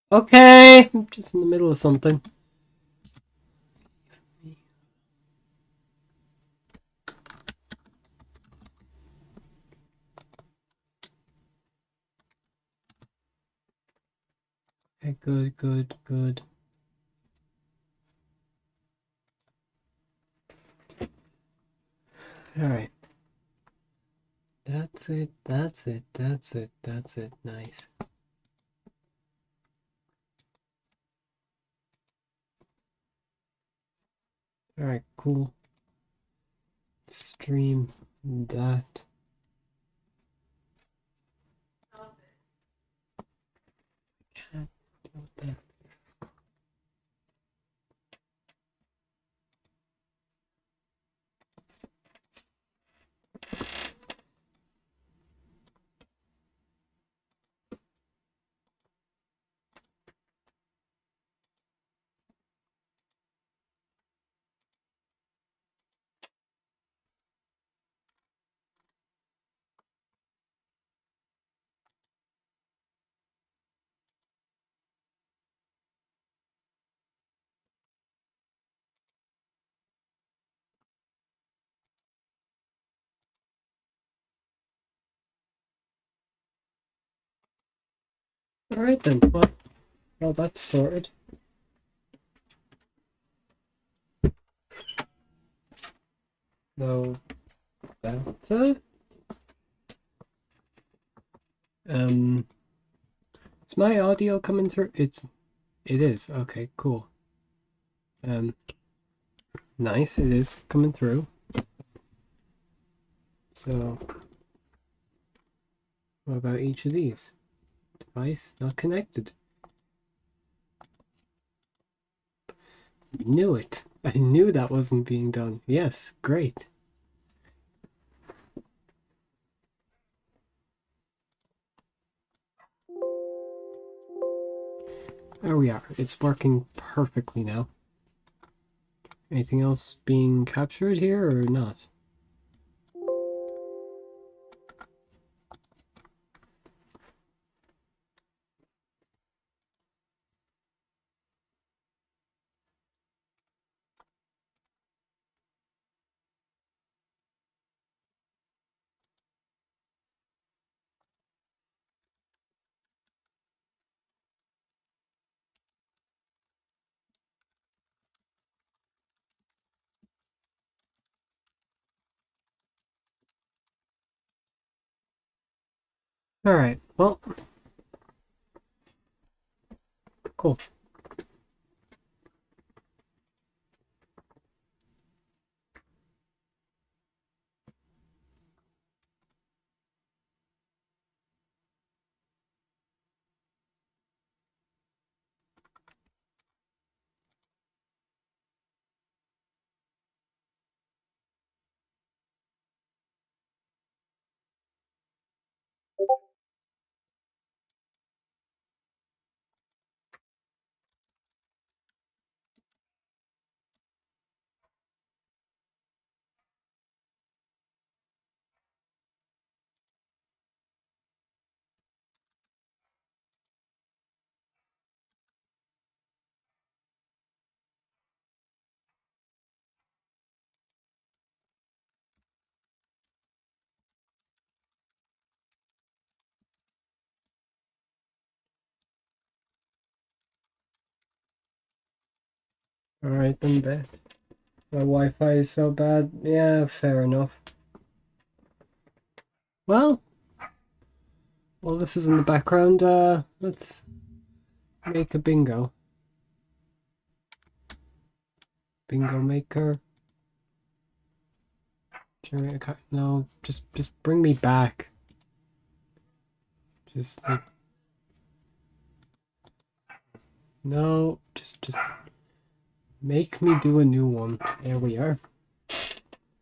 Okay, I'm just in the middle of something. Okay, good. Alright. That's it. Nice. Alright, cool. Stream that. Can't deal with that. Alright then, well that's sorted. No, that's is my audio coming through? It is. Okay, cool. Nice, it is coming through. So, what about each of these? Device not connected. Knew it. I knew that wasn't being done. Yes, great. There we are. It's working perfectly now. Anything else being captured here or not? Alright, well, cool. Alright then, bet. My Wi-Fi is so bad. Yeah, fair enough. Well, while this is in the background, let's make a bingo. Bingo maker. Generate a card. No, just bring me back. Just like, no, just make me do a new one. There we are.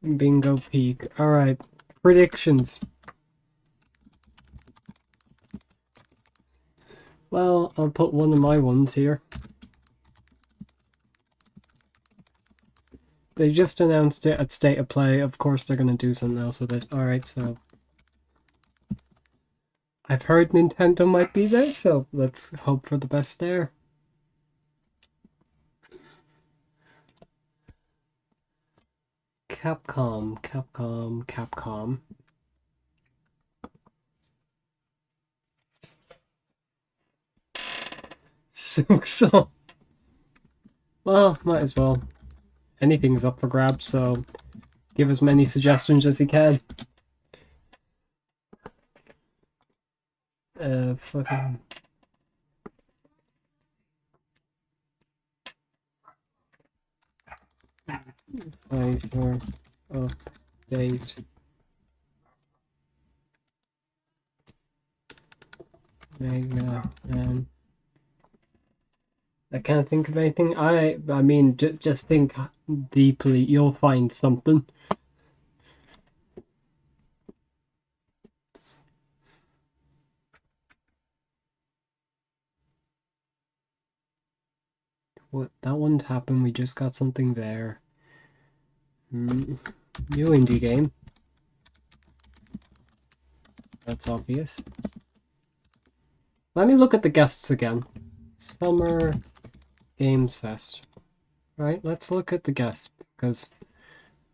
Bingo peak. Alright. Predictions. Well, I'll put one of my ones here. They just announced it at State of Play. Of course they're going to do something else with it. Alright, so I've heard Nintendo might be there, so let's hope for the best there. Capcom. So, well, might as well. Anything's up for grabs, so give as many suggestions as you can. Fucking... Fighter update. Mega Man. I can't think of anything. I mean, just think deeply. You'll find something. What? That wouldn't happen. We just got something there. New indie game. That's obvious. Let me look at the guests again. Summer Games Fest. Right, let's look at the guests, because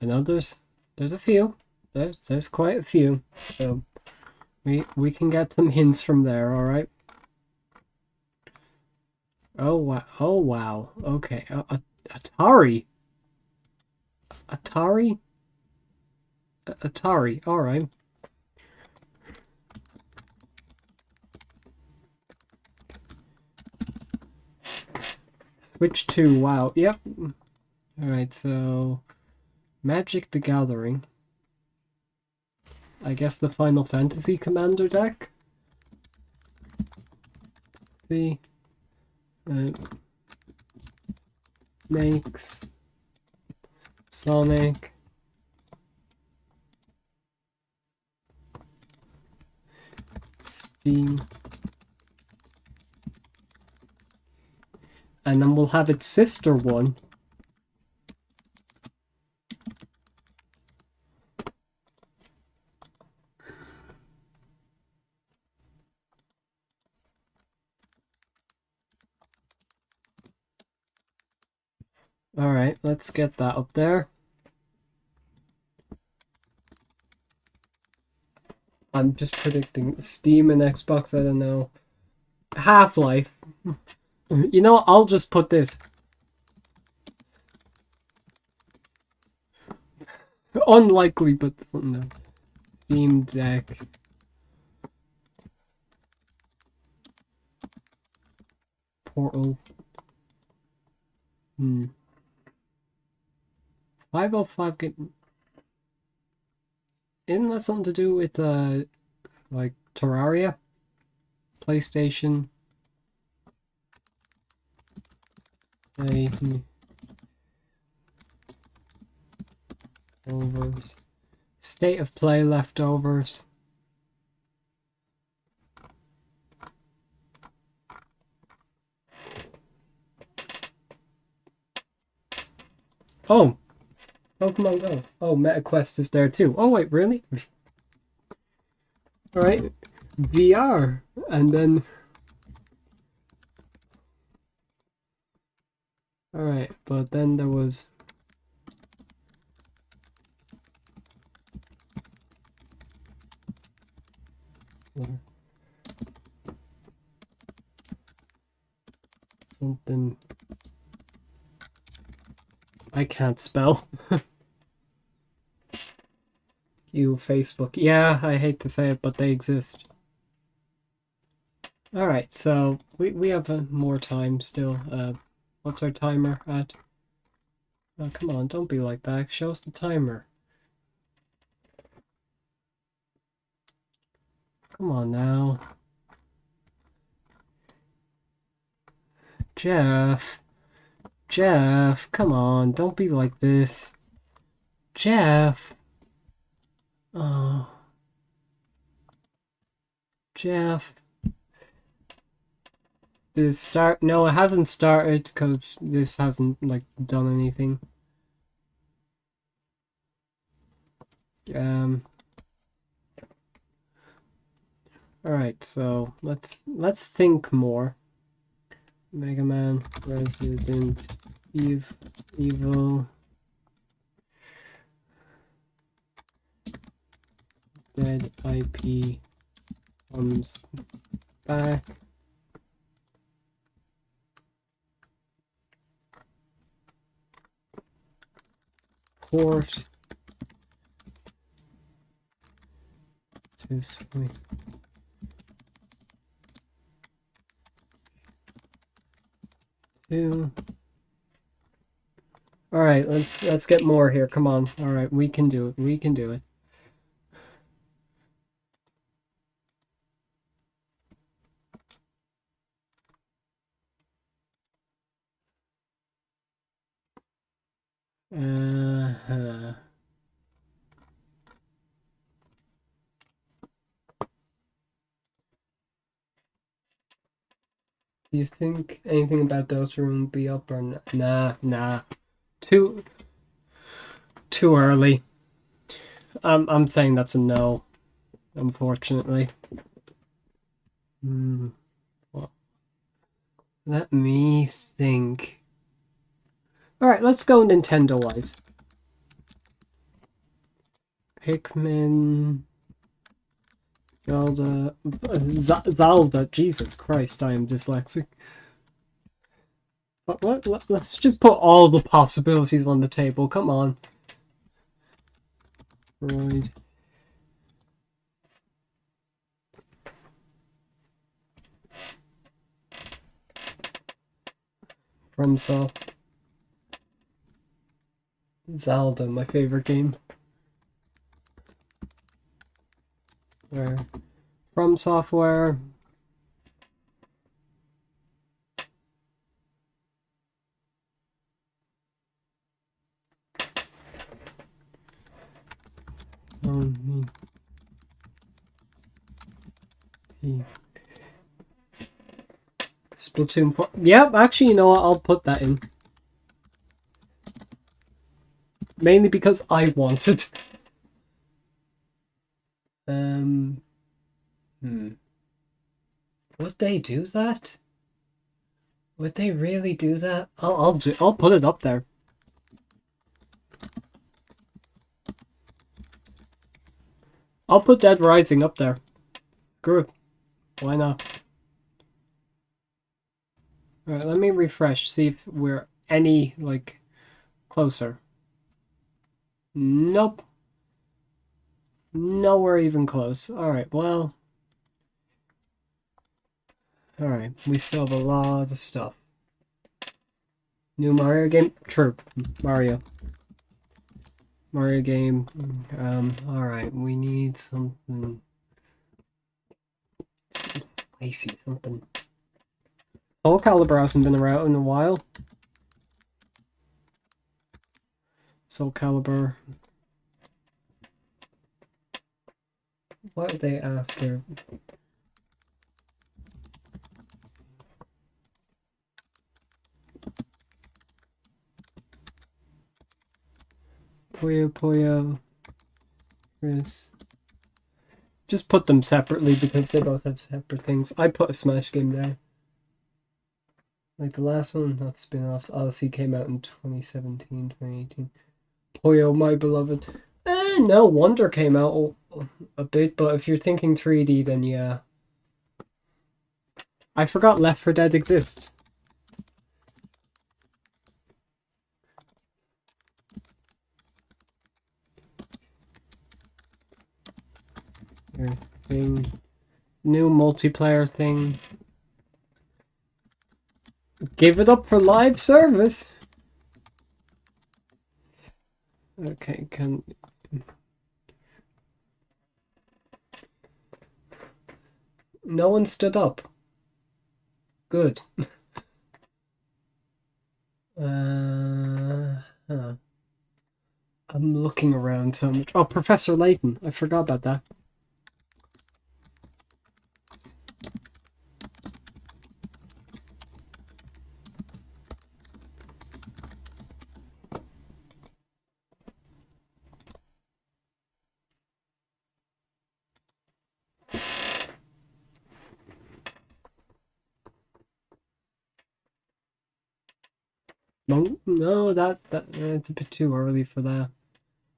I know there's a few. There's quite a few. So we can get some hints from there, alright? Oh wow. Oh wow. Okay. Atari. Atari. Alright. Switch 2. Wow. Yep. Alright, so Magic the Gathering. I guess the Final Fantasy Commander deck. The makes Sonic Steam, and then we'll have its sister one. Alright, let's get that up there. I'm just predicting Steam and Xbox, I don't know. Half-Life. You know, I'll just put this. Unlikely, but no. Steam Deck. Portal. 505 get... Isn't that something to do with, like, Terraria? PlayStation. Leftovers. State of Play leftovers. Oh! Pokemon Go. Oh, MetaQuest is there too. Oh wait, really? Alright. VR. And then... Alright, but then there was... Something... I can't spell. You, Facebook. Yeah, I hate to say it, but they exist. Alright, so we have more time still. What's our timer at? Oh, come on, don't be like that. Show us the timer. Come on now. Jeff, come on, don't be like this. Jeff. Oh. Jeff. Did it start? No, it hasn't started because this hasn't, like, done anything. Alright, so let's think more. Mega Man, Resident Evil, Dead IP comes back. Port to Switch. All right, let's get more here. Come on. All right, we can do it. We can do it. Uh-huh. Do you think anything about Deltarune will be up or nah? Too early. I'm saying that's a no, unfortunately. Well, let me think. All right, let's go Nintendo-wise. Pikmin, Zelda, Zelda. Jesus Christ, I am dyslexic. Let's just put all the possibilities on the table. Come on. Right. FromSoft. Zelda, my favorite game. Where? From Software. Splatoon 4. Yep, actually, you know what? I'll put that in. Mainly because I wanted. Would they do that? Would they really do that? I'll put it up there. I'll put Dead Rising up there. Screw it. Why not? Alright, let me refresh, see if we're any, like, closer. Nope. Nowhere even close. Alright, well. Alright, we still have a lot of stuff. New Mario game? True. Mario game. Alright, we need something spicy, something. Soul Calibur hasn't been around in a while. Soul Calibur. What are they after? Puyo, Chris. Just put them separately because they both have separate things. I put a Smash game there. Like the last one, not spin-offs. Odyssey came out in 2017, 2018. Puyo, my beloved. No, Wonder came out a bit, but if you're thinking 3D, then yeah. I forgot Left 4 Dead exists. Thing. New multiplayer thing. Give it up for live service. Okay, no one stood up. Good. Huh. I'm looking around so much. Oh, Professor Layton. I forgot about that. No, it's a bit too early for that.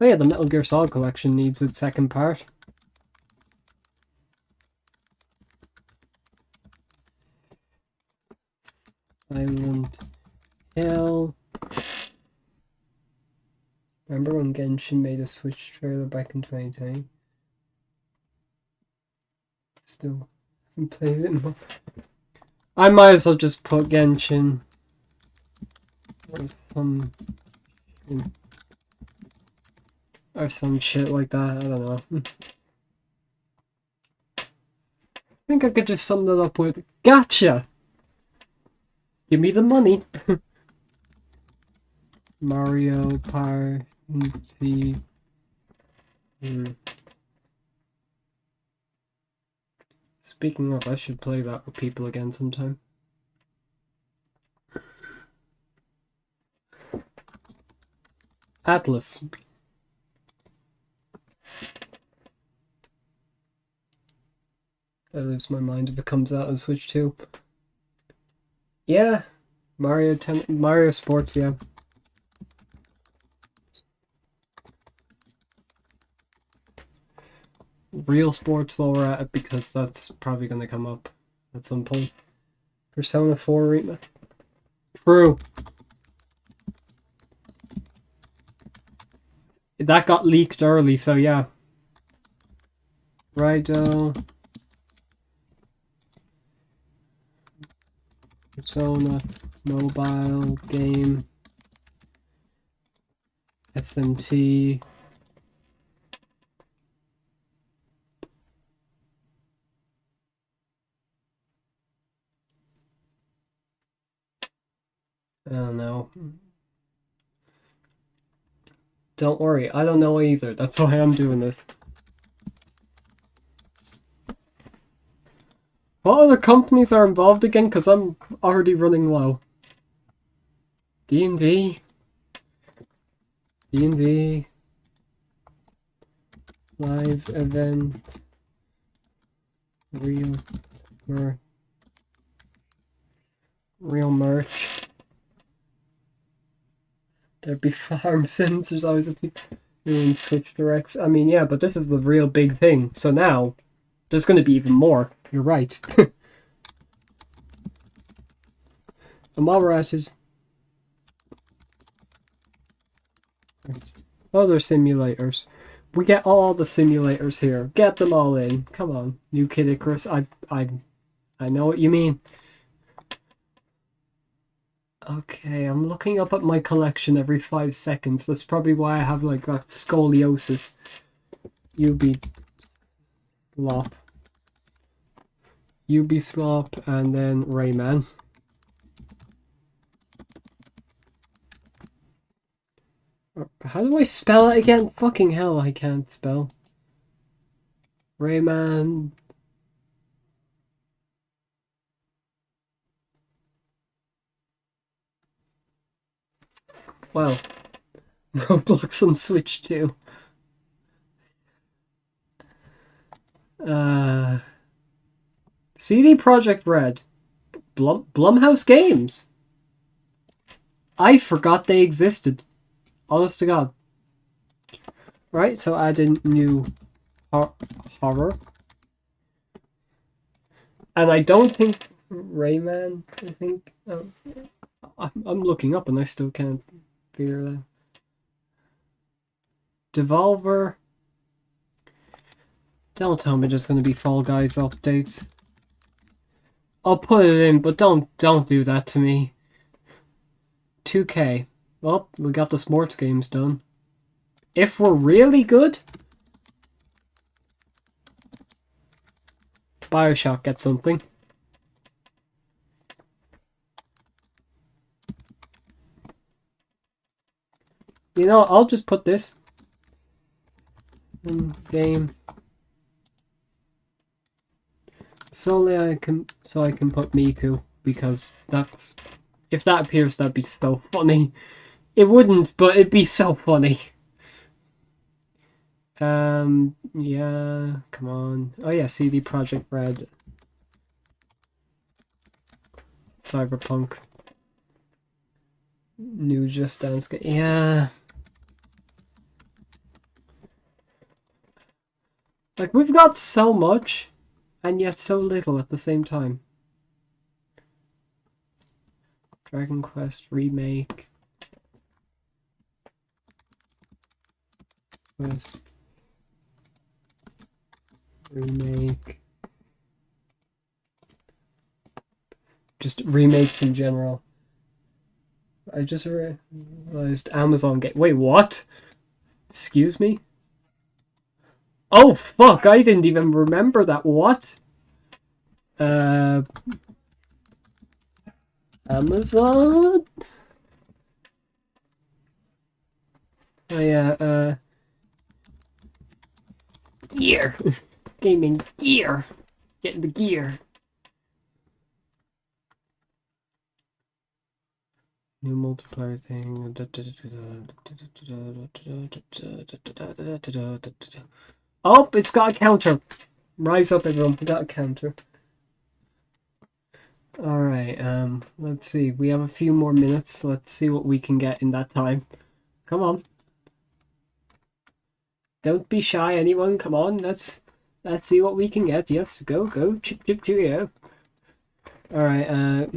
Oh yeah, the Metal Gear Solid collection needs its second part. Silent Hill. Remember when Genshin made a Switch trailer back in 2020? Still haven't played it more. I might as well just put Genshin or some shit like that. I don't know. I think I could just sum that up with gotcha. Give me the money. Mario Party. Speaking of, I should play that with people again sometime. Atlas. I lose my mind if it comes out on Switch 2. Yeah, Mario Sports, yeah. Real Sports while we're at it, because that's probably going to come up at some point. Persona 4 remake. True. That got leaked early, so yeah. Righto. Persona mobile game. SMT. I don't know. Don't worry, I don't know either. That's why I'm doing this. What other companies are involved again? Because I'm already running low. D&D. D&D. Live event. Real merch. There'd be farm sims. There's always a few doing Switch Directs. I mean, yeah, but this is the real big thing. So now, there's going to be even more. You're right. And while we're at it... Other simulators. We get all the simulators here. Get them all in. Come on, New Kid Icarus. I know what you mean. Okay, I'm looking up at my collection every 5 seconds. That's probably why I have like that scoliosis. Ubislop, and then Rayman. How do I spell it again? Fucking hell, I can't spell. Rayman. Wow. Roblox on Switch too. CD Projekt Red. Blumhouse Games. I forgot they existed. Honest to God. Right, so add in new horror. And I don't think Rayman, I think... I'm looking up and I still can't figure that. Devolver. Don't tell me there's going to be Fall Guys updates. I'll put it in, but don't do that to me. 2K. Well, we got the sports games done. If we're really good, BioShock gets something. You know, I'll just put this in game. Solely I can put Miku, because that's, if that appears, that'd be so funny. It wouldn't, but it'd be so funny. Yeah, come on. Oh yeah, CD Projekt Red. Cyberpunk. New Just Dance game. Yeah. Like, we've got so much, and yet so little at the same time. Dragon Quest Remake. Quest Remake. Just remakes in general. I just realized Amazon game. Wait, what? Excuse me? Oh, fuck, I didn't even remember that. What? Amazon? Oh, yeah, gear. Gaming gear. Getting the gear. New multiplayer thing. Oh, it's got a counter. Rise up, everyone. We got a counter. Alright, let's see. We have a few more minutes. Let's see what we can get in that time. Come on. Don't be shy, anyone. Come on. Let's see what we can get. Yes, go. Chip, cheerio. Alright,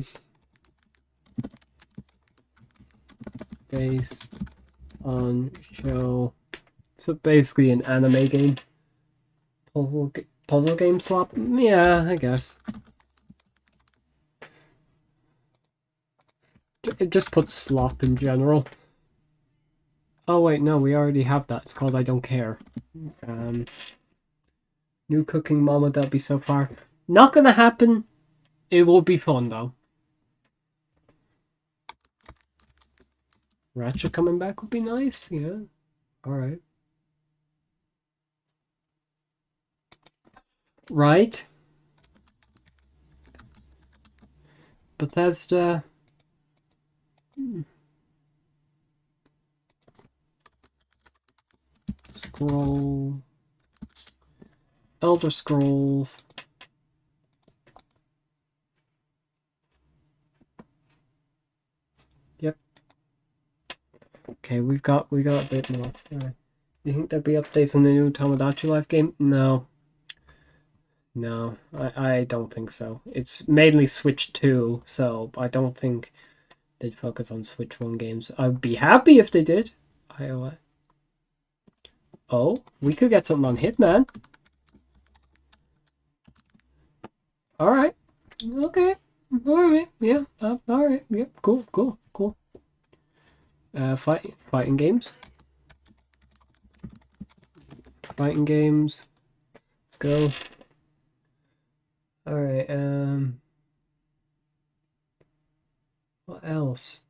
based on show. So basically an anime game. Puzzle game slop? Yeah, I guess. It just puts slop in general. Oh wait, no, we already have that. It's called I Don't Care. New cooking mama, that'll be so far. Not gonna happen. It will be fun though. Ratchet coming back would be nice, yeah. Alright. Right. Bethesda. Scroll. Elder Scrolls. Yep. Okay, we got a bit more. Alright. You think there'll be updates on the new Tomodachi Life game? No. No, I don't think so. It's mainly Switch 2, so I don't think they'd focus on Switch 1 games. I'd be happy if they did. Oh, we could get something on Hitman. Alright. Okay. Alright. Yeah. Alright. Yep. Cool. Fighting games. Fighting games. Let's go. Alright, what else?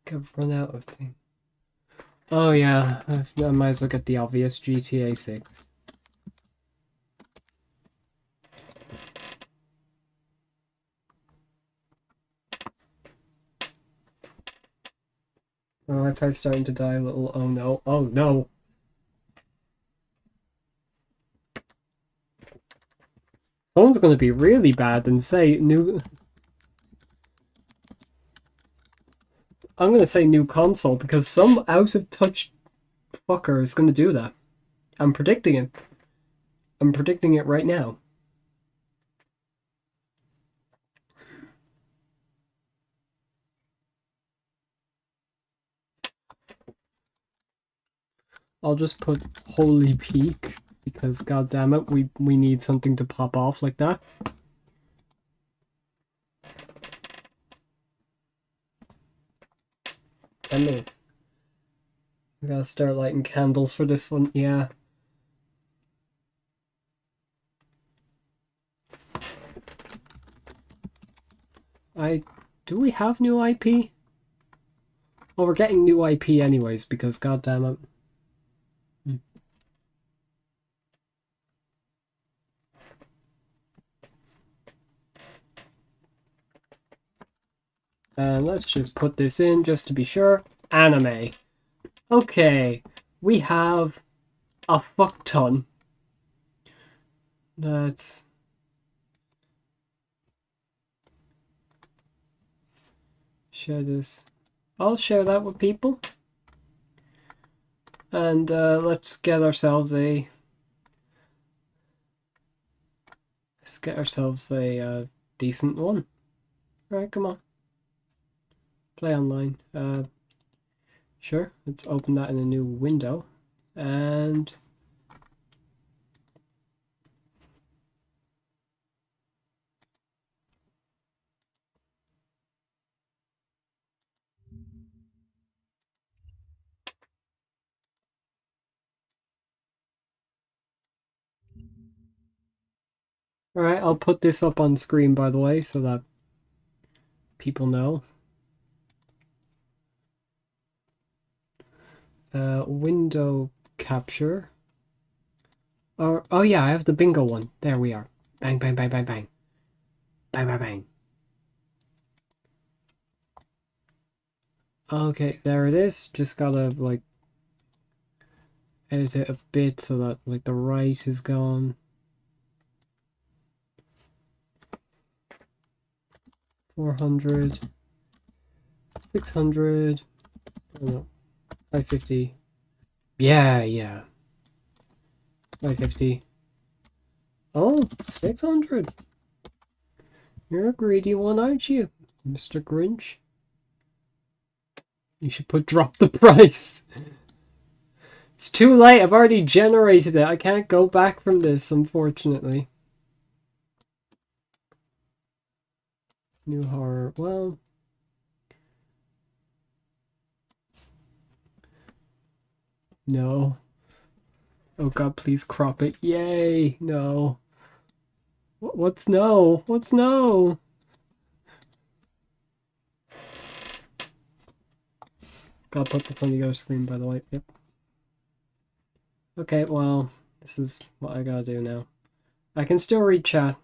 I've run out of things. Oh yeah, I might as well get the obvious GTA 6. My Wi-Fi's starting to die a little. Oh no. Oh no. Someone's gonna be really bad and say new... I'm gonna say new console because some out-of-touch fucker is gonna do that. I'm predicting it. I'm predicting it right now. I'll just put Holy Peak because god damn it, we need something to pop off like that. We gotta start lighting candles for this one, yeah. Do we have new IP? Well, we're getting new IP anyways because god damn it. And let's just put this in just to be sure. Anime. Okay, we have a fuck ton. That's... share this. I'll share that with people. And let's get ourselves a decent one. Alright, come on. Play online. Sure, let's open that in a new window. And alright, I'll put this up on screen, by the way, so that people know. Window capture. Oh yeah, I have the bingo one. There we are. Bang, bang, bang, bang, bang. Bang, bang, bang. Okay, there it is. Just gotta, like, edit it a bit so that, like, the right is gone. 400. 600. Oh, no. 550. Yeah. 550. Oh, 600. You're a greedy one, aren't you, Mr. Grinch? You should put drop the price. It's too late. I've already generated it. I can't go back from this, unfortunately. New horror. Well, no. Oh god, please crop it. Yay. No. What's no? What's no? Gotta put this on the other screen, by the way. Yep. Okay, well, this is what I gotta do now. I can still read chat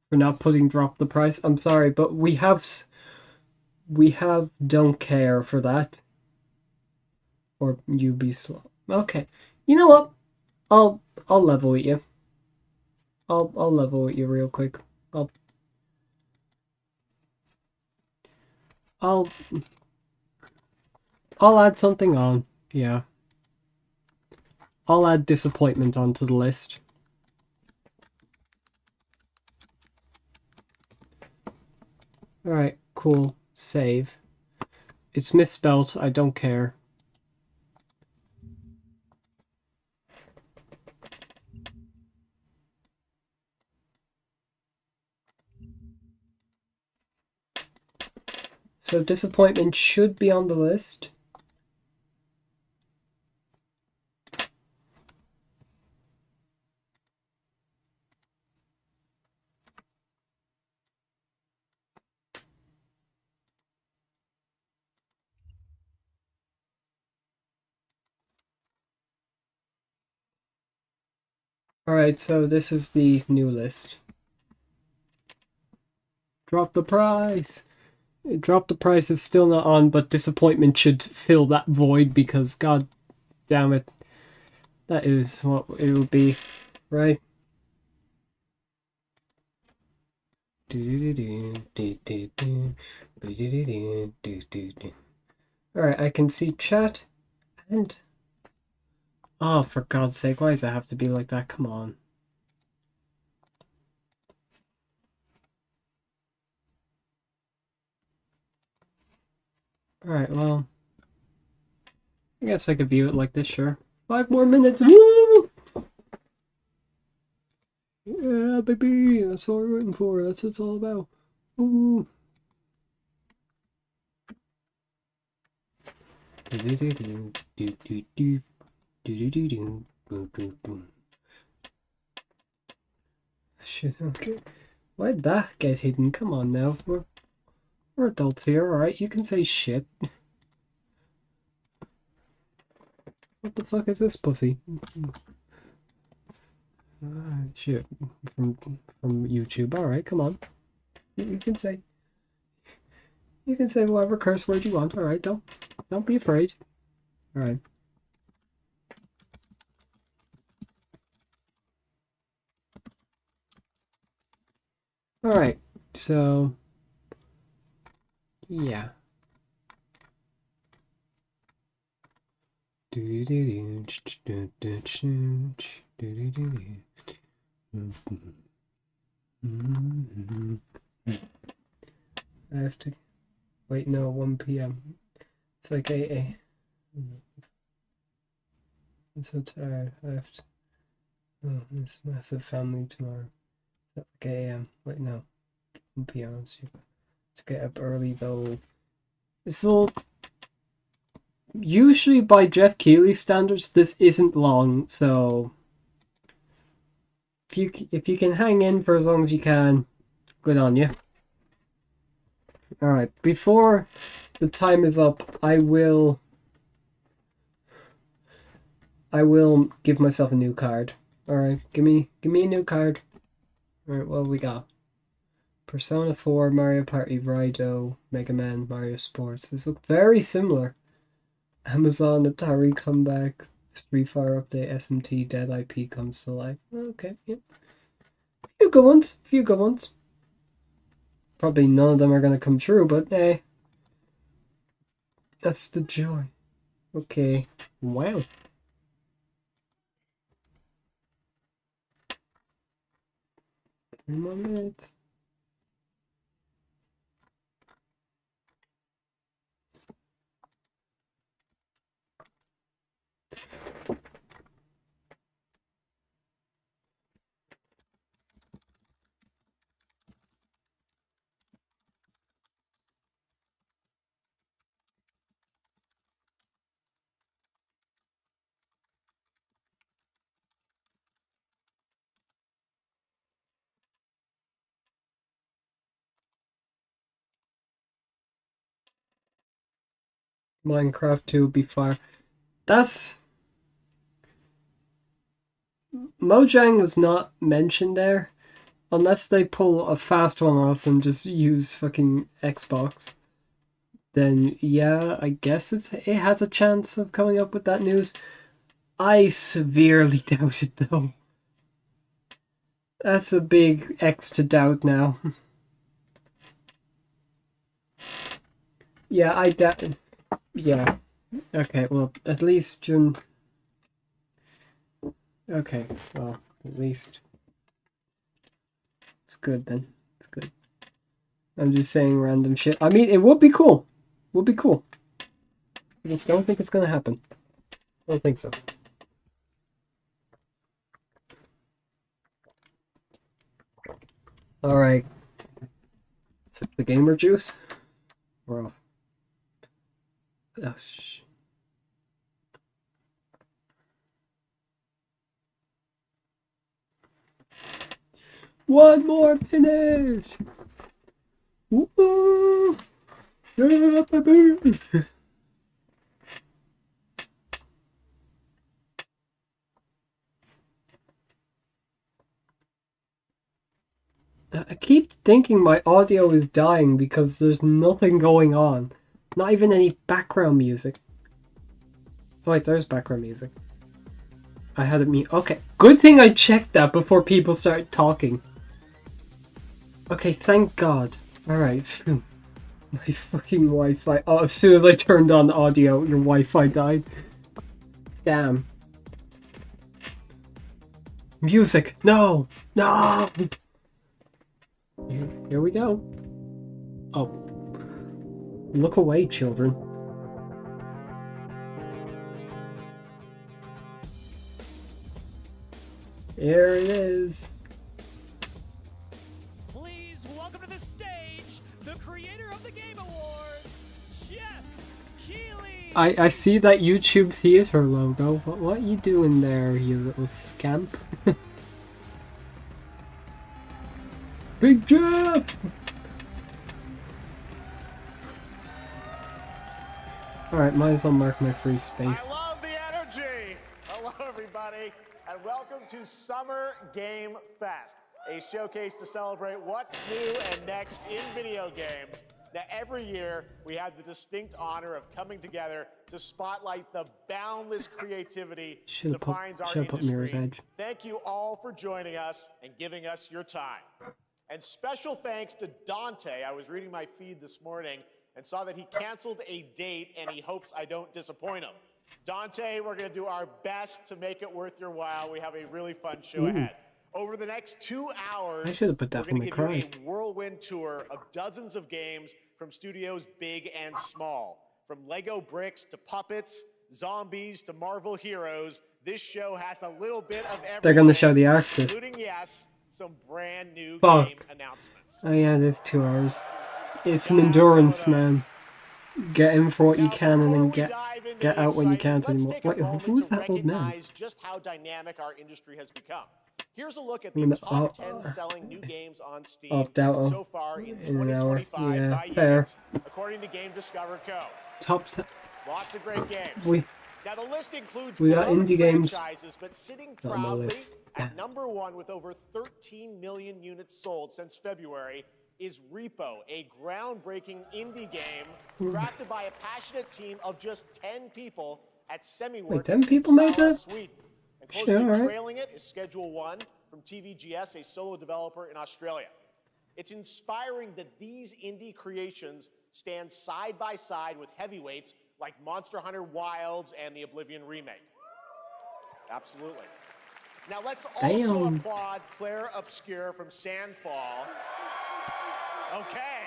for not putting drop the price. I'm sorry, but we have don't care for that. Or you be slow. Okay. You know what? I'll level with you. I'll level with you real quick. I'll add something on. Yeah. I'll add disappointment onto the list. Alright, cool. Save. It's misspelt. I don't care. So disappointment should be on the list. Alright, so this is the new list. Drop the price! Drop the price is still not on, but disappointment should fill that void because, god damn it, that is what it would be, right? Alright, I can see chat and... Oh, for God's sake, why does it have to be like that? Come on. Alright, well... I guess I could view it like this, sure. 5 more minutes! Woo! Yeah, baby! That's what we're waiting for. That's what it's all about. Woo! Shit, okay. Why'd that get hidden? Come on now. We're adults here, alright? You can say shit. What the fuck is this pussy? Shit. From YouTube. Alright, come on. You can say... You can say whatever curse word you want, alright? Don't be afraid. Alright. Alright, so... Yeah. I have to wait. No, 1 p.m. It's like 8 a.m. I'm so tired. I have to. Oh, this massive family tomorrow. It's like 8 a.m. Wait, no, 1 p.m. To get up early though. It's all. Usually, by Jeff Keighley standards, this isn't long. So, if you can hang in for as long as you can, good on you. All right. Before the time is up, I will give myself a new card. All right. Give me a new card. All right. What we got? Persona 4, Mario Party, Raido, Mega Man, Mario Sports. This look very similar. Amazon, Atari comeback, Street Fighter update, SMT, Dead IP comes to life. Okay, yep. Few good ones. Probably none of them are going to come true, but hey. That's the joy. Okay. Wow. Three more minutes. Minecraft 2 will be fire. That's... Mojang was not mentioned there. Unless they pull a fast one on us and just use fucking Xbox. Then yeah, I guess it has a chance of coming up with that news. I severely doubt it though. That's a big X to doubt now. Yeah, I doubt. Yeah. Okay, well, at least June. Okay, well, at least it's good then. It's good. I'm just saying random shit. I mean, it would be cool. Would be cool. I just don't think it's gonna happen. I don't think so. All right. Sip the gamer juice. We're off. Oh, One more minute. Woo! I keep thinking my audio is dying because there's nothing going on. Not even any background music. Oh wait, there's background music. I had it mute. Okay, good thing I checked that before people started talking. Okay, thank God. Alright, my fucking Wi-Fi. Oh, as soon as I turned on audio, your Wi-Fi died. Damn. Music! No! No! Here we go. Oh. Look away, children. Here it is. Please welcome to the stage the creator of the Game Awards, Jeff Keighley. I see that YouTube Theater logo. What you doing there, you little scamp? Big Jeff! Alright, might as well mark my free space. I love the energy. Hello, everybody, and welcome to Summer Game Fest, a showcase to celebrate what's new and next in video games. Now, every year, we have the distinct honor of coming together to spotlight the boundless creativity that defines our industry. Thank you all for joining us and giving us your time. And special thanks to Dante. I was reading my feed this morning and saw that he canceled a date and he hopes I don't disappoint him. Dante, we're going to do our best to make it worth your while. We have a really fun show ahead. Over the next 2 hours, I should have put that we're for going my to give cry. you a whirlwind tour of dozens of games from studios big and small. From Lego bricks to puppets, zombies to Marvel heroes, this show has a little bit of everything. They're gonna show the access. Including, yes, some brand new Fuck. game announcements. Oh yeah, there's 2 hours. It's an endurance, man. Get in for what you can and then get out when you can't anymore. Wait, who's that old man? Just how dynamic our industry has become. Here's a look at I'm the gonna top 10 selling new games on Steam opt out so far in an hour. 2025 Yeah, by fair. units, according to Game Discover Co. Lots of great games. Now the list includes we got indie games. franchises, but sitting proudly at number 1 with over 13 million units sold since February is Repo, a groundbreaking indie game crafted by a passionate team of just 10 people at SemiWorks. Wait, 10 people made that? Sweden. And closely trailing it is Schedule 1 from TVGS, a solo developer in Australia. It's inspiring that these indie creations stand side by side with heavyweights like Monster Hunter Wilds and the Oblivion remake. Absolutely. Now let's also applaud Claire Obscure from Sandfall. Okay.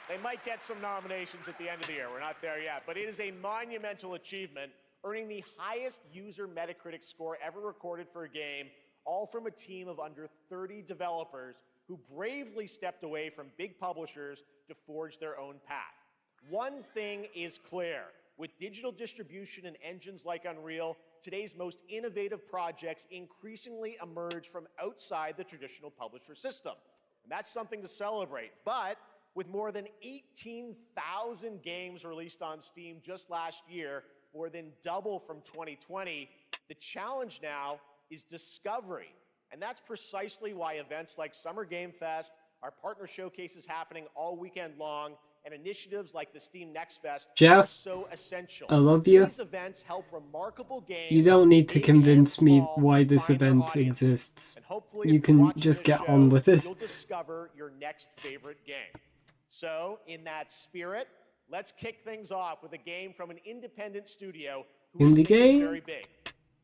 They might get some nominations at the end of the year. We're not there yet, but it is a monumental achievement, earning the highest user Metacritic score ever recorded for a game, all from a team of under 30 developers who bravely stepped away from big publishers to forge their own path. One thing is clear. With digital distribution and engines like Unreal, today's most innovative projects increasingly emerge from outside the traditional publisher system. And that's something to celebrate. But with more than 18,000 games released on Steam just last year, more than double from 2020, the challenge now is discovery. And that's precisely why events like Summer Game Fest, our partner showcases happening all weekend long, and initiatives like the Steam Next Fest are so essential. I love you. These events help remarkable games. You don't need to convince me why this event exists. You can just get on with it. You'll discover your next favorite game. So, in that spirit, let's kick things off with a game from an independent studio who is thinking very big.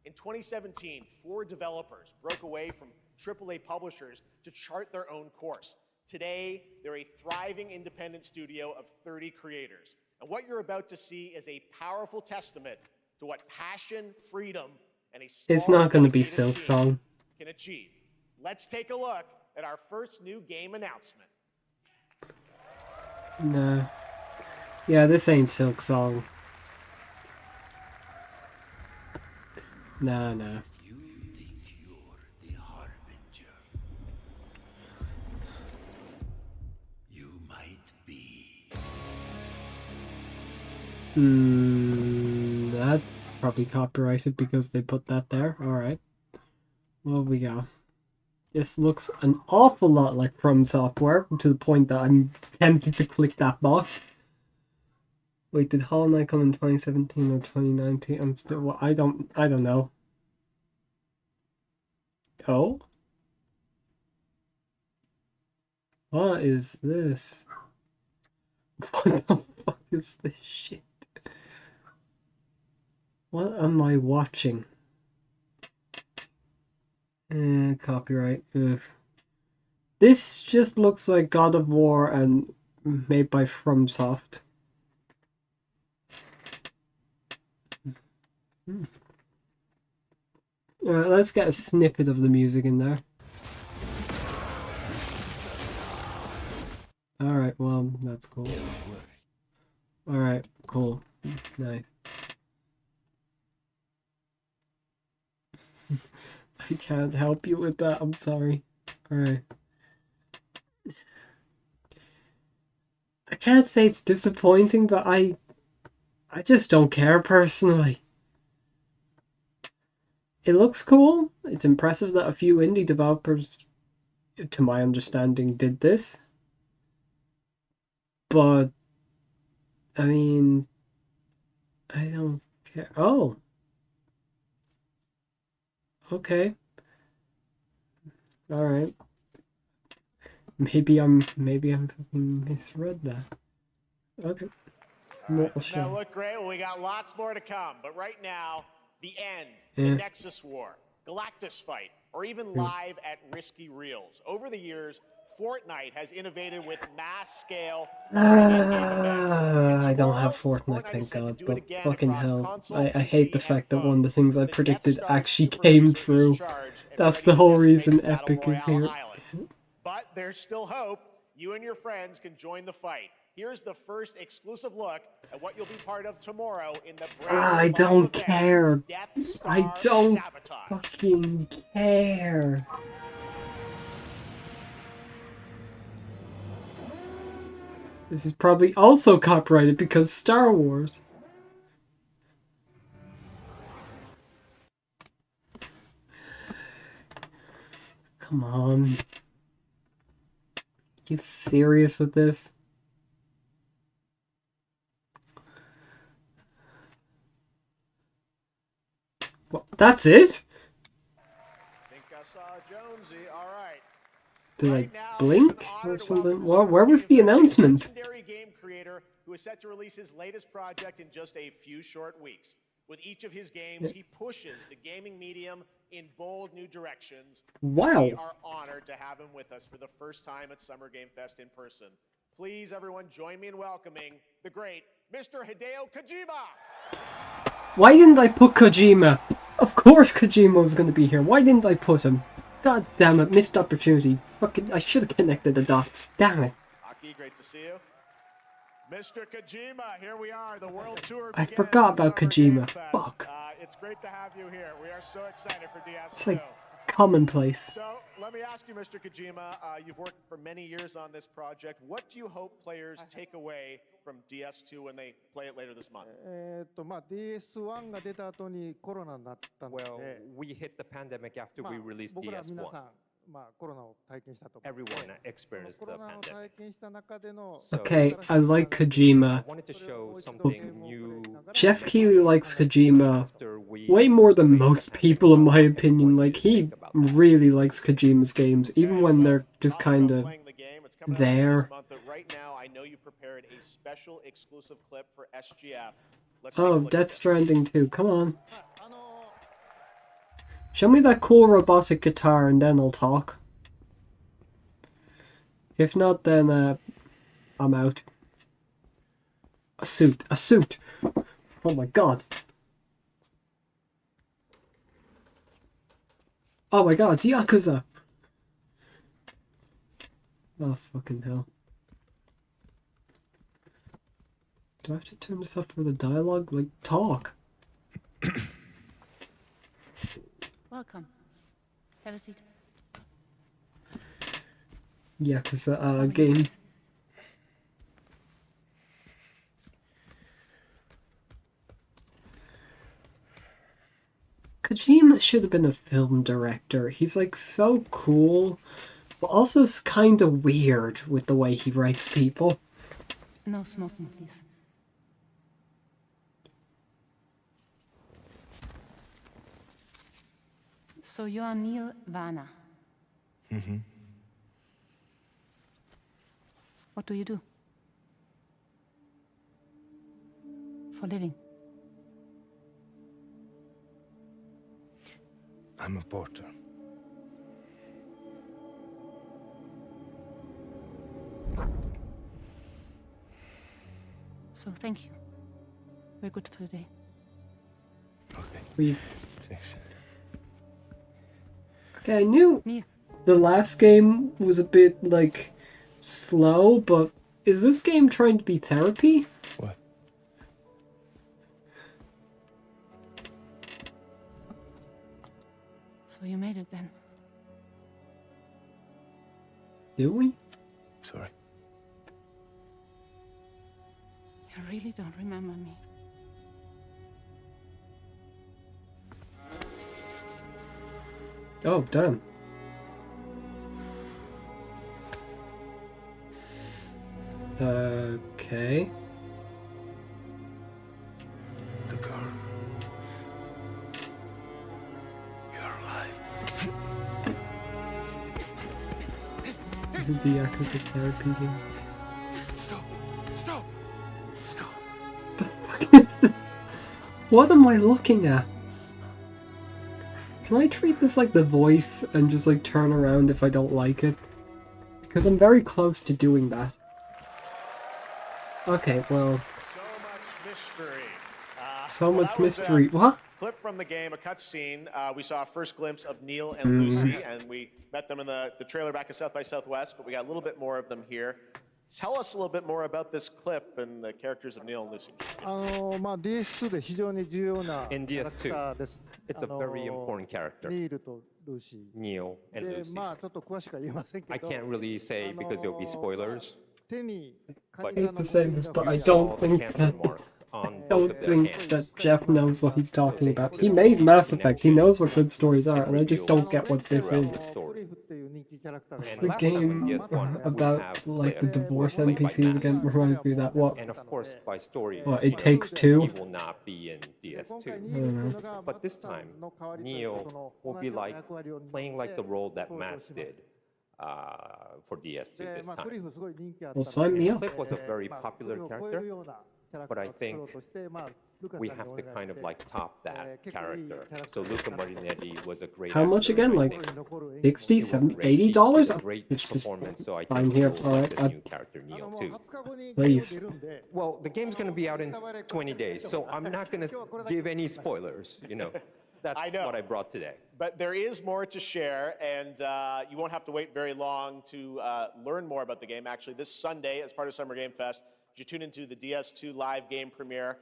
In 2017, 4 developers broke away from AAA publishers to chart their own course. Today, they're a thriving independent studio of 30 creators. And what you're about to see is a powerful testament to what passion, freedom, and a small It's not going to be Silk Song can achieve. Let's take a look at our first new game announcement. No. Yeah, this ain't Silk Song. No. You think you're the harbinger? You might be. That's probably copyrighted because they put that there. Alright. What we got? This looks an awful lot like From Software, to the point that I'm tempted to click that box. Wait, did Hollow Knight come in 2017 or 2019? I'm still, well, I don't know. Oh? What is this? What the fuck is this shit? What am I watching? Copyright. Ugh. This just looks like God of War and made by FromSoft. Alright, let's get a snippet of the music in there. Alright, well, that's cool. Alright, cool. Nice. I can't help you with that, I'm sorry. Alright. I can't say it's disappointing, but I just don't care personally. It looks cool. It's impressive that a few indie developers, to my understanding, did this. But, I mean, I don't care. Oh. Okay. Alright. Maybe I'm fucking misread that. Okay. Mortal Now Shell. look great. Well, we got lots more to come. But right now, the end, Yeah. the Nexus War, Galactus Fight, or even live at Risky Reels. Over the years, Fortnite has innovated with mass-scale in-game events. And I don't tomorrow, have Fortnite, Fortnite thank is set to God, do it but again fucking across hell. console, I hate the PC, fact that and one of the things I phone. The Death predicted Star actually Super came Laser is true. charged and That's ready the to whole decimate reason Battle Epic is Royale here. Island. But there's still hope. You and your friends can join the fight. Here's the first exclusive look at what you'll be part of tomorrow in the brand I new don't live event, care. Death I Star don't Sabotage. fucking care. This is probably also copyrighted because Star Wars. Come on. You serious with this? What? That's it? I think I saw Jonesy. All right. Did Right I now, blink it's an honor or to something? welcome to Well, Summer where was Game the Fest a announcement? legendary game creator who is set to release his latest project in just a few short weeks. With each of his games, he pushes the gaming medium in bold new directions. Wow. We are honored to have him with us for the first time at Summer Game Fest in person. Please, everyone, join me in welcoming the great Mr. Hideo Kojima. Why didn't I put Kojima? Of course Kojima was going to be here. Why didn't I put him? God damn it, missed opportunity. Fucking, I should have connected the dots. Damn it. Aki, great to see you. Mr. Kojima, here we are. The world tour I begins forgot at about Summer Game Kojima. Fest. Fuck. It's great to have you here. We are so excited for DS2. It's like commonplace. So let me ask you, Mr. Kojima, you've worked for many years on this project. What do you hope players take away from DS2 when they play it later this month? DS1 が出た後にコロナになったので、 Well, we hit the pandemic after we released 僕ら皆さ DS1. ん、コロナを体験したと思うので、 Everyone experienced コ the ロナを pandemic. 体験した中での So- Okay, I like I Kojima. wanted to show something new Jeff Keighley likes Kojima after we way more than faced most the people in my pandemic. opinion. What Like, do you he think about that? really likes Kojima's games, even when they're just kind of Playing the game. It's coming out there. this month, but right now I know you prepared a special exclusive clip for SGF. Let's take a Oh, look at Death this. Stranding 2, come on. あの Show me that cool robotic guitar and then I'll talk. If not, then I'm out. A suit. A suit! Oh my god. Oh my god, it's Yakuza! Oh fucking hell. Do I have to turn this up for the dialogue? Like, talk. Welcome. Have a seat. Yakuza game. Kojima should have been a film director. He's like so cool, but also kind of weird with the way he writes people. No smoking, please. So you are Neil Varner. Mm-hmm. What do you do? For a living? I'm a porter. So thank you. We're good for the day. Okay, We thanks. okay, I knew Neil, the last game was a bit like slow, but is this game trying to be therapy? What? so you made it then. Do we? Sorry. You really don't remember me. Oh, damn. Okay. The girl. You're alive. This is the Yakuza therapy game. Stop! Stop! Stop! the fuck is this? What am I looking at? Can I treat this like The Voice and just like turn around if I don't like it? Because I'm very close to doing that. Okay, well... So much mystery. So Well, much that was a mystery. What? Clip from the game, a cutscene. We saw a first glimpse of Neil and Lucy, and we met them in the trailer back at South by Southwest, but we got a little bit more of them here. Tell us a little bit more about this clip and the characters of Neil and Lucy. DS2 で非常に重要な In キャラクターです it's a very important character, ニールとルーシ Neil ー and で Lucy. ちょっと詳しくは言えませんけ I ど can't really say because there'll be spoilers. 手に But- I hate to say this, but I You don't saw the think cancer that... mark on both don't of their think hands. that Jeff knows what he's talking they about. put He a made Mass connection Effect. He knows what good stories are, and I just reveals don't get what this is. throughout the story. トリフっていう人気キャラクターが It's And the last time game in DS1, we about have like the Claire, divorce played by NPCs again. Max. Reminds me of that. What? And of course, by story, What, you It know, Takes Two? he will not be in 今回 DS2. ニールっていうのが But this マットさん time, の代わりというか Neil その will 同 be じような like 役割を担って playing like the role that 登場 Max します did for DS2 で this ト time. リフすごい人気あった Well, sign me up. Cliff was a very popular トリフを超え character, るようなキャラク but タ I ーを作ろう think としてルカさん we に have お to 願い kind し of て like top that character. So Luca Marinetti was a great How much actor, again? I Like think. 残る演 $60, He was $70, great. He $80? did a great It's just performance, so I fine think here. you'll like this Alright, new character, あの Neil, もう too. 20日後に Please. 出るんで Well, the game's going to be out in 20 days, so I'm not going to give any spoilers, you know. That's I know. what I brought today. But there is more to share, and you won't have to wait very long to learn more about the game. Actually, this Sunday, as part of Summer Game Fest, you tune into the DS2 live game premiere,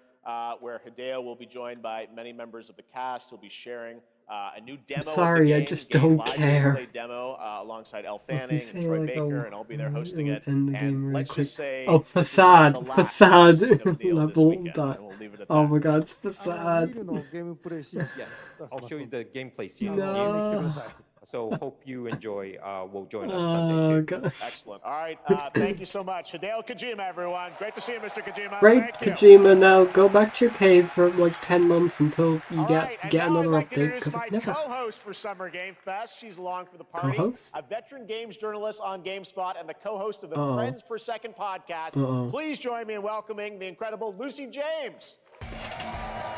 where Hideo will be joined by many members of the cast. He'll be sharing a new demo. sorry, I of the game, just game don't live care. gameplay demo alongside Elle If you Fanning say and Troy like, Baker, oh, and I'll be there hosting we'll it. end the game And really let's quick. just say Oh, this is facade, the last facade episode of Neil this level weekend, dot. and we'll leave it at Oh that. my god, it's ニ facade. ールのゲームプレイシーン Yes, I'll show you the gameplay scene. No. 見に来てください So hope you enjoy. Will join us Oh Sunday too. god. Excellent. All right. Thank you so much. Hideo Kojima, everyone. Great to see you, Mr. Kojima. Great, Thank you. Kojima, now go back to your cave for like 10 months until you All right, and get now another I'd like to update, introduce because my I've never... co-host for Summer Game Fest. She's along for the party. Co-host? A veteran games journalist on GameSpot and the co-host of the Uh-oh. Friends Per Second podcast. Uh-oh. Please join me in welcoming the incredible Lucy James.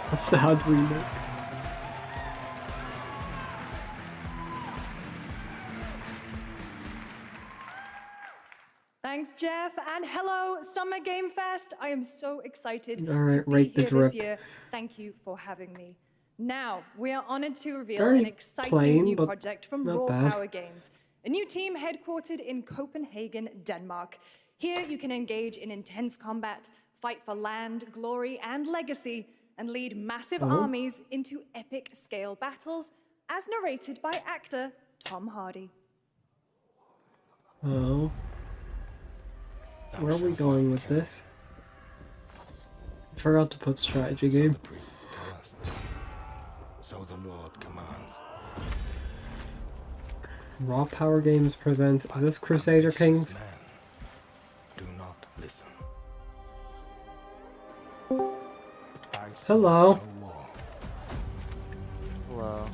Facade remake. Thanks, Jeff, and hello, Summer Game Fest. I am so excited All right, to be rate the here drip. this year. Thank you for having me. Now, we are honored to reveal Very an exciting plain, new but project from not Raw bad. Power Games, a new team headquartered in Copenhagen, Denmark. Here, you can engage in intense combat, fight for land, glory, and legacy, and lead massive Oh. armies into epic scale battles, as narrated by actor Tom Hardy. Oh. Where are we going with this? I forgot to put strategy game. The priests tell us. So the Lord commands. Raw Power Games presents... Is this Crusader Kings? Men, do not listen. I saw Hello. no war, Hello.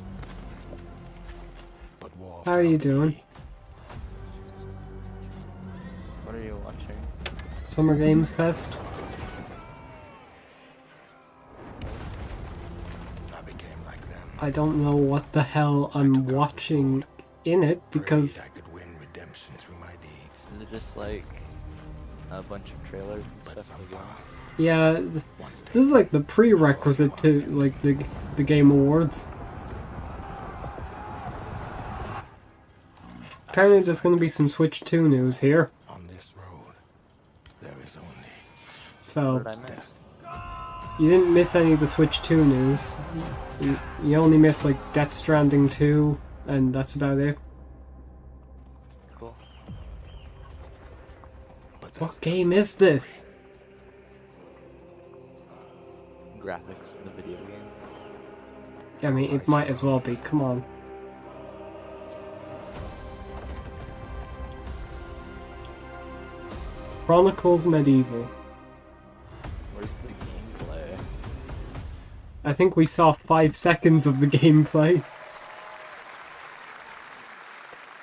but war How are you found doing? me. What are you watching? Summer Games Fest? I became like them. I don't know what the hell I'm watching in it, because... Prayed I could win redemption through my deeds. Is it just like a bunch of trailers and But stuff? for the game? somehow, Yeah, once this is like the prerequisite to, like, the Game Awards. Apparently there's gonna be some Switch 2 news here, on this road, there is only so... What did I miss? You didn't miss any of the Switch 2 news. You only missed, like, Death Stranding 2, and that's about it. Cool. but What game is this? Graphics in the video game. I mean, it might as well be, come on. Chronicles Medieval. Where's the gameplay? I think we saw 5 seconds of the gameplay.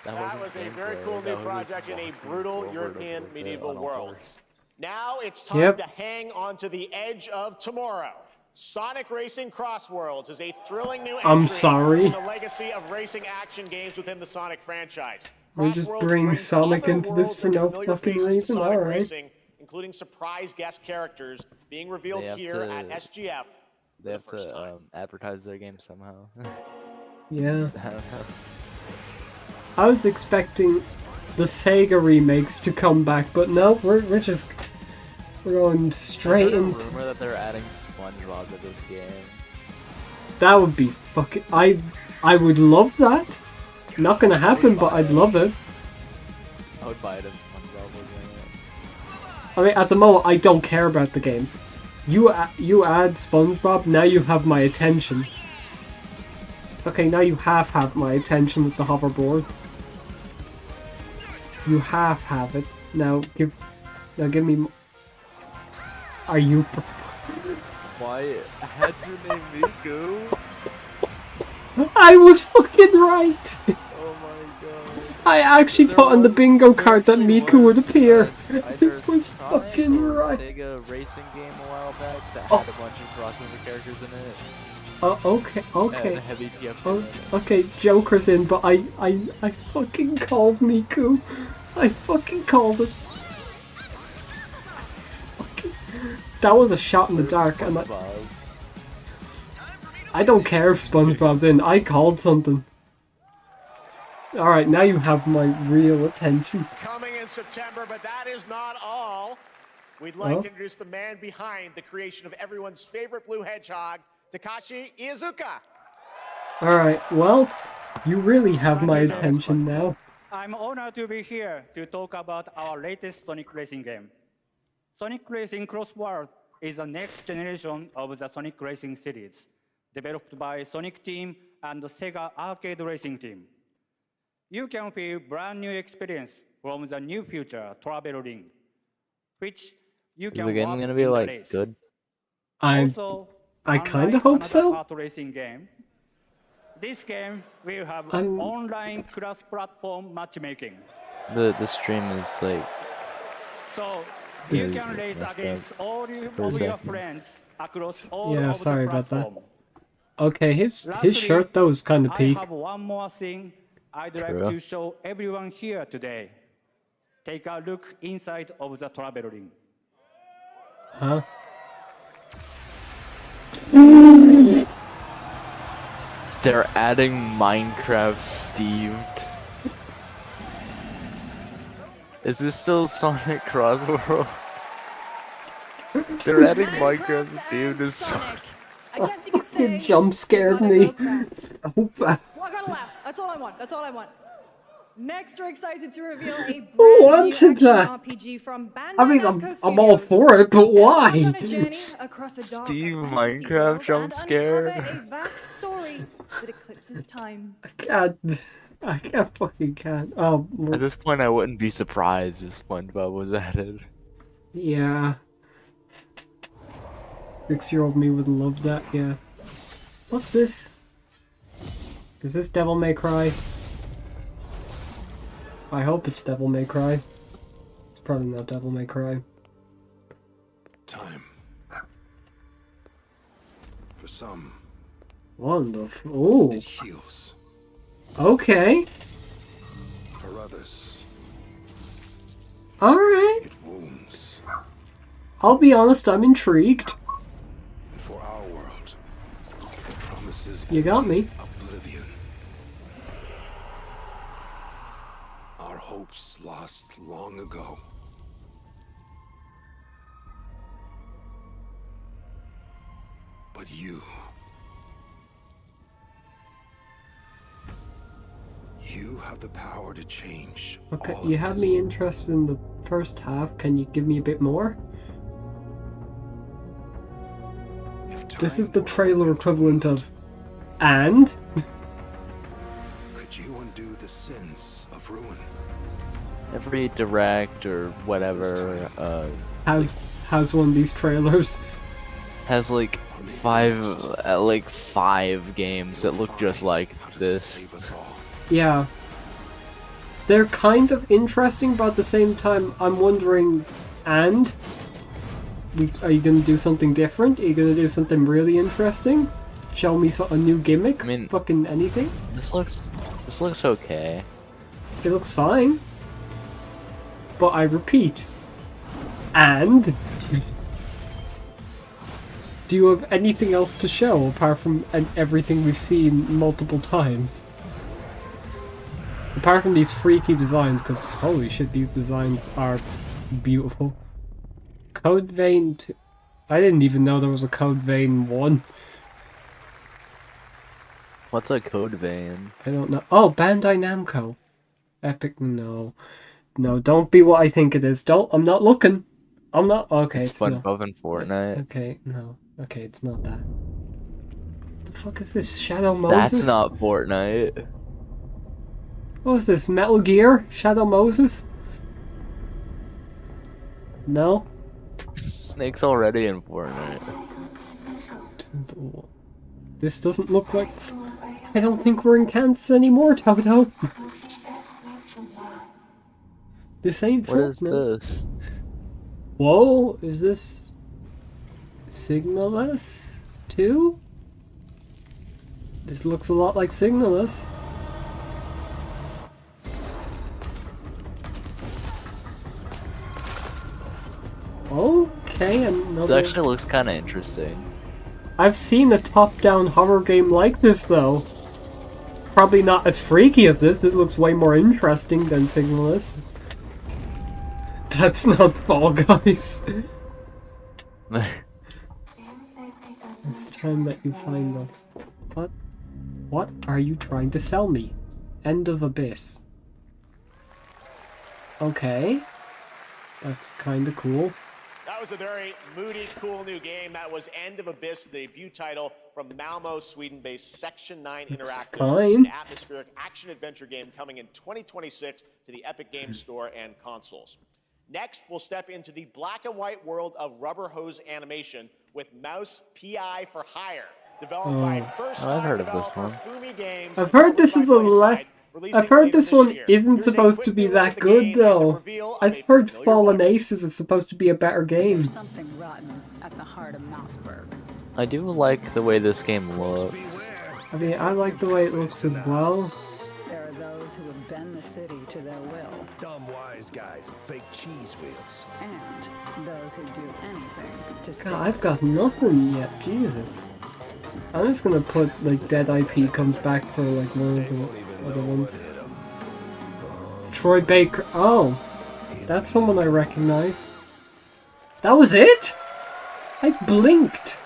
That wasn't was a gameplay, very cool that new was project in a walking brutal forward a European little bit medieval on a world. horse. Now it's time Yep. to hang on to the edge of tomorrow. Sonic Racing Crossworlds is a thrilling new I'm entry sorry. in the legacy of racing action games within the Sonic franchise. We just Crossworlds bring brings Sonic other into this worlds for and no familiar fucking faces to reason, Sonic alright. Racing, including surprise guest characters being revealed They have here at to- SGF. They have first to time. advertise their game somehow. Yeah. I don't know. I was expecting the Sega remakes to come back, but no, we're going straight There's a into. rumor that they're adding SpongeBob to this game. That would be fucking. I would love that. Not gonna happen, but I'd love it. I would buy it if SpongeBob was in it. I mean, at the moment, I don't care about the game. You add SpongeBob, now you have my attention. Okay, now you half have my attention with the hoverboard. You half have it. Now give me. Are you? Why? That's your name, Miku? I was fucking right. Oh my god. I actually There put on the was- bingo there card that actually Miku would was, appear. Either It was Sonic fucking or right. Sega racing game a while back that Oh. had a bunch of crossover characters in it. Oh, okay, okay. The heavy TF. Oh, okay, Joker's in, but I fucking called Miku. I fucking called it. Fucking- That was a shot in the dark, and I don't care if SpongeBob's in. I called something. Alright, now you have my real attention. Coming in September, but that is not all. We'd like Oh. to introduce the man behind the creation of everyone's favorite blue hedgehog, Takashi Iizuka. Alright, well, you really have my attention now. I'm honored to be here to talk about our latest Sonic Racing game. Sonic Racing Crossworld is the next generation of the Sonic Racing series, developed by Sonic Team and the Sega Arcade Racing Team. You can feel brand new experience from the new future travel ring, which you Is can the game walk gonna be in the like race. good? Also, I kinda unlike hope another so. kart racing game, this game will have I'm- online cross-platform matchmaking. The stream is like So you Is can race messed against up all for a of your second. friends across all Yeah, of sorry the about that. platform. Okay, his Lastly, shirt though is kind of I peak. have one more thing I'd like True. to show everyone here today. Take a look inside of the travel ring. Huh? they're adding Minecraft Steve. Is this still Sonic Crossworld? They're adding Minecraft Steve to Sonic. I guess you could say. You jump scared gotta me. go craft. Oh, Well, I gotta laugh. That's all I want. That's all I want. Next, we're excited to reveal a brand Who new wanted action that? RPG from Bandai I mean, Namco I'm all Studios. for it, but Embark why? on a journey across a dark Steve fantasy Minecraft world jump and scare. uncover a vast story that eclipses time. I can't fucking can't. Oh, At this point, I wouldn't be surprised if SpongeBob was added. yeah. 6-year-old me would love that, yeah. What's this? Is this Devil May Cry? I hope it's Devil May Cry. It's probably not Devil May Cry. Time. For some, Wonderful. it Ooh. heals. Okay. For others, Alright. it wounds. I'll be honest, I'm intrigued. And for our world, it promises You got me. oblivion. Our hopes lost long ago. But you have the power to change. Okay, all you of had this. me interested in the first half. Can you give me a bit more? If This is time the were trailer an equivalent world, of... And? Could you undo the sins of ruin? Every direct or whatever Has one of these trailers. has like five games that look just like How to this. save us all. Yeah. They're kind of interesting, but at the same time, I'm wondering And are you gonna do something different? Are you gonna do something really interesting? Show me a new gimmick? I mean, fucking anything? This looks okay. It looks fine. But I repeat. And do you have anything else to show apart from everything we've seen multiple times? Apart from these freaky designs, because holy shit, these designs are beautiful. Code Vein 2. I didn't even know there was a Code Vein 1. What's a code vein? I don't know. Oh, Bandai Namco. Epic, no. No, don't be what I think it is. I'm not looking. I'm not, okay. It's SpongeBob and Fortnite. Okay, no. Okay, it's not that. The fuck is this? Shadow Moses? That's not Fortnite. What is this? Metal Gear? Shadow Moses? No? Snake's already in Fortnite. This doesn't look like... I don't think we're in Kansas anymore, Toto. This ain't What is Fortnite. this? Whoa, is this... Signalus 2? This looks a lot like Signalus. Okay, another... This actually looks kind of interesting. I've seen a top-down horror game like this, though. Probably not as freaky as this. It looks way more interesting than Signalus. That's not Fall Guys. It's time that you find us. What? What are you trying to sell me? End of Abyss. Okay. That's kinda cool. That was a very moody, cool new game. That was End of Abyss, the debut title from Malmo, Sweden-based Section 9 Interactive. Fine. An atmospheric action-adventure game coming in 2026 to the Epic Games Store and consoles. Next, we'll step into the black and white world of rubber hose animation with Mouse PI for Hire, developed by first-time I've heard of this developer one. Fumi Games. I've heard this is a Playside, releasing I've heard later this one year. isn't Here's a supposed quick to be new look that at the good, game and a though. reveal of I've a heard familiar Fallen voice. Aces is supposed to be a better game. There's something rotten at the heart of Mouseburg. I do like the way this game looks. I mean, I like the way it looks as well. There are those who would bend the city to their will, Dumb wise guys and fake cheese wheels. and those who do anything to save. God, I've got nothing yet. Jesus. I'm just gonna put, like, Dead IP comes back for, like, one of the other ones. Troy Baker. Oh. That's someone I recognize. That was it? I blinked.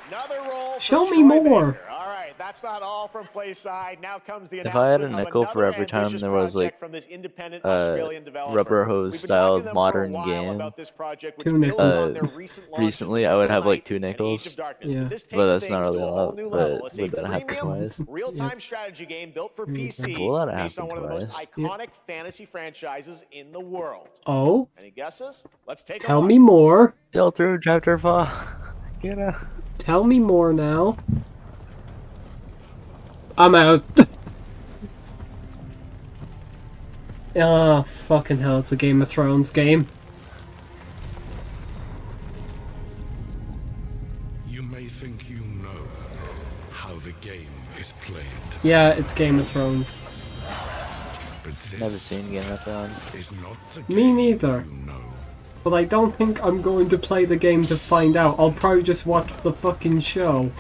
Another role for Show me Troy more. Baker. All right, that's not all from Playside. Now comes the If I had a announcement of nickel for another every time ambitious there was, project like, from this independent Australian developer. rubber hose We've been style talking to them for a modern while game, about this project, which Two builds nickels. on their recent launches recently of I would have, Fortnite like, 2 and Age nickels. of Darkness. Yeah. This But takes that's not things to really a a whole lot, new but level. It's a would that happen premium twice? real-time strategy game built for PC Cool that it based on one happened of the most twice. iconic fantasy franchises in the world. Oh. Any guesses? Let's take a Tell look. me more. Still through chapter 5. Get out. Tell me more now. I'm out. Ah, fucking hell, it's a Game of Thrones game. You may think you know how the game is played, Yeah, it's Game of Thrones. but this Never seen Game of Thrones. is not the Me game neither. you know. But I don't think I'm going to play the game to find out. I'll probably just watch the fucking show.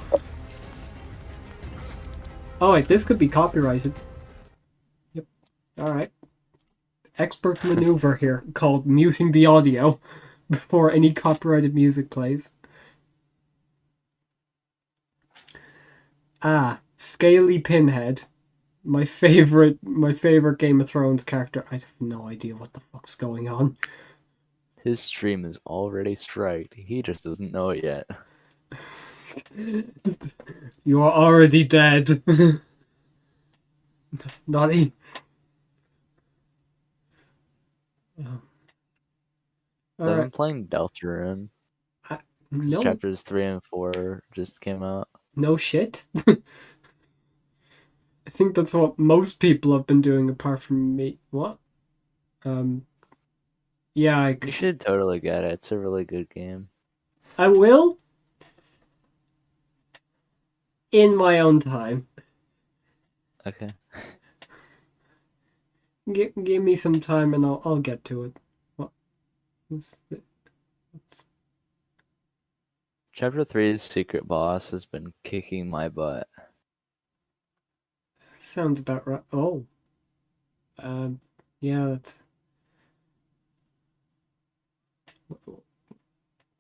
Oh wait, this could be copyrighted. Yep. Alright. Expert maneuver here, called muting the audio before any copyrighted music plays. Ah, Scaly Pinhead. My favorite Game of Thrones character. I have no idea what the fuck's going on. His stream is already striked. He just doesn't know it yet. You are already dead. Naughty. I've been Alright. playing Deltarune. No, Chapters 3 and 4 just came out. no shit. I think that's what most people have been doing apart from me. What? Yeah, You should totally get it. It's a really good game. I will. In my own time. Okay. Give me some time and I'll get to it. What? Chapter 3's secret boss has been kicking my butt. Sounds about right. Oh. Yeah, that's...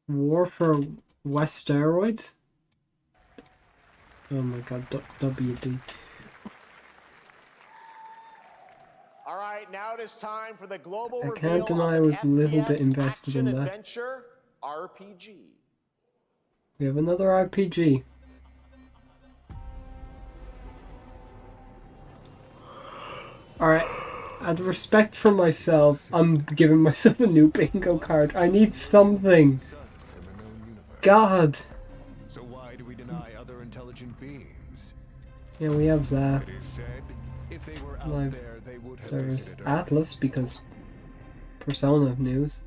War for West Steroids? Oh my god, WD. All right, now it is time for the global I reveal can't deny I of an was a little bit FPS invested in that. action-adventure RPG. We have another RPG. Alright, out of respect for myself, I'm giving myself a new bingo card. I need something. God. So why do we deny other intelligent beings? Yeah, we have that. It is said, if they were out Live there, they would have service visited Earth. Atlas, because Persona news.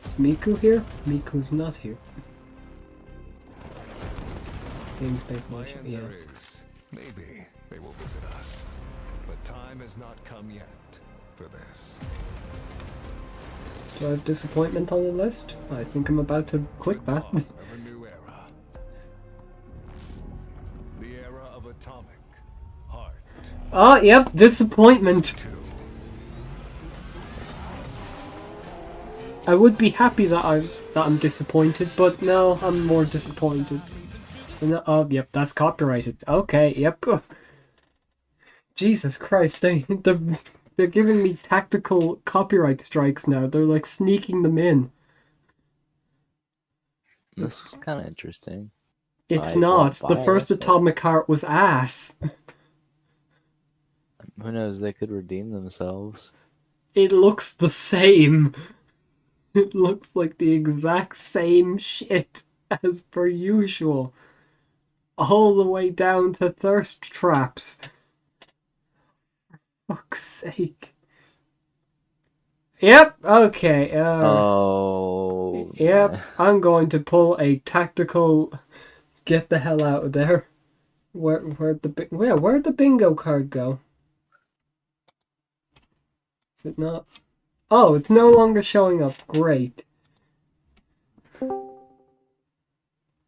Is Miku here? Miku's not here. Game-based My launch, answer yeah. is, maybe they will visit us. But time has not come yet for this. Do I have disappointment on the list? I think I'm about to click that. Dawn of a new era. The era of atomic heart. Oh, yep, disappointment. I would be happy that I'm disappointed, but no, I'm more disappointed. And, oh, yep, that's copyrighted. Okay, yep. Jesus Christ, they're giving me tactical copyright strikes now. They're like sneaking them in. This was kind of interesting. It's I not. won't The buy first it, but Atomic Heart was ass. who knows? They could redeem themselves. It looks the same. It looks like the exact same shit as per usual. All the way down to thirst traps. For fuck's sake. Yep, okay. Oh. Yep, man. I'm going to pull a tactical get the hell out of there. Where'd the bingo card go? Is it not? Oh, it's no longer showing up. Great.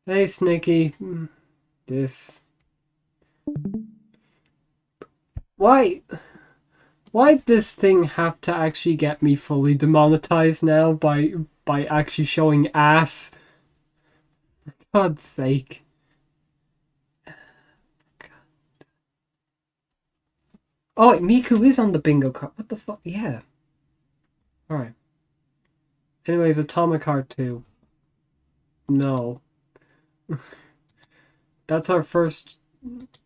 Hey, Snicky. This. Why'd this thing have to actually get me fully demonetized now by actually showing ass? For God's sake. Oh, Miku is on the bingo card. What the fuck? Yeah. Alright. Anyways, Atomic Heart 2. No. That's our first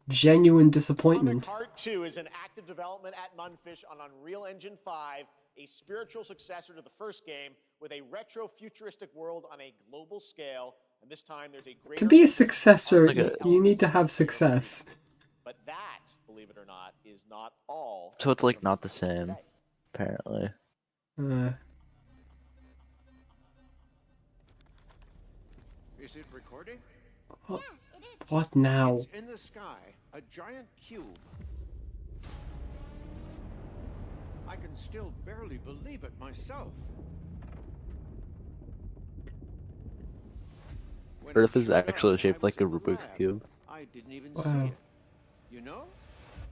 genuine disappointment. Atomic Heart 2 is in active development at Munfish on Unreal Engine 5, a spiritual successor to the first game with a retro-futuristic world on a global scale. And this time there's a greater... To be a successor, you need to have success. But that, believe it or not, is not all. So it's like not the same, apparently. Is it recording? What now? It's in the sky, a giant cube. I can still barely believe it myself. When Earth it is showed up, actually I shaped was like a in the Rubik's lab. Cube. I didn't even Wow. see it. You know,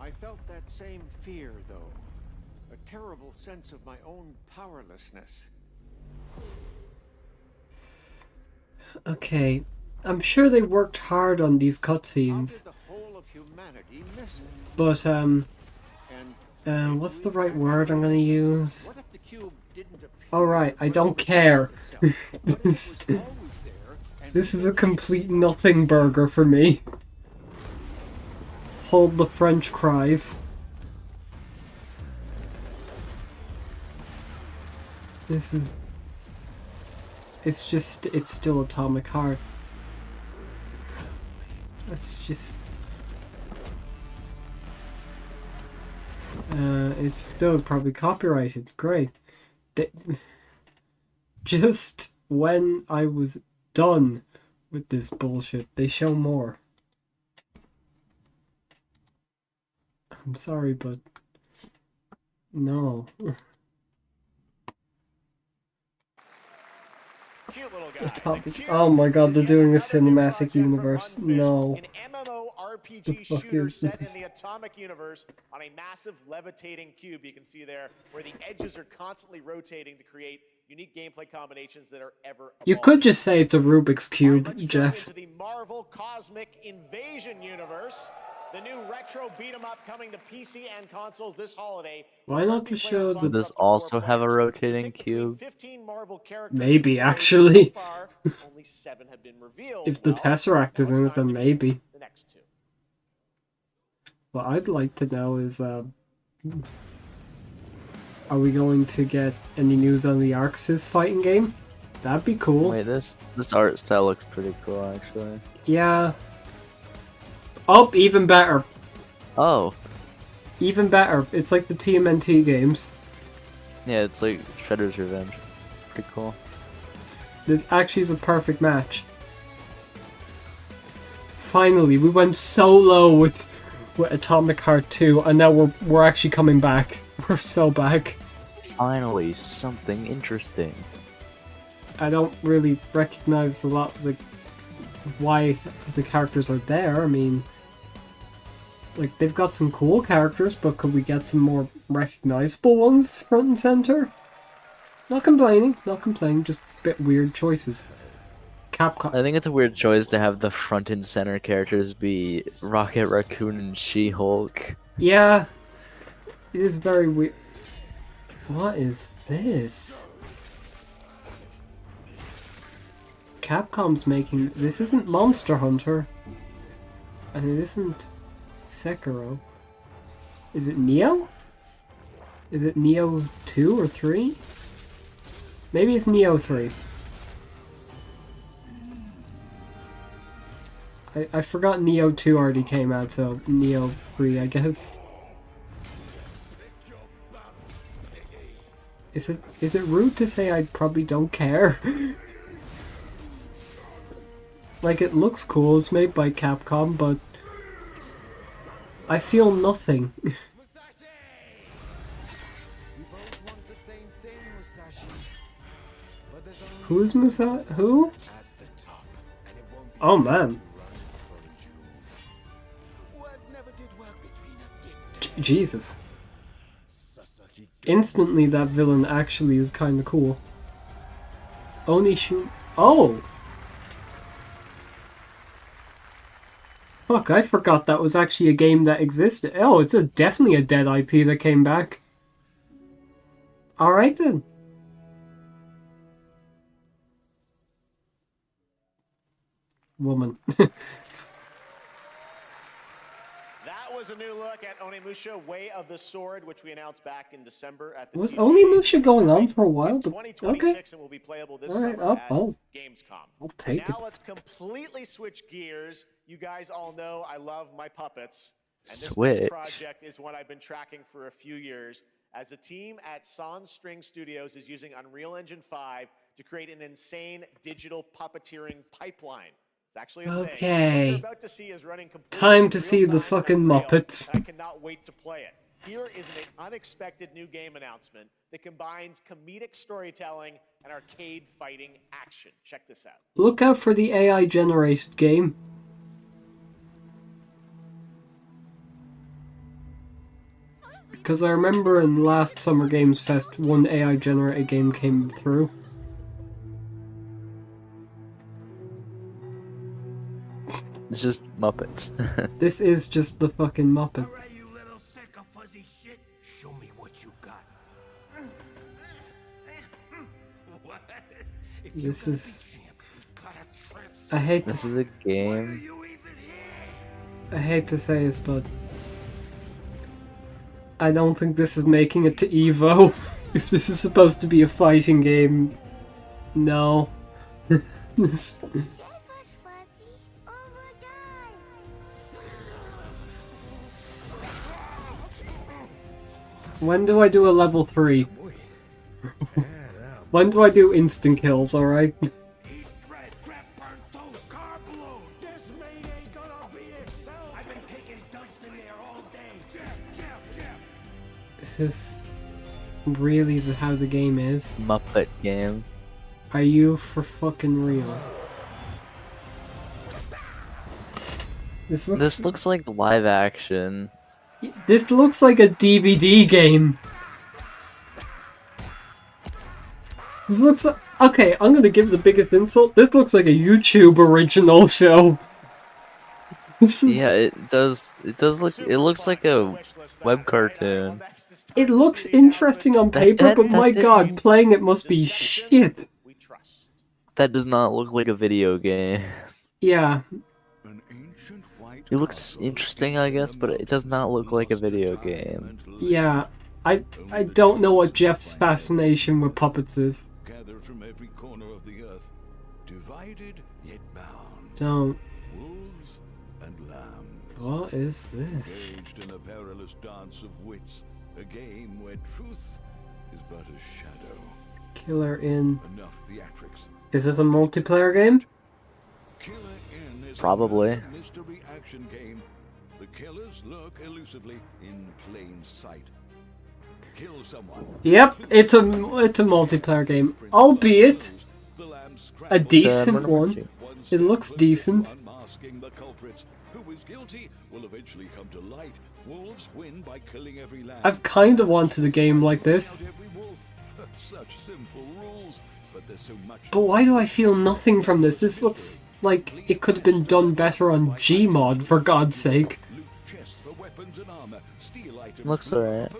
I felt that same fear, though. A terrible sense of my own powerlessness. Okay. I'm sure they worked hard on these How cutscenes. did the whole of humanity miss it? But, And what's the right word I'm gonna use? what if the cube didn't appear Alright, I don't when it care. itself? What if it was always there and This is a we complete nothing burger for me. Hold the French cries. This is... it's still Atomic Heart. That's just... it's still probably copyrighted. Great. just when I was done with this bullshit, they show more. I'm sorry, but no. Cute little guy. Topic. Oh my god, they're doing a cinematic universe. No. An MMORPG The fuck shooter is set this? in the atomic universe on a massive levitating cube. You can see there where the edges are constantly rotating to create unique gameplay combinations that are ever You evolving. could just say it's a Rubik's Cube, Let's jump Jeff. into the Marvel Cosmic Invasion universe. The new retro beat 'em up coming to PC and consoles this holiday. Why not just show Does the... this also have a rotating cube? 15 Marvel characters Maybe, have been actually. so far, only 7 have been revealed. If the Well, Tesseract is now in it's it, then time to meet maybe. the next 2. What I'd like to know is, are we going to get any news on the Arxis fighting game? That'd be cool. Wait, this art style looks pretty cool, actually. Yeah. Oh, even better. Oh, Even better. It's like the TMNT games. yeah, it's like Shredder's Revenge. Pretty cool. This actually is a perfect match. Finally, we went so low with Atomic Heart 2, and now we're actually coming back. We're so back. Finally, something interesting. I don't really recognize a lot of the why the characters are there. I mean, like, they've got some cool characters, but could we get some more recognizable ones front and center? Not complaining, just a bit weird choices. Capcom. I think it's a weird choice to have the front and center characters be Rocket Raccoon and She-Hulk. Yeah, it is very weird. What is this? Capcom's making... This isn't Monster Hunter. And it isn't Sekiro. Is it Neo? Is it Neo 2 or 3? Maybe it's Neo 3. I forgot Neo 2 already came out, so Neo 3, I guess. Is it rude to say I probably don't care? Like, it looks cool, it's made by Capcom, but I feel nothing. Who's Musa? Who? Oh man. Jesus. Instantly that villain actually is kinda cool. Onishu... Oh! Fuck, I forgot that was actually a game that existed. Oh, it's definitely a dead IP that came back. Alright then. Woman. That was a new look at Onimusha Way of the Sword, which we announced back in December at the Was TGA Onimusha going on for a while? 2026 Okay. and will be playable this Alright, summer at I'll Gamescom. take it. Now let's completely switch gears. You guys all know I love my puppets. And this Switch. next project is one I've been tracking for a few years. As a team at Sonstring Studios is using Unreal Engine 5 to create an insane digital puppeteering pipeline. It's actually a thing. What Okay. you're about to see is running completely Time to see the real-time fucking Unreal. Muppets. I cannot wait to play it. Here is an unexpected new game announcement that combines comedic storytelling and arcade fighting action. Check this out. Look out for the AI generated game. Because I remember in last Summer Games Fest, one AI generated game came through. It's just Muppets. This is just the fucking Muppet. Alright, you little sick of fuzzy shit. Show me what you got. What? If you This gotta is... be champ, you gotta transform. I hate This to... is a Why are game. you even here? I hate to say this, but... I don't think this is making it to EVO. If this is supposed to be a fighting game... No. This... When do I do a level 3? When do I do instant kills, alright? Eat bread, grab burnt toast, carb load. This meat ain't gonna be itself. I've been taking dumps in there all day. Jab. Is this really how the game is? Muppet game. Are you for fucking real? This looks like live action. This looks like a DVD game. This looks okay, I'm gonna give the biggest insult. This looks like a YouTube original show. Yeah, it does. It does look. It looks like a web cartoon. It looks interesting on paper, but my god, playing it must be shit. That does not look like a video game. Yeah. It looks interesting, I guess, but it does not look like a video game. Yeah. I don't know what Jeff's fascination with puppets is. Gathered from every corner of the earth, divided yet bound. Don't. Wolves and lambs. What is this? Engaged in a perilous dance of wits, a game where truth is but a shadow. Killer in. Enough theatrics. Is this a multiplayer game? Killer in is Probably. a mystery action game. The killers lurk elusively in plain sight. Kill someone. Yep, it's a multiplayer game, albeit a decent one. It looks decent. Unmasking the culprits. Who is guilty will eventually come to light. Wolves win by killing every lamb. I've kind of wanted a game like this. Every wolf. Such simple rules, but there's so much. But why do I feel nothing from this? This looks like it could have been done better on Gmod, for God's sake. Looks alright.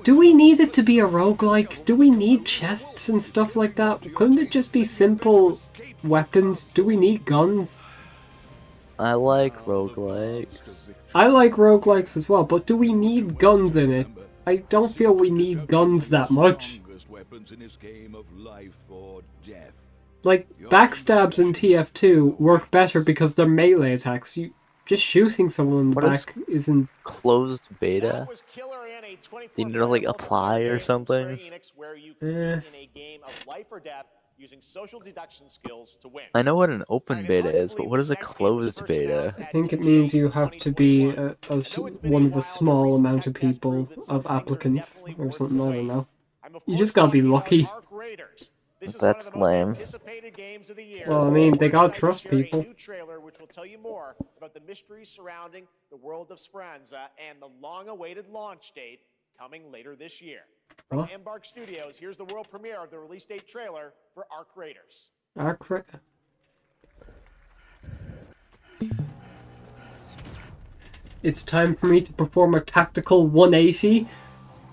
Do we need it to be a roguelike? Do we need chests and stuff like that? Couldn't it just be simple weapons? Do we need guns? I like roguelikes. I like roguelikes as well, but do we need guns in it? I don't feel we need guns that much. Like, backstabs in TF2 work better because they're melee attacks. Just shooting someone in the back isn't... Closed beta? Do you need to, like, apply or something? I know what an open beta is, but what is a closed beta? I think it means you have to be one of a small amount of people, of applicants, or something, I don't know. You just gotta be lucky. That's lame. Well, I mean, they gotta trust people. Which will tell you more about the mysteries surrounding the world of Speranza and the long-awaited launch date coming later this year. From Embark Studios, here's the world premiere of the release date trailer for Arc Raiders. It's time for me to perform a tactical 180.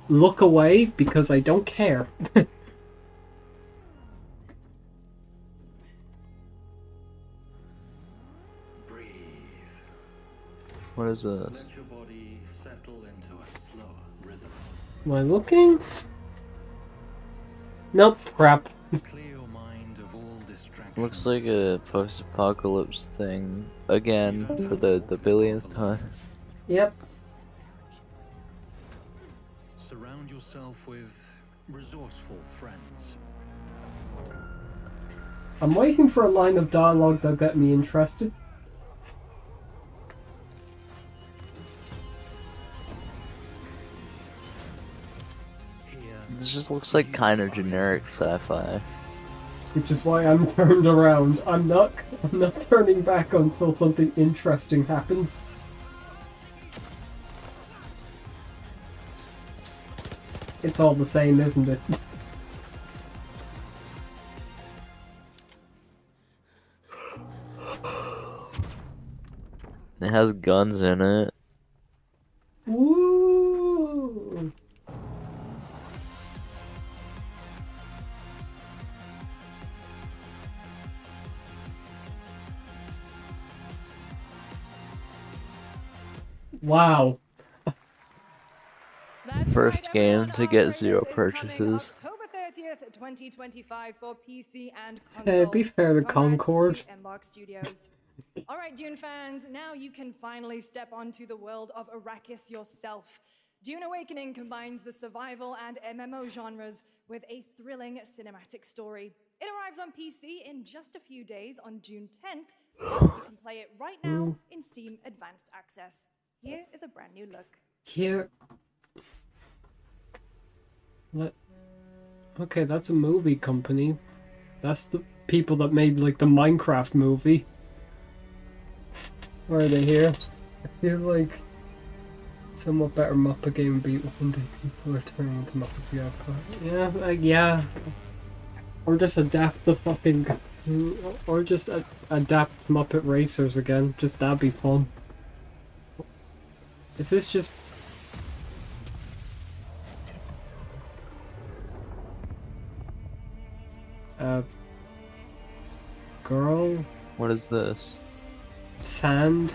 Look away, because I don't care. What is it? Let your body settle into a slower rhythm. Am I looking? Nope, crap. Clear your mind of all distractions. Looks like a post-apocalypse thing again for the billionth time. Yep. Surround yourself with resourceful friends. I'm waiting for a line of dialogue that'll get me interested. This just looks like kind of generic sci-fi. Which is why I'm turned around. I'm not turning back until something interesting happens. It's all the same, isn't it? It has guns in it. Ooh. Wow. First game to get 0 purchases. October 30th, 2025 for PC and console. Be fair to Concord. Embark Studios. All right, Dune fans, now you can finally step onto the world of Arrakis yourself. Dune Awakening combines the survival and MMO genres with a thrilling cinematic story. It arrives on PC in just a few days on June 10th. You can play it right now in Steam Advanced Access. Here is a brand new look. Here. Okay, that's a movie company. That's the people that made like the Minecraft movie. Why are they here? I feel like somewhat better Muppet game would be one day people are turning into Muppets. Yeah. Or just adapt the fucking, or just adapt Muppet Racers again. Just that'd be fun. Is this just? Girl? What is this? Sand?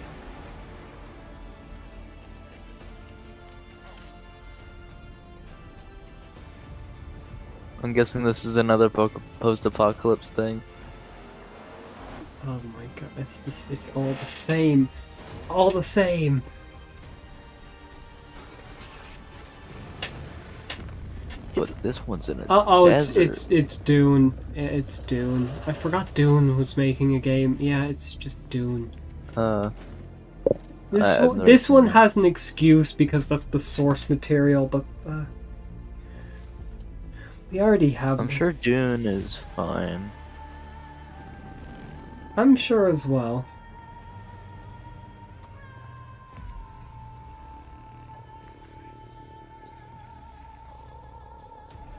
I'm guessing this is another post-apocalypse thing. Oh my god, it's all the same. All the same. But this one's in a desert. It's Dune. It's Dune. I forgot Dune was making a game. Yeah, it's just Dune. This one has an excuse because that's the source material, but we already have. I'm sure Dune is fine. I'm sure as well.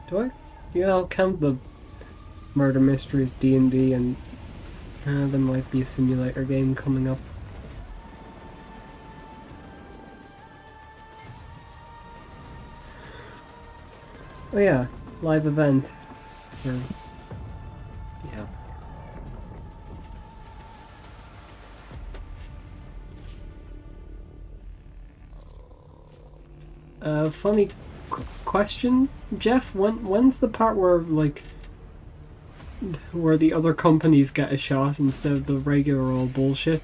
Do I? Yeah, I'll count the murder mysteries D&D, and there might be a simulator game coming up. Oh yeah, live event. Yeah. Funny question, Jeff. When's the part where where the other companies get a shot instead of the regular old bullshit?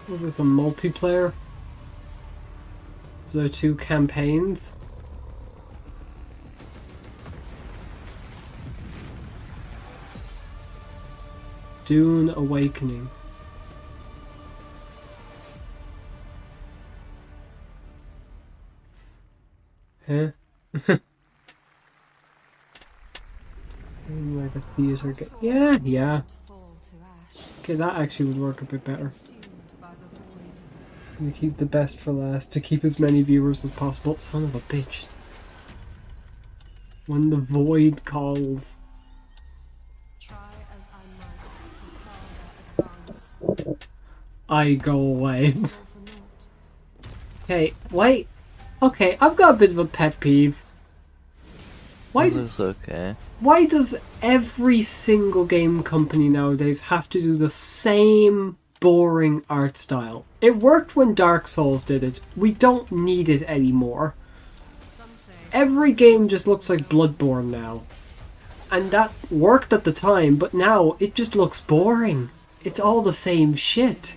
Was this a multiplayer? Is there 2 campaigns? Dune Awakening. Huh? Like a theater game. Yeah. Okay, that actually would work a bit better. We keep the best for last to keep as many viewers as possible. Son of a bitch. When the void calls. I go away. Okay, wait. Okay, I've got a bit of a pet peeve. Why? This is okay. Why does every single game company nowadays have to do the same boring art style? It worked when Dark Souls did it. We don't need it anymore. Every game just looks like Bloodborne now. And that worked at the time, but now it just looks boring. It's all the same shit.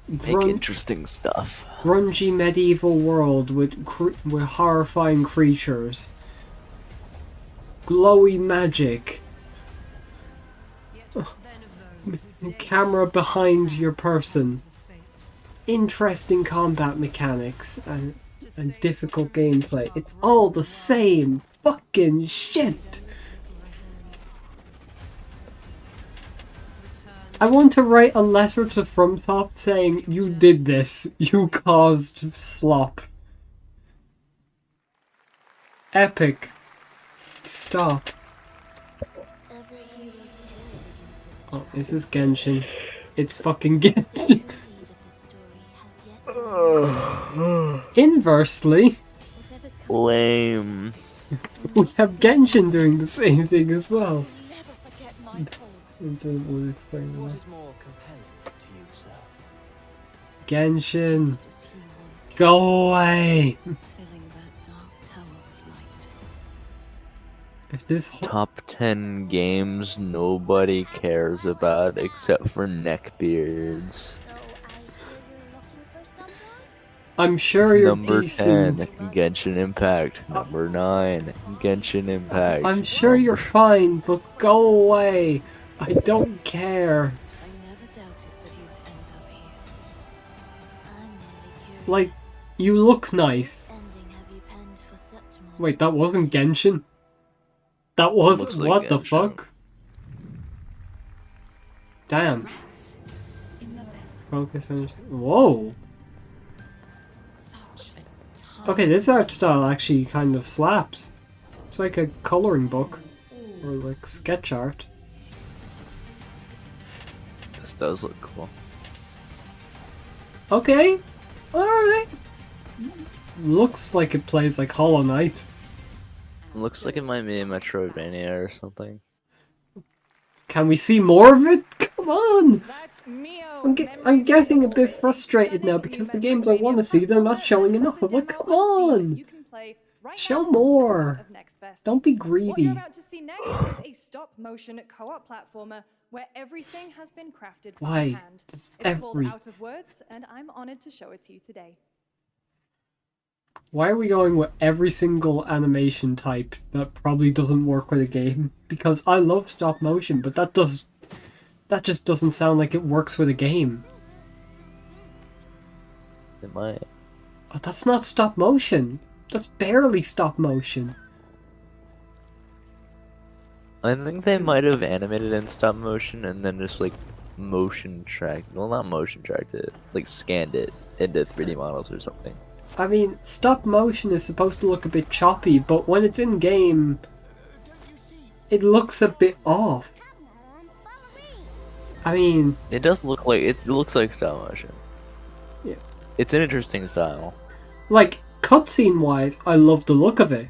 Make interesting stuff. Grungy medieval world with horrifying creatures. Glowy magic. Camera behind your person. Interesting combat mechanics and difficult gameplay. It's all the same fucking shit. I want to write a letter to FromSoft saying, you did this. You caused slop. Epic. Stop. Oh, is this Genshin? It's fucking Genshin. Inversely, lame. We have Genshin doing the same thing as well. We'll explain What that. is more compelling to you, sir? Genshin, go away. Filling that dark tower with light. If this whole... Top 10 games nobody cares about except for neckbeards. I'm sure you're Number decent. 10, Genshin Impact. Number 9, Genshin Impact. I'm sure you're fine, but go away. I don't care. Like, you look nice. Wait, that wasn't Genshin? That was... Looks like what the Genshin. fuck? Damn. Focus on... Whoa! Okay, this art style actually kind of slaps. It's like a coloring book. Or like sketch art. This does look cool. Okay. Alright. Looks like it plays like Hollow Knight. Looks like it might be a Metroidvania or something. Can we see more of it? Come on! I'm getting a bit frustrated now because the games I want to see, they're not showing enough of it. Come on! Show more! Don't be What you're greedy. about to see next is a stop-motion co-op platformer where everything has been crafted by Why? hand. It's called Every... Out of Words, and I'm honored to show it to you today. Why are we going with every single animation type that probably doesn't work with a game? Because I love stop motion, but that just doesn't sound like it works with a game. It might. Oh, that's not stop motion. That's barely stop motion. I think they might have animated in stop motion and then just like motion tracked. Well, not motion tracked it, like scanned it into 3D models or something. I mean, stop motion is supposed to look a bit choppy, but when it's in game, it looks a bit off. I mean, it does look like it looks like stop motion. Yeah. It's an interesting style. Like cutscene wise, I love the look of it,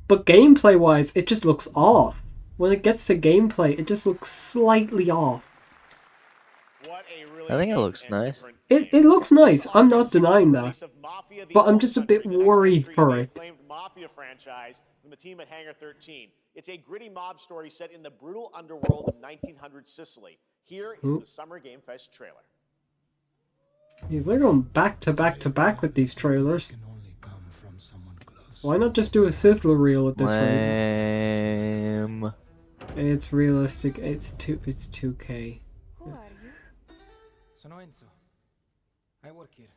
but gameplay wise, it just looks off. When it gets to gameplay, it just looks slightly off. I think it looks nice. It looks nice. I'm not denying that, but I'm just a bit worried for it. Mafia franchise from the team at Hangar 13. It's a gritty mob story set in the brutal underworld of 1900 Sicily. Here is the Summer Game Fest trailer. They're going back to back to back with these trailers. Why not just do a sizzler reel at this rate? It's realistic. It's 2K. Who are you? Sono Enzo. I work here.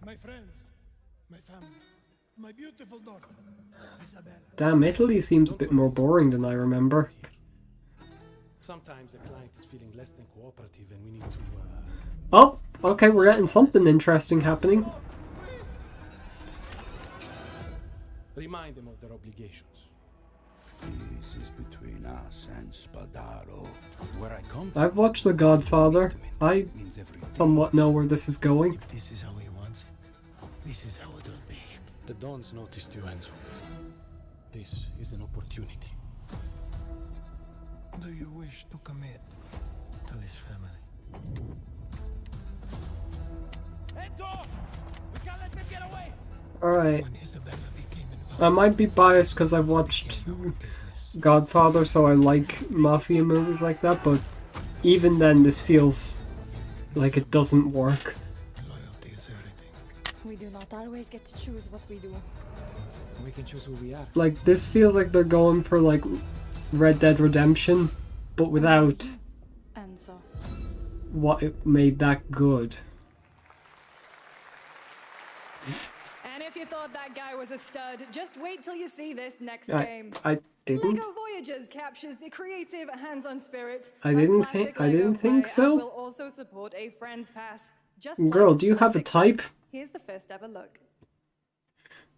My friends, my family, my beautiful daughter, Isabella. Damn, Italy seems a bit more boring than I remember. Sometimes the client is feeling less than cooperative and we need to Oh, okay, we're getting something interesting happening. remind them of their obligations. This is between us and Spadaro. Where I come from, I've watched The Godfather. I somewhat know where this is going. This is how he wants it. This is how it'll be. the Dons noticed you, Enzo. This is an opportunity. Do you wish to commit to this family? Enzo! We can't let them get away! Alright. I might be biased because I watched Godfather, so I like mafia movies like that, but even then this feels like it doesn't work. We do not always get to choose what we do. We can choose who we are. Like, this feels like they're going for, like, Red Dead Redemption, but without Enzo. what it made that good. And if you thought that guy was a stud, just wait till you see this next I game. didn't. LEGO Voyagers captures the creative, hands-on spirit. I of didn't classic think. I LEGO didn't play think and so. will also support a friend's pass. Just Girl, like do you have a Split type? Fiction. Here's the first ever look.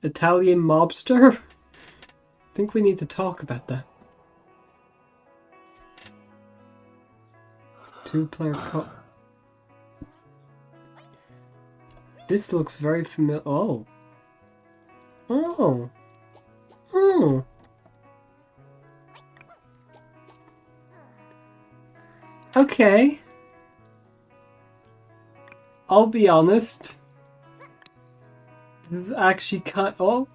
Italian mobster? I think we need to talk about that. Two-player co- This looks very familiar. Oh. Oh. Oh. Okay. I'll be honest. This is actually kind. Oh.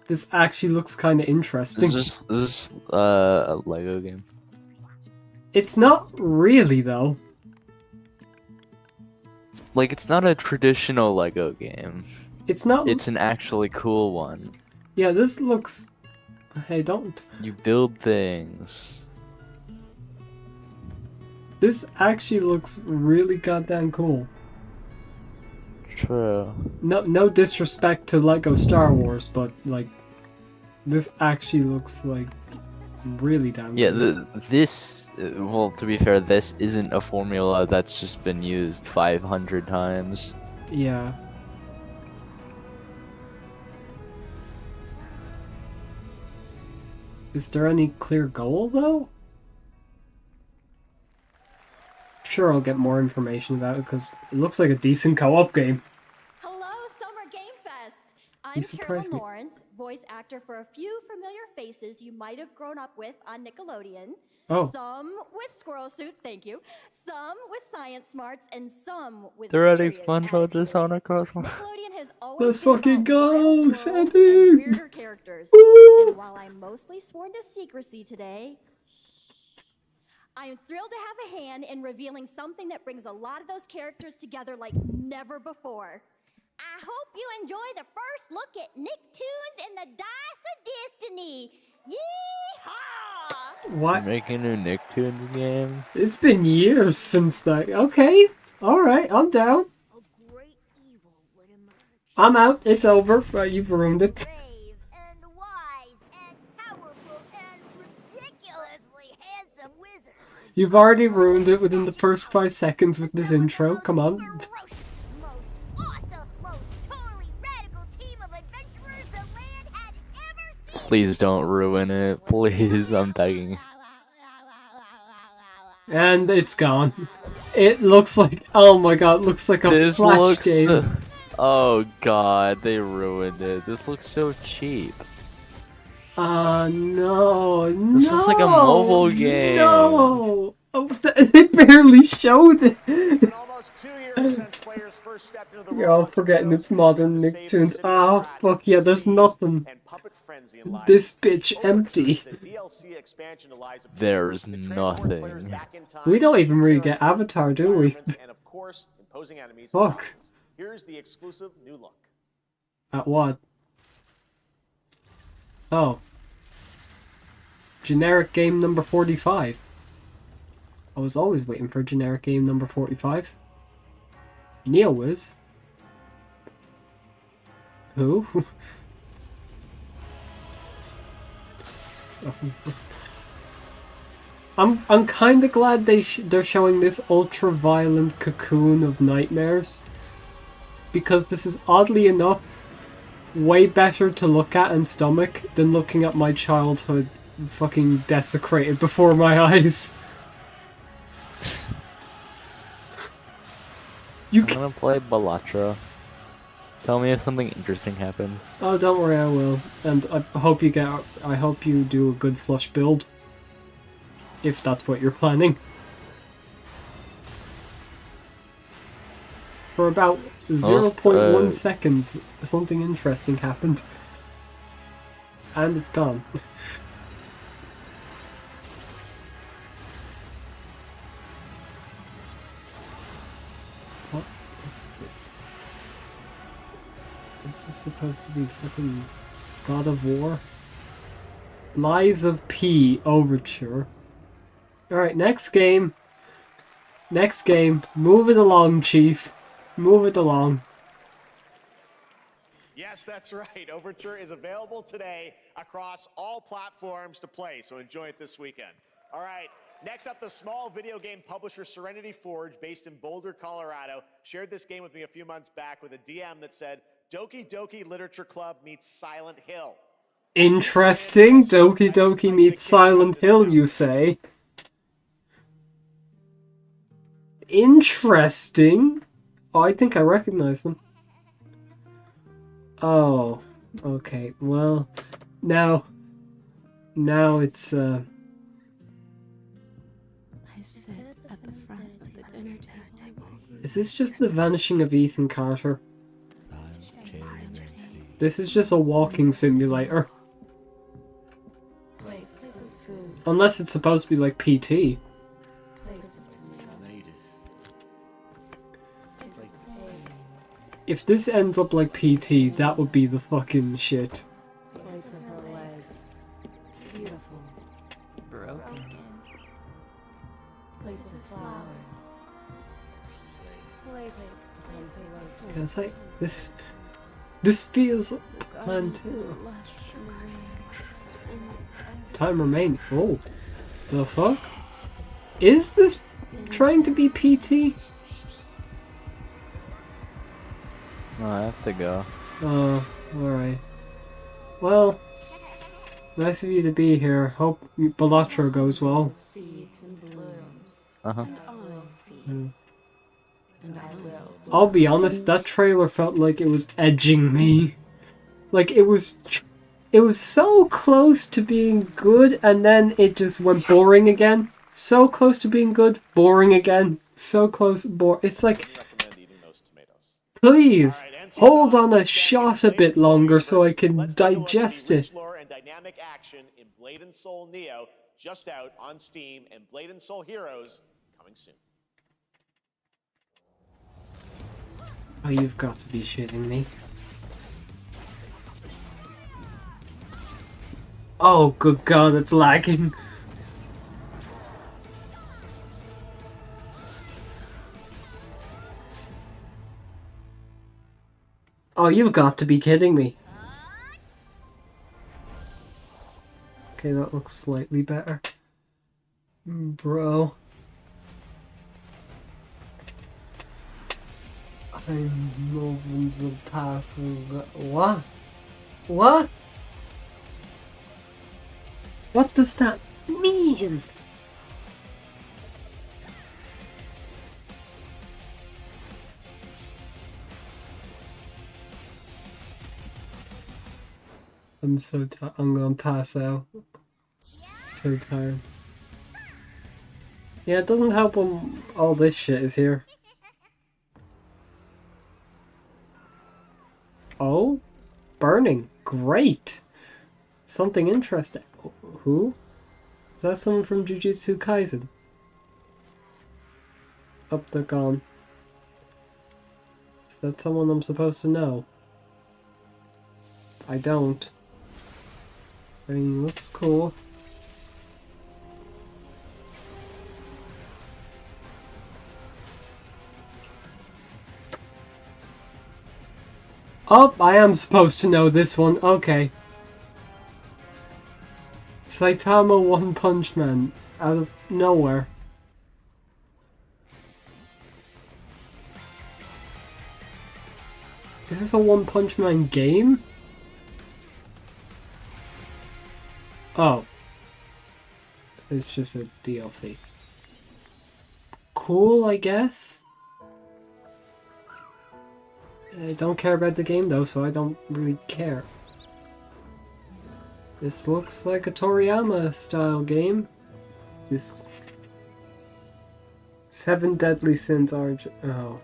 This actually looks kind of interesting. Is this a Lego game? It's not really, though. Like, it's not a traditional Lego game. It's not. It's an actually cool one. Yeah, this looks... Hey, don't... You build things. This actually looks really goddamn cool. True. No disrespect to Lego Star Wars, but, like... This actually looks, like... really damn Yeah, cool. well, to be fair, this isn't a formula that's just been used 500 times. Yeah. Is there any clear goal, though? Sure, I'll get more information about it, because it looks like a decent co-op game. Hello, Summer Game Fest! You I'm surprised Carolyn me. Lawrence, voice actor for a few familiar faces you might have grown up with on Nickelodeon. Oh. Some with squirrel suits, thank you. Some with science smarts, and some with They're adding serious SpongeBob to Sonic Crossfire. Nickelodeon has always Let's been fucking about go, wild worlds Sandy! and weirder characters. Woo! And while I'm mostly sworn to secrecy today, I am thrilled to have a hand in revealing something that brings a lot of those characters together like never before. I hope you enjoy the first look at Nicktoons and the Dice of Destiny. Yeehaw! What? Making a Nicktoons game? It's been years since that. Okay. Alright, I'm down. I'm out. It's over. Right, you've ruined it. You've already ruined it within the first 5 seconds with this intro. Come on. Please don't ruin it. Please, I'm begging. And it's gone. It looks like... Oh my god, it looks like a This Flash looks game. so... Oh god, they ruined it. This looks so cheap. No. This was like a mobile game. No! Oh, they barely showed it. Almost 2 years since players first stepped into the You're all forgetting it's modern Nicktoons. Ah, fuck yeah, there's nothing. This bitch empty. There's nothing. We don't even really get Avatar, do we? Fuck. Here's the exclusive new look. At what? Oh. Generic game number 45. I was always waiting for generic game number 45. NeoWiz? Who? I'm kind of glad they're showing this ultra-violent cocoon of nightmares, because this is oddly enough way better to look at and stomach than looking at my childhood fucking desecrated before my eyes. I'm gonna play Ballatra. Tell me if something interesting happens. Oh, don't worry, I will. And I hope you do a good flush build. If that's what you're planning. For about 0.1 seconds, something interesting happened. And it's gone. What is this? This is supposed to be fucking God of War? Lies of P Overture. Alright, next game. Next game. Move it along, Chief. Move it along. Yes, that's right. Overture is available today across all platforms to play, so enjoy it this weekend. All right, next up, the small video game publisher Serenity Forge, based in Boulder, Colorado, shared this game with me a few months back with a DM that said, Doki Doki Literature Club meets Silent Hill. Interesting. Doki Doki meets Silent Hill, you say? Interesting. Oh, I think I recognize them. Oh, okay. Well, now it's I sit at the front of the dinner table. Is this just the vanishing of Ethan Carter? This is just a walking simulator. Unless it's supposed to be like PT. If this ends up like PT, that would be the fucking shit. Plates of her legs. Beautiful. Broken. Plates of flowers. Plates of It's like this feels planned too. Time remaining. Oh, the fuck? Is this trying to be PT? No, I have to go. Oh, alright. Well, nice of you to be here. Hope Balatro goes well. Uh-huh. I'll be honest, that trailer felt like it was edging me. Like it was so close to being good, and then it just went boring again. So close to being good, boring again. So close, It's like, please hold on a shot a bit longer so I can digest it. Lore and dynamic action in Blade and Soul Neo, just out on Steam, and Blade and Soul Heroes coming soon. Oh, you've got to be shitting me. Oh, good God, it's lagging. Oh, you've got to be kidding me. Okay, that looks slightly better. Bro. I'm moving the passing. What? What? What does that mean? I'm so tired. I'm gonna pass out. So tired. Yeah, it doesn't help when all this shit is here. Oh? Burning. Great! Something interesting. Who? Is that someone from Jujutsu Kaisen? Oh, they're gone. Is that someone I'm supposed to know? I don't. I mean, looks cool. Oh, I am supposed to know this one. Okay. Saitama One Punch Man. Out of nowhere. Is this a One Punch Man game? Oh. It's just a DLC. Cool, I guess? I don't care about the game though, so I don't really care. This looks like a Toriyama style game. This 7 Deadly Sins Origin. Oh.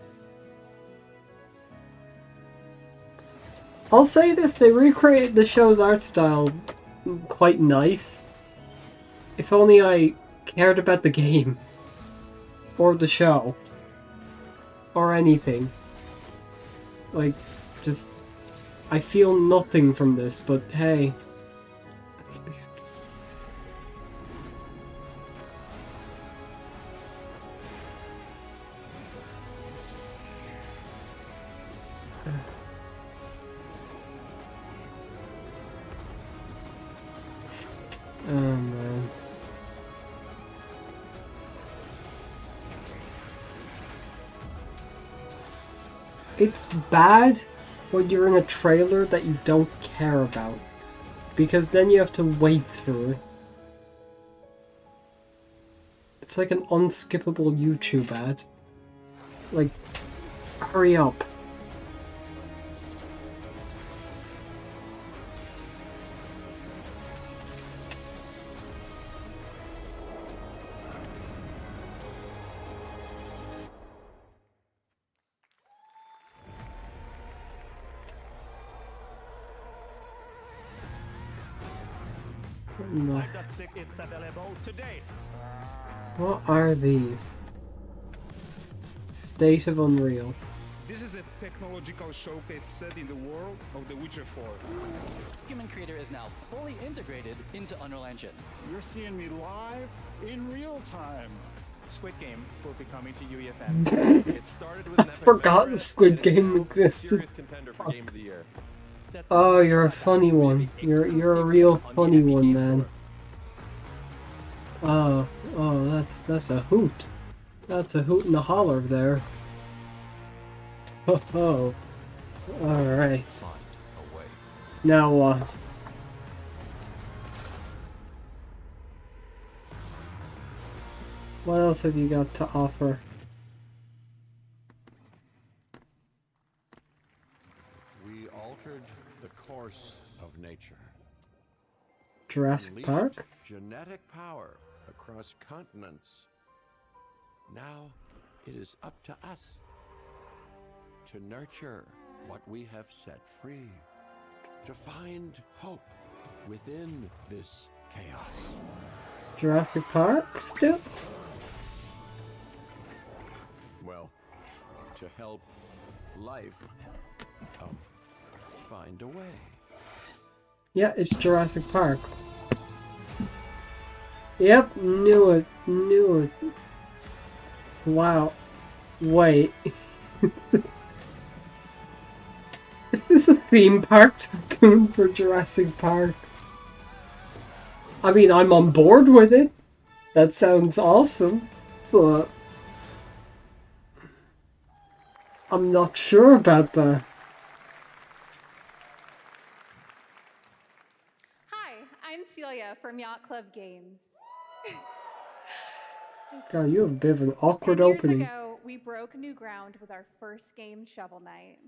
I'll say this, they recreated the show's art style quite nice. If only I cared about the game. Or the show. Or anything. Like, just... I feel nothing from this, but hey. Oh man. It's bad when you're in a trailer that you don't care about, because then you have to wait through it. It's like an unskippable YouTube ad. Like, hurry up. No. tickets available today. What are these? State of Unreal. This is a technological showcase set in the world of The Witcher 4. Human Creator is now fully integrated into Unreal Engine. You're seeing me live in real time. Squid Game will be coming to UEFN. It started with an epic Forgot venture, Squid and it's Game now a existed. serious contender for Game of the Year. Oh, you're a funny one. You're a real funny one, man. Oh, that's a hoot. That's a hoot and a holler there. Oh, alright. Now what? What else have you got to offer? We altered the course of nature. Jurassic Unleashed Park? Genetic power across continents. Now it is up to us to nurture what we have set free, to find hope within this chaos. Jurassic Park still? Well, to help life find a way. Yeah, it's Jurassic Park. Yep, knew it. Wow. Wait. It's a theme park tycoon for Jurassic Park. I mean, I'm on board with it. That sounds awesome, but I'm not sure about that. Hi, I'm Celia from Yacht Club Games. God, you have a bit of an awkward 10 years opening. ago, we broke new ground with our first game, Shovel Knight.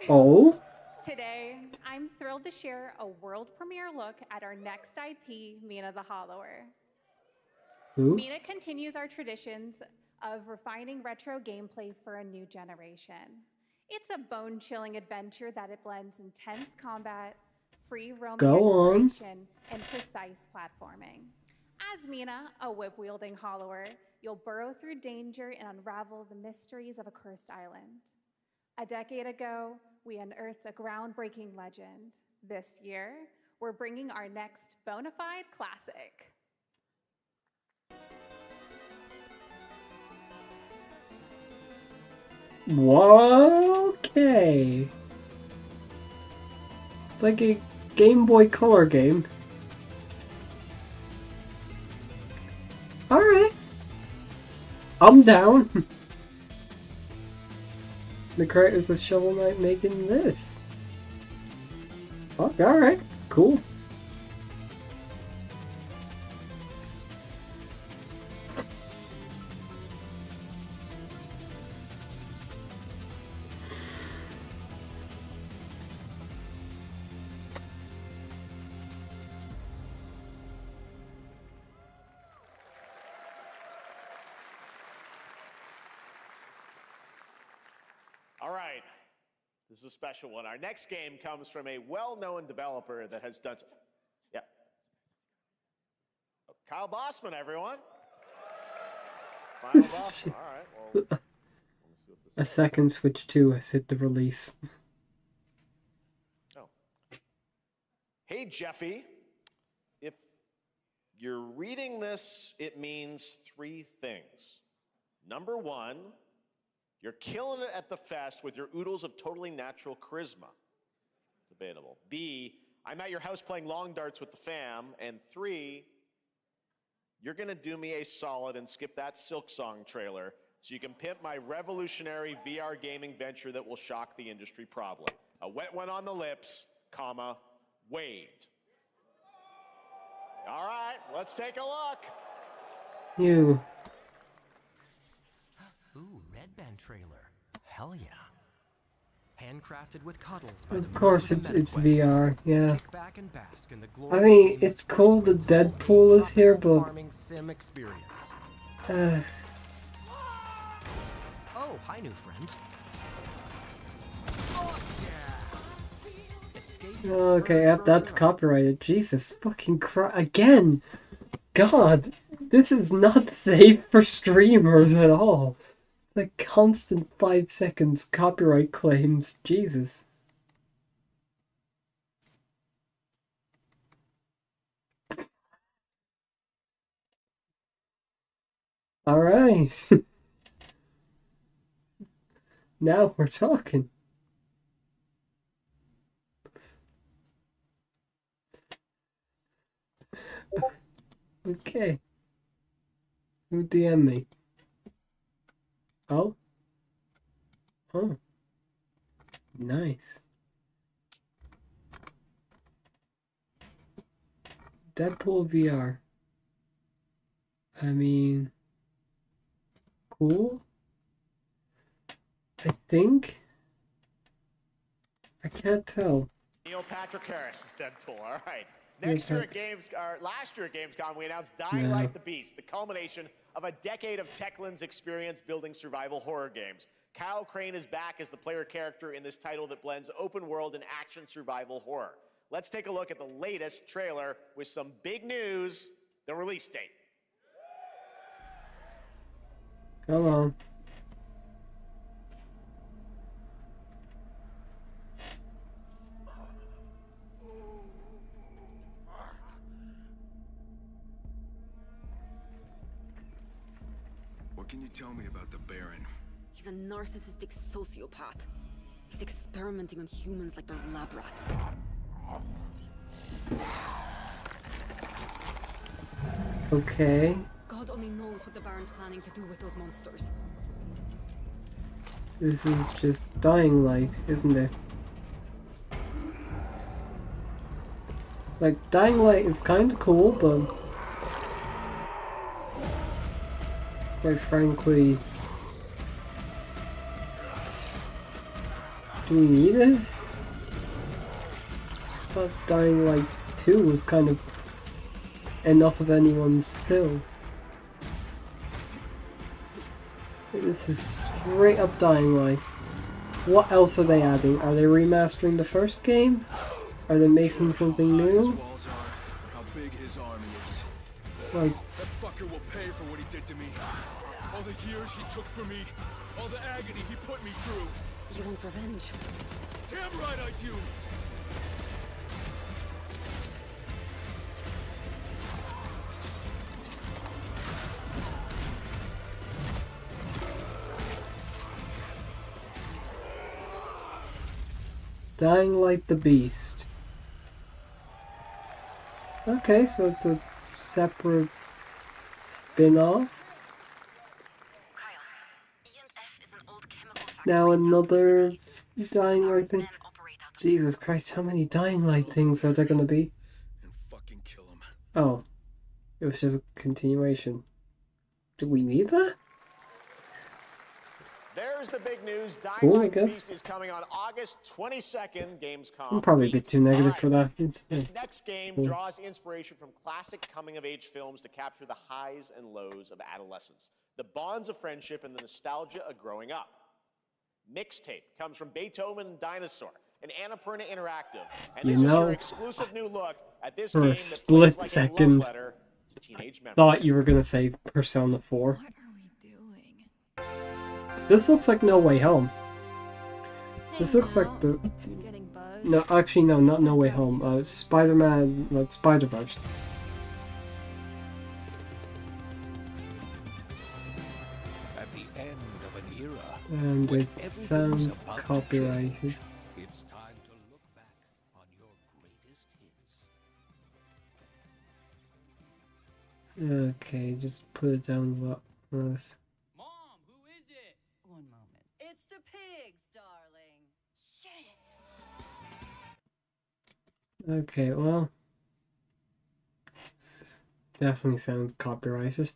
Oh? Today, I'm thrilled to share a world premiere look at our next IP, Mina the Hollower. Who? Mina continues our traditions of refining retro gameplay for a new generation. It's a bone-chilling adventure that it blends intense combat, free roaming Go on. exploration, and precise platforming. As Mina, a whip-wielding hollower, you'll burrow through danger and unravel the mysteries of a cursed island. A decade ago, we unearthed a groundbreaking legend. This year, we're bringing our next bona fide classic. Okay. It's like a Game Boy Color game. Alright. I'm down. The creators of Shovel Knight making this. Fuck, alright. Cool. All right, this is a special one. Our next game comes from a well-known developer that has done. Yeah. Oh, Kyle Bossman, everyone. Final boss. All right. Well, let me see what this A is. second Switch 2 has hit the release. Oh. Hey, Jeffy. If you're reading this, it means three things. Number one, you're killing it at the fest with your oodles of totally natural charisma. Debatable. B, I'm at your house playing long darts with the fam. And three, you're gonna do me a solid and skip that Silk Song trailer so you can pimp my revolutionary VR gaming venture that will shock the industry probably. A wet one on the lips, comma, waved. All right, let's take a look. You. Ooh, Red Band trailer. Hell yeah. Handcrafted with cuddles by Of course, it's VR, yeah. Kick back and bask in the I glory mean, of it's cool that Deadpool is here, but farming sim experience. uh, Oh, hi, new friend. Oh, yeah. Okay, yep, that's copyrighted. Jesus fucking Christ. Again! God! This is not safe for streamers at all. Like constant 5 seconds copyright claims. Jesus. Alright. Now we're talking. Okay. Who DM me? Oh? Oh. Nice. Deadpool VR. I mean... Cool? I think? I can't tell. Neil Patrick Harris is Deadpool. All right. Last year at Gamescom, we announced Dying Light the Beast, the culmination of a decade of Techland's experience building survival horror games. Kyle Crane is back as the player character in this title that blends open world and action survival horror. Let's take a look at the latest trailer with some big news, the release date. Come on. What can you tell me about the Baron? He's a narcissistic sociopath. He's experimenting on humans like they're lab rats. Okay. God only knows what the Baron's planning to do with those monsters. This is just Dying Light, isn't it? Like, Dying Light is kinda cool, but... quite frankly... do we need it? I thought Dying Light 2 was kind of enough of anyone's fill. This is straight up Dying Light. What else are they adding? Are they remastering the first game? Are they making something new? How big his army is. Like, That fucker will pay for what he did to me. All the years he took from me. All the agony he put me through. You want revenge? Damn right I do. Dying Light the Beast. Okay, so it's a separate spin-off. Now another Dying Light thing. Jesus Christ, how many Dying Light things are there gonna be? Oh, it was just a continuation. Do we need that? There's the big news. Dying Cool, I Light guess. Beast is coming on August 22nd, Gamescom. I'm probably a bit too negative for that. This next game Cool. draws inspiration from classic coming-of-age films to capture the highs and lows of adolescence, the bonds of friendship, and the nostalgia of growing up. Mixtape comes from Beethoven and Dinosaur, and Annapurna Interactive, and You this is know, your exclusive new look at this for game a that split plays like second, a love letter to teenage memories. thought you were gonna say Persona 4. This looks like No Way Home. This looks like the... No, actually no, not No Way Home. Spider-Man, Spider-Verse. At the end of an era, And when it everything was sounds about to copyrighted. change, it's time to look back on your greatest hits. Okay, just put it down what was. One moment. It's the pigs, darling. Shit. Okay, well... definitely sounds copyrighted.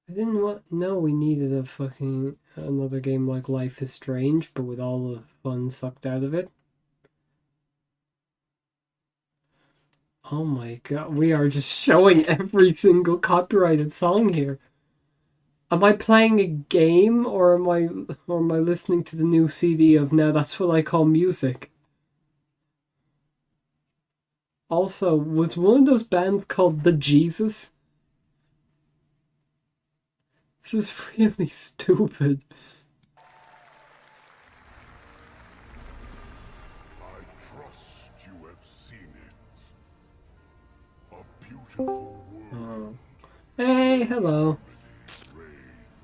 I didn't know we needed a fucking another game like Life is Strange, but with all the fun sucked out of it. Oh my god, we are just showing every single copyrighted song here. Am I playing a game or am I listening to the new CD of Now That's What I Call Music? Also, was one of those bands called The Jesus? This is really stupid. I trust you have seen it. A beautiful world. Oh. Hey, hello.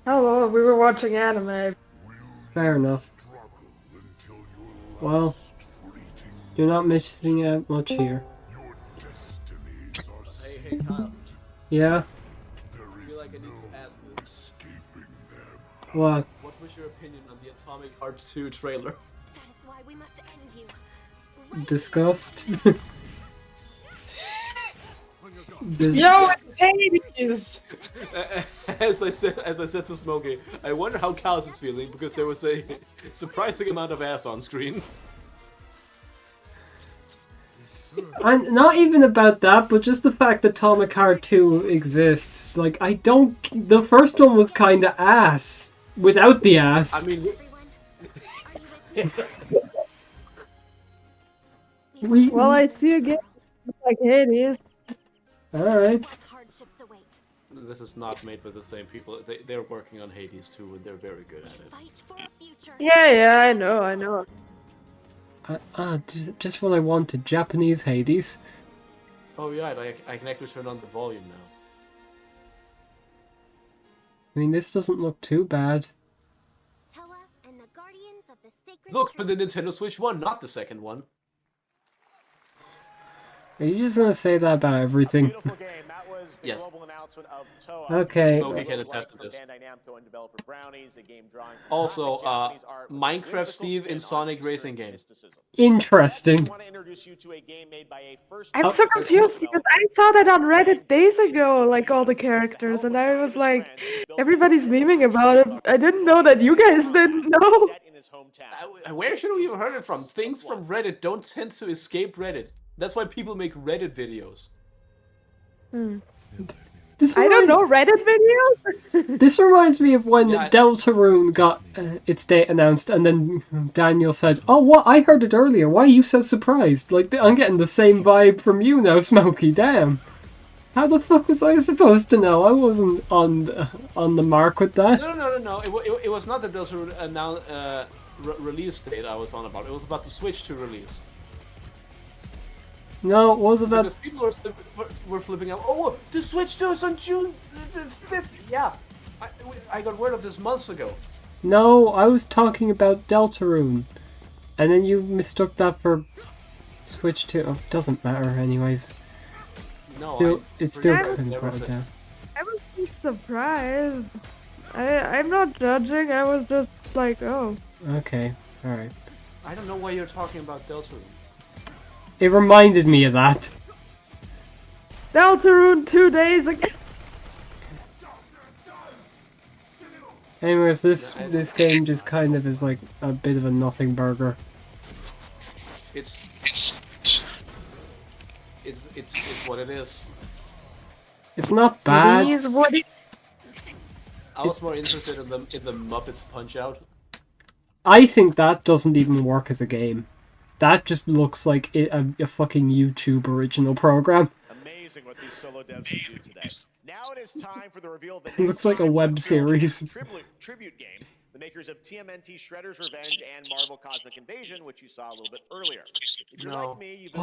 Hello, we were watching anime. Fair enough. Well, you're not missing out much here. Hey, Kyle. Yeah? I feel like I need to ask this. What? What was your opinion on the Atomic Heart 2 trailer? That is why we must end you. Disgust? Yo, it's Hades! As I said to Smokey, I wonder how Kaz is feeling because there was a surprising amount of ass on screen. And not even about that, but just the fact that Atomic Heart 2 exists. Like, I don't... The first one was kinda ass. Without the ass. I mean... Well, I see a game like Hades. Alright. This is not made by the same people. They're working on Hades too, and they're very good at it. Yeah, I know. Just what I wanted. Japanese Hades. Oh yeah, I can actually turn on the volume now. I mean, this doesn't look too bad. Look for the Nintendo Switch 1, not the second one. Are you just gonna say that about everything? Yes. Okay. Smokey can attest to this. Also, Minecraft Steve in Sonic Racing game. Interesting. I'm so confused because I saw that on Reddit days ago, like all the characters, and I was like, everybody's memeing about it. I didn't know that you guys didn't know. Where should we have heard it from? Things from Reddit don't tend to escape Reddit. That's why people make Reddit videos. I don't know Reddit videos. This reminds me of when Deltarune got its date announced, and then Daniel said, "Oh, what? I heard it earlier. Why are you so surprised? Like, I'm getting the same vibe from you now, Smokey. Damn. How the fuck was I supposed to know? I wasn't on the mark with that." No. It was not the Deltarune release date I was on about. It was about the Switch 2 release. No, it was about... Because people were flipping out. Oh, the Switch 2 is on June the 5th. Yeah, I got word of this months ago. No, I was talking about Deltarune. And then you mistook that for Switch 2. Oh, doesn't matter anyways. No, it's still couldn't put it down. I was just surprised. I'm not judging, I was just like, oh. Okay, alright. I don't know why you're talking about Deltarune. It reminded me of that. Deltarune 2 days ago. Anyways, this game just kind of is like a bit of a nothing burger. It's what it is. It's not bad. It is what it... I was more interested in the Muppets Punch Out. I think that doesn't even work as a game. That just looks like a fucking YouTube original program. Amazing what these solo devs can do today. Now it is time for the reveal of the It looks like a web series. Tribute games, the makers of TMNT Shredder's Revenge and Marvel Cosmic Invasion, which you saw a little bit earlier. If you're like me, you've been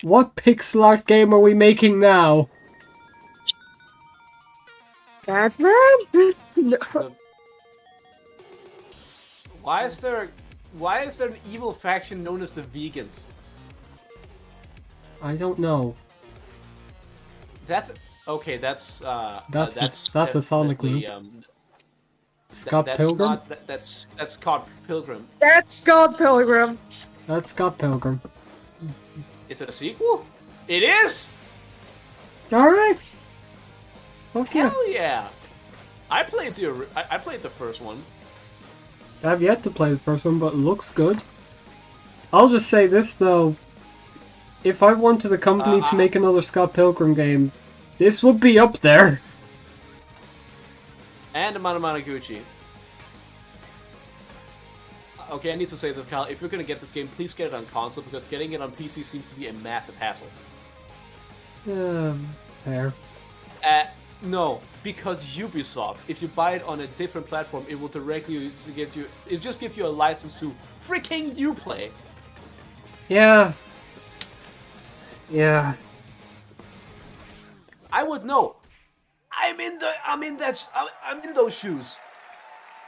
What pixel art game are we making now? Batman? No. Why is there an evil faction known as the Vegans? I don't know. That's okay. That's a Sonic group. Scott Pilgrim. That's Scott Pilgrim. That's Scott Pilgrim. That's Scott Pilgrim. Is it a sequel? It is. All right. Okay. Hell yeah! I played the first one. I have yet to play the first one, but it looks good. I'll just say this though. If I wanted a company to make another Scott Pilgrim game, This would be up there. And Managuchi. Okay, I need to say this, Kyle. If you're gonna get this game, please get it on console, because getting it on PC seems to be a massive hassle. Fair. No, because Ubisoft, if you buy it on a different platform, it will directly give you, it just gives you a license to freaking Uplay. Yeah. Yeah. I would know. I'm in those shoes.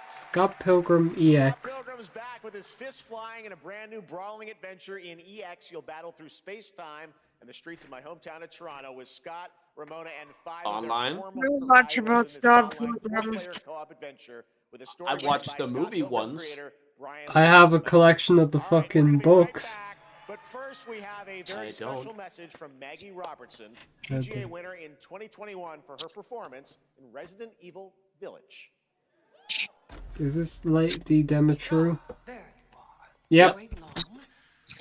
Scott Pilgrim EX. Scott Pilgrim's back with his fist flying in a brand new brawling adventure in EX. You'll battle through space-time and the streets of my hometown of Toronto with Scott, Ramona, and 5 Online? of their former Very much rivals in about this Scott online Pilgrim. 4-player co-op adventure with a story I written watched by the Scott movie Pilgrim once. creator Brian I have a collection of the fucking books. But first, we have a very I special don't. message from Maggie Robertson, I TGA don't. winner in 2021 for her performance in Resident Evil Village. Is this Lady Demetru? There you are. Yep. Wait long.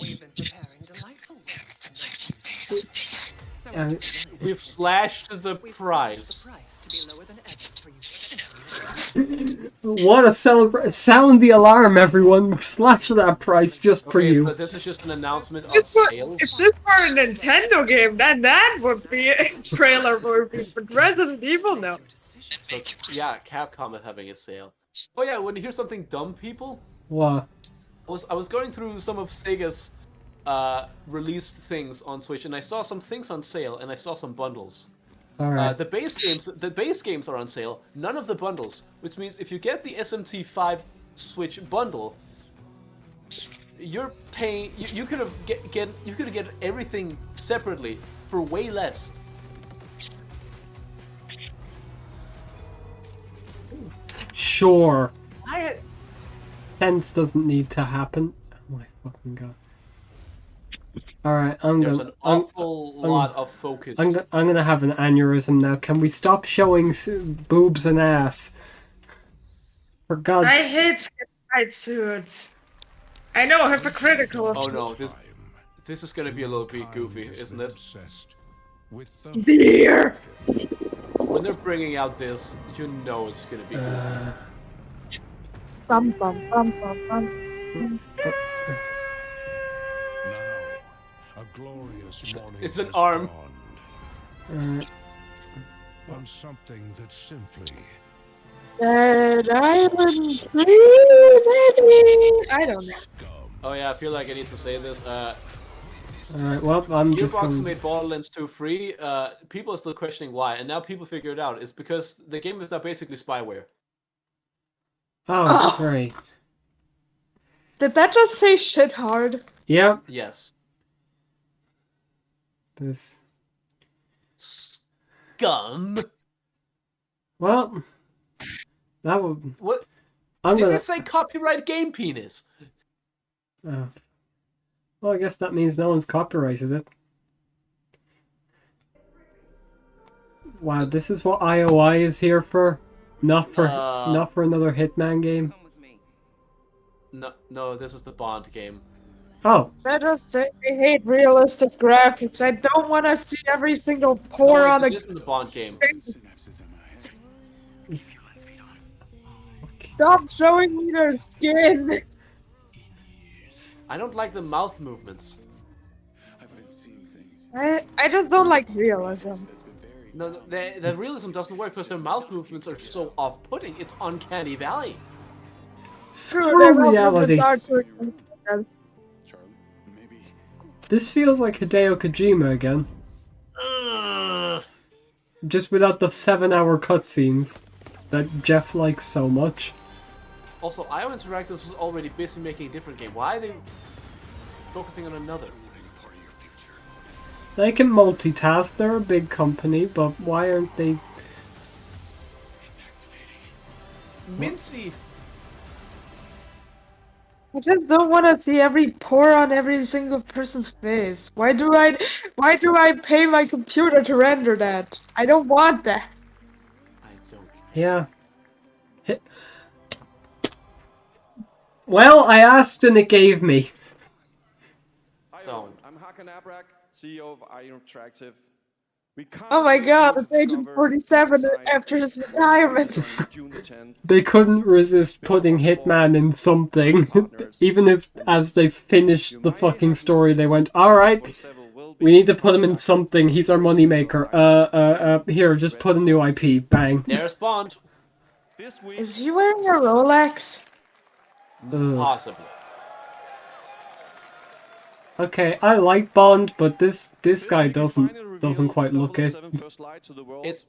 We've been preparing delightful ways to make you sick. So Yeah, enter the village. We've slashed the We've price. slashed the price to be lower than ever for you shivering. What a celebration! Sound the alarm, everyone! Slash that price just for Okay, you. so this is just an announcement of If sales. this were a Nintendo game, then that would be a trailer movie. But Resident Evil, no. So yeah, Capcom is having a sale. Oh yeah, want to hear something dumb, people? What? I was going through some of Sega's released things on Switch, and I saw some things on sale, and I saw some bundles. Alright. The base games are on sale. None of the bundles, which means if you get the SMT5 Switch bundle, you're paying. You could have get everything separately for way less. Sure. I Tense doesn't need to happen. Oh my fucking god. Alright, There's an awful lot of focus. I'm gonna have an aneurysm now. Can we stop showing boobs and ass? For God's I hate skin-tight suits. I know, hypocritical. Oh no, this is gonna be a little bit goofy, isn't it? Beer. When they're bringing out this, you know it's gonna be goofy. Bum bum bum bum bum. A glorious morning It's an has arm. dawned on something that simply Dead Island 3, maybe? I don't know. Oh yeah, I feel like I need to say this. Alright, well, I'm just Gearbox going... made Borderlands 2 free. People are still questioning why, and now people figure it out. It's because the game is now basically spyware. Oh, great. Did that just say shit hard? Yep. Yes. This... Scum. Well... That would... What? I'm Did gonna... it say copyright game penis? Oh. Well, I guess that means no one's copyrighted it. Wow, this is what IOI is here for? Not for another Hitman game? No, this is the Bond game. Oh. That just say I hate realistic graphics. I don't want to see every single pore on This the... isn't the Bond game. Stop showing me their skin! I don't like the mouth movements. I just don't like realism. No, the realism doesn't work because their mouth movements are so off-putting. It's uncanny valley. Screw reality. This feels like Hideo Kojima again. Just without the 7-hour cutscenes that Jeff likes so much. Also, IO Interactive was already busy making a different game. Why are they focusing on another? They can multitask, they're a big company, but why aren't they... Mincy! I just don't want to see every pore on every single person's face. Why do I pay my computer to render that? I don't want that. Yeah. Well, I asked and it gave me. Don't. I'm Hakan Abrak, CEO of IO Interactive. Oh my god, it's Agent 47 after his retirement. They couldn't resist putting Hitman in something. Even if, as they finished the fucking story, they went, alright, we need to put him in something. He's our moneymaker. Here, just put a new IP. Bang. There's Bond. Is he wearing a Rolex? Possibly. Okay, I like Bond, but this guy doesn't quite look it.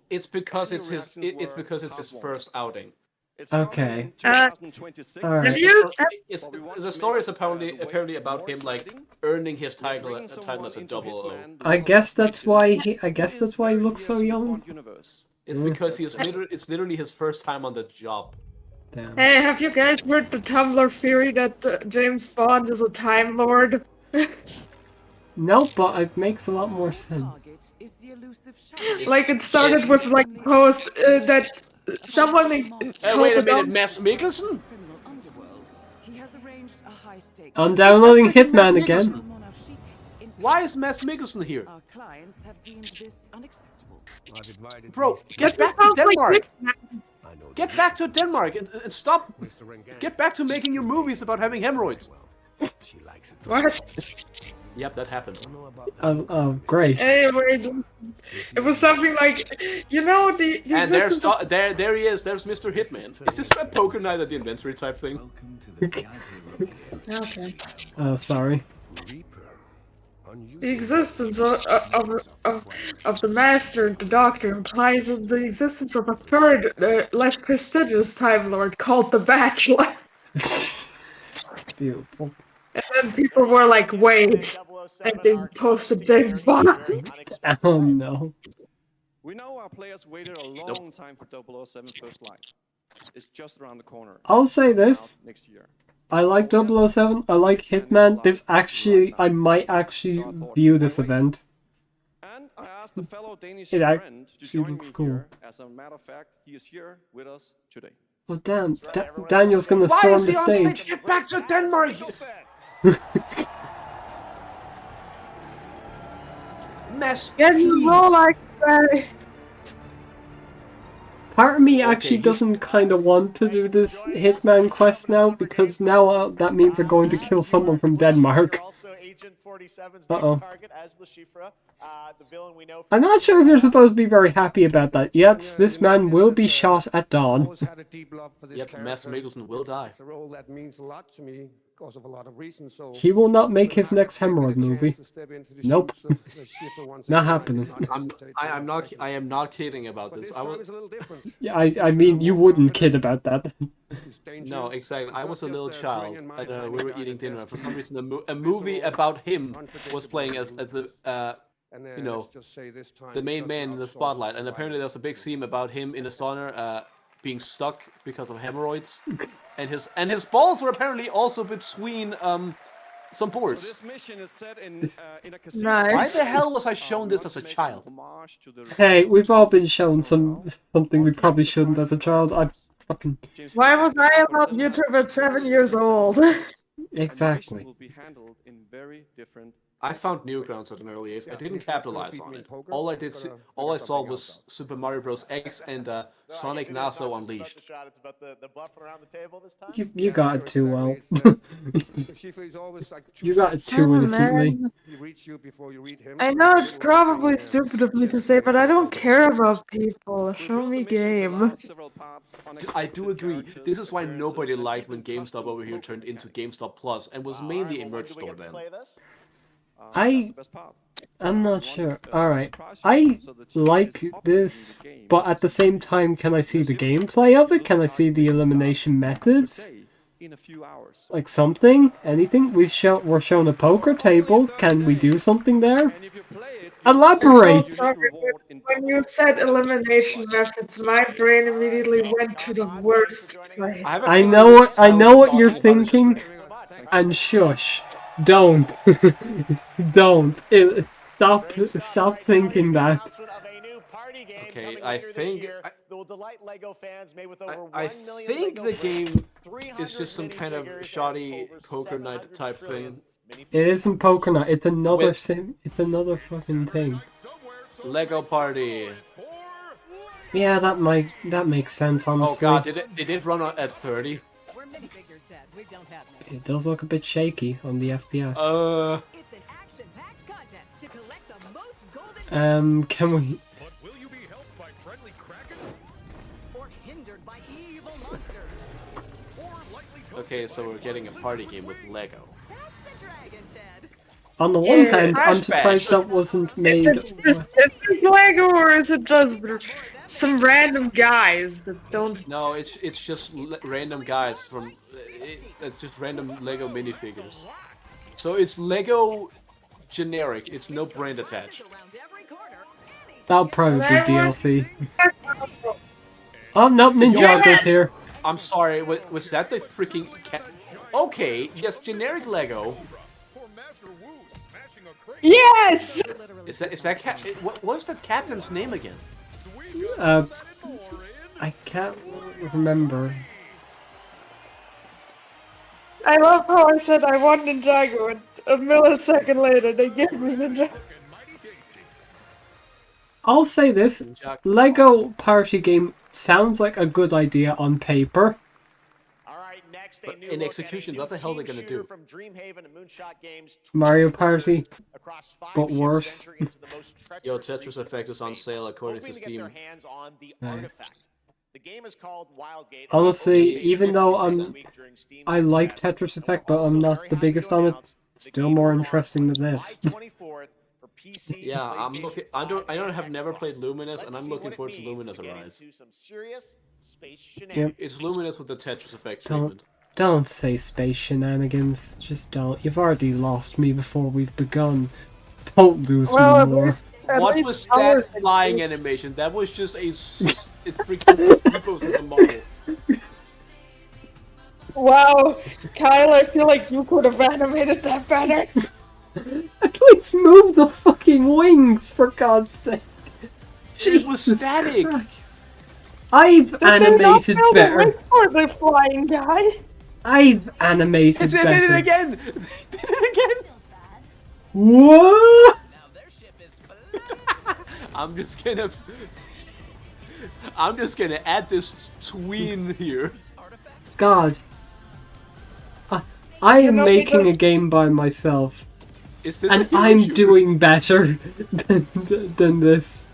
It's because it's his first outing. Okay. Alright. The story is apparently about him like earning his title as a 00. I guess that's why he looks so young. It's because it's literally his first time on the job. Damn. Hey, have you guys heard the Tumblr theory that James Bond is a Time Lord? No, but it makes a lot more sense. Like, it started with, like, a post that someone Wait a minute, Mads Mikkelsen? I'm downloading Hitman again. Why is Mads Mikkelsen here? Bro, get back to Denmark! Get back to Denmark and stop! Get back to making your movies about having hemorrhoids! What? Yep, that happened. Oh, great. Anyway, it was something like, you know, the And existence of... there he is, there's Mr. Hitman. Is this a poker night at the inventory type thing? Okay. Oh, sorry. The existence of the Master and the Doctor implies the existence of a third, less prestigious Time Lord called the Bachelor. Beautiful. And then people were like, wait, and they posted James Bond. Oh no. We know our players waited a long time for 007 First Light. It's just around the corner. I'll say this. Next year. I like 007, I like Hitman. I might actually view this event. And I asked a fellow Danish It friend to join looks me cool. here. As a matter of fact, he is here with us today. Well, damn, Daniel's gonna storm the stage. Get back to Denmark! Mess. Get the Rolex back. Part of me actually doesn't kind of want to do this Hitman quest now, because now that means I'm going to kill someone from Denmark. Uh-oh. I'm not sure if you're supposed to be very happy about that. Yes, this man will be shot at dawn. Yep, Mads Mikkelsen will die. It's a role that means a lot to me because of a lot of reasons. So He will not make his next hemorrhoid movie. Nope. Not happening. I am not kidding about this. Yeah, I mean, you wouldn't kid about that. No, exactly. I was a little child, and we were eating dinner. For some reason, a movie about him was playing as the you know, the main man in the spotlight. And apparently, there's a big scene about him in a sauna being stuck because of hemorrhoids, and his balls were apparently also between some boards. So this mission is set in a casino. Nice. Why the hell was I shown this as a child? Hey, we've all been shown something we probably shouldn't as a child. I fucking... Why was I allowed YouTube at 7 years old? Exactly. Will be handled in very different. I found Newgrounds at an early age. I didn't capitalize on it. All I saw was Super Mario Bros. X and Sonic Naso Unleashed. You got it too well. You got it too innocently. I know it's probably stupid of me to say, but I don't care about people. Show me game. I do agree. This is why nobody liked when GameStop over here turned into GameStop Plus and was mainly a merch store then. I'm not sure. Alright. I like this, but at the same time, can I see the gameplay of it? Can I see the elimination methods? Like something? Anything? We're shown a poker table. Can we do something there? Elaborate! So sorry, when you said elimination methods, my brain immediately went to the worst place. I know what you're thinking, and shush. Don't. Don't. Stop thinking that. Okay, I think the game is just some kind of shoddy poker night type thing. It isn't poker night. It's another It's another fucking thing. Lego Party. Yeah, that makes sense, honestly. Oh god, they did run at 30. It does look a bit shaky on the FPS. Can we? Okay, so we're getting a party game with Lego. On the one hand, I'm surprised that wasn't made. Is it specific Lego, or is it just some random guys that don't? No, it's just random guys from. It's just random Lego minifigures. So it's Lego generic. It's no brand attached. That'll probably be DLC. Oh no, Ninjago's here. I'm sorry. Was that the freaking cat? Okay, yes, generic Lego. Yes. Is that cat? What's that captain's name again? I can't remember. I love how I said I want Ninjago, and a millisecond later they give me Ninjago. I'll say this: Lego party game sounds like a good idea on paper. But in execution, what the hell are they gonna do? Mario Party, but worse. Yo, Tetris Effect is on sale according to Steam. Nice. Honestly, even though I like Tetris Effect, but I'm not the biggest on it, still more interesting than this. Yeah, I'm looking. I don't have never played Luminous, and I'm looking forward to Luminous Arise. Yep. It's Luminous with the Tetris Effect treatment. Don't say space shenanigans. Just don't. You've already lost me before we've begun. Don't lose me more. What was that flying animation? That was just a freaking typos of the model. Wow, Kyle, I feel like you could have animated that better. At least move the fucking wings, for God's sake. It was static. I've animated better. For the flying guy. I've animated better. They did it again. They did it again. What? I'm just gonna add this tween here. God. I am making a game by myself. Is this and I'm doing better than this.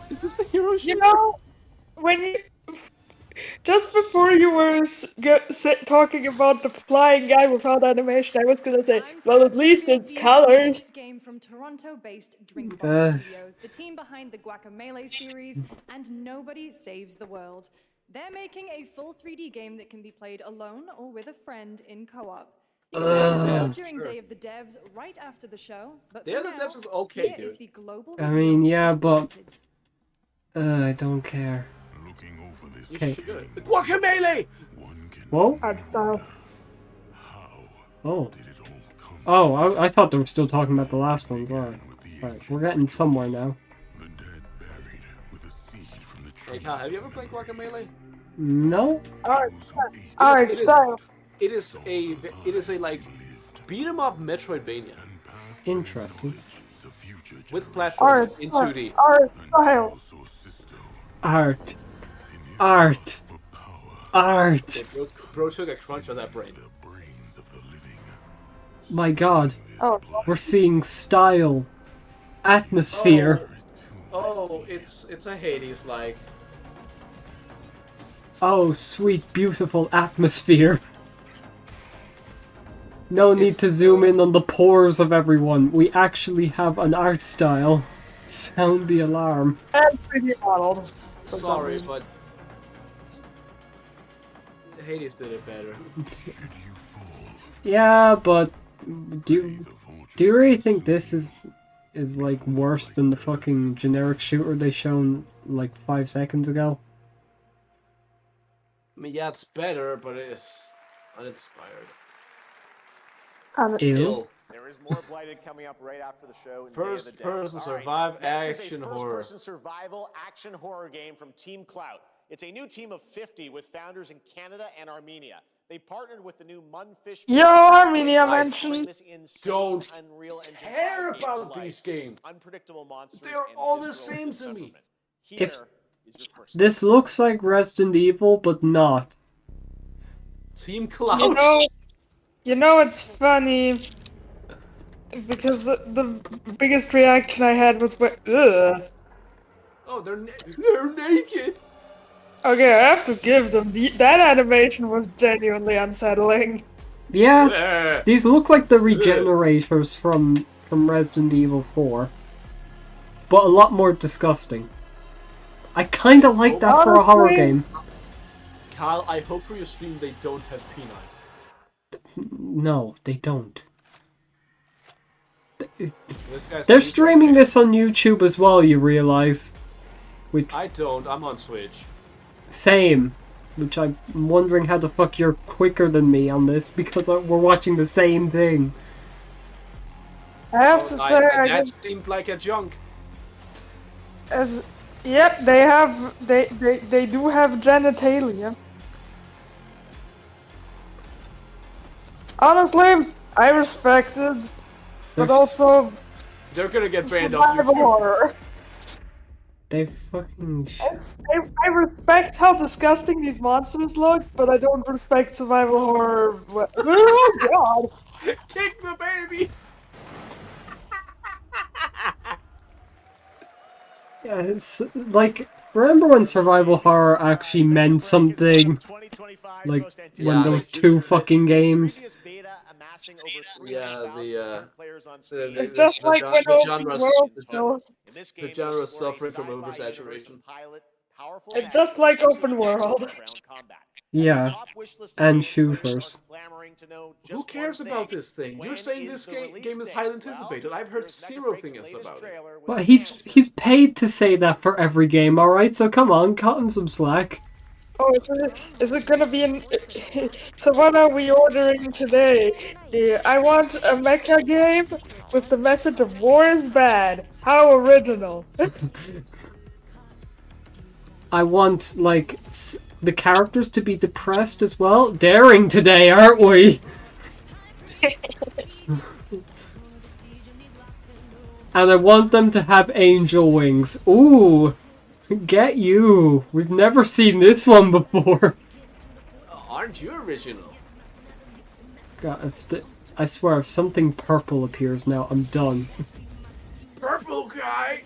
Is this the hero shooter? You know, when you... Just before you were talking about the flying guy without animation, I was gonna say, well, at least it's colored. Game from Toronto-based Drinkbox Studios, the team behind the Guacamelee series, and Nobody Saves the World. They're making a full 3D game that can be played alone or with a friend in co-op. During Day of the Devs, right after the show. But Day of the Devs is okay, dude. The global I mean, yeah, but I don't care. Okay. Guacamelee! Whoa. Art style. Oh. Oh, I thought they were still talking about the last ones. Alright, we're getting somewhere now. Hey, Kyle, have you ever played Guacamelee? No. Art It style. It is a like beat 'em up Metroidvania. Interesting. With platforms in 2D. Art style. Art. Art. Art. Yeah, bro took a crunch on that brain. My God. Oh. We're seeing style. Atmosphere. Oh, it's a Hades like. Oh, sweet, beautiful atmosphere. No need to zoom in on the pores of everyone. We actually have an art style. Sound the alarm. And 3D models. Sorry, but Hades did it better. Yeah, but do you really think this is like worse than the fucking generic shooter they shown like 5 seconds ago? I mean, yeah, it's better, but it's uninspired. Ew. There is more Blighted coming up right after the show. First person survive action horror. First-person survival action horror game from Team Clout. It's a new team of 50 with founders in Canada and Armenia. They partnered with the new Munfish. Yo, Armenia mentioned. Don't Unreal Engine care 5 game to about life. these games. Unpredictable monsters. They are and all the visceral same to me. dismemberment. If Here is your first. this looks like Resident Evil, but not. Team Cloud. You know it's funny because the biggest reaction I had was when, ugh. Oh, they're naked. Okay, I have to give them that animation was genuinely unsettling. Yeah, these look like the regenerators from Resident Evil 4, but a lot more disgusting. I kind of like that for a horror game. Kyle, I hope for your stream they don't have peni. No, they don't. They're They're streaming this on YouTube as well, you realize? Which I don't. I'm on Switch. Same. Which I'm wondering how the fuck you're quicker than me on this, because we're watching the same thing. I have to say, that seemed like a junk. Yep, they do have genitalia. Honestly, I respect it, but also they're gonna get banned off survival YouTube. horror. They fucking I respect how disgusting these monsters look, but I don't respect survival horror. Oh god! Kick the baby! Yeah, it's like, remember when survival horror actually meant something? Like, when those two fucking games? Yeah, It's just like when open world goes. The genre is suffering from oversaturation. It's just like open world. Yeah, and shooters. Who cares about this thing? You're saying this game is highly anticipated. I've heard zero things about it. Well, he's paid to say that for every game, alright? So come on, cut him some slack. Oh, is it gonna be in... So what are we ordering today? I want a mecha game with the message of war is bad. How original. I want, like, the characters to be depressed as well. Daring today, aren't we? And I want them to have angel wings. Ooh! Get you! We've never seen this one before. Aren't you original? God, I swear, if something purple appears now, I'm done. Purple guy!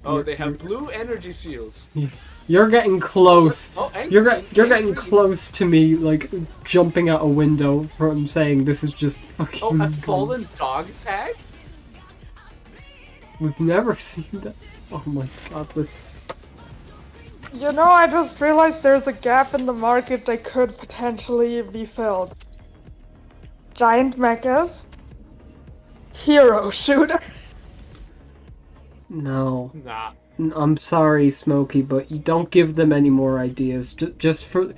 Oh, they have blue energy shields. You're getting close. Oh, You're getting close to me, like, jumping out a window from saying this is just fucking... Oh, a fallen dog tag? We've never seen that. Oh my god, this... You know, I just realized there's a gap in the market that could potentially be filled. Giant mechas. Hero shooter. No. Nah. I'm sorry, Smokey, but you don't give them any more ideas. Just for that,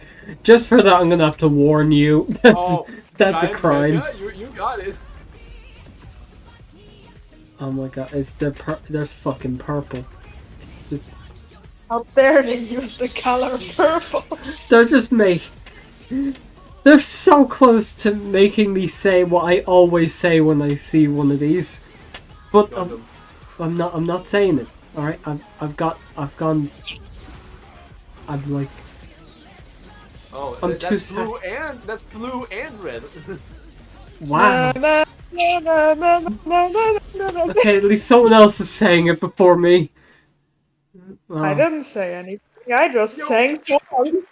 I'm gonna have to warn you. Oh, That's a crime. Mecha? You got it. Oh my god, there's fucking purple. It's just, How dare they use the color purple? they're just they're so close to making me say what I always say when I see one of these. But I'm not saying it. All right, I'm like. Oh, I'm that's blue and red. Wow. Okay, at least someone else is saying it before me. I didn't say anything. I just sang songs.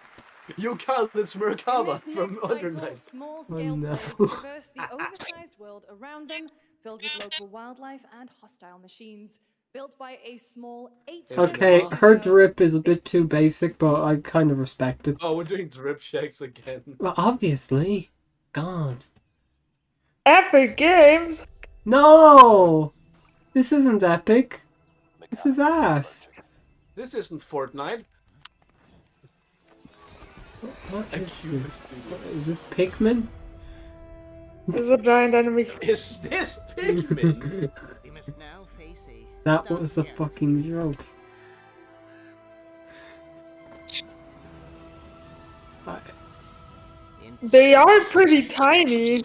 You call this Merkaba from Under Night. Small-scale players traverse the oversized world around them, filled with local wildlife and hostile machines. Built by a small 8-person Okay, studio. her drip is a bit too basic, but I kind of respect it. Oh, we're doing drip checks again. Well, obviously. God. Epic Games? No! This isn't epic. This is ass. This isn't Fortnite. What is this? Is this Pikmin? This is a giant enemy. Is this Pikmin? That was a fucking joke. They are pretty tiny.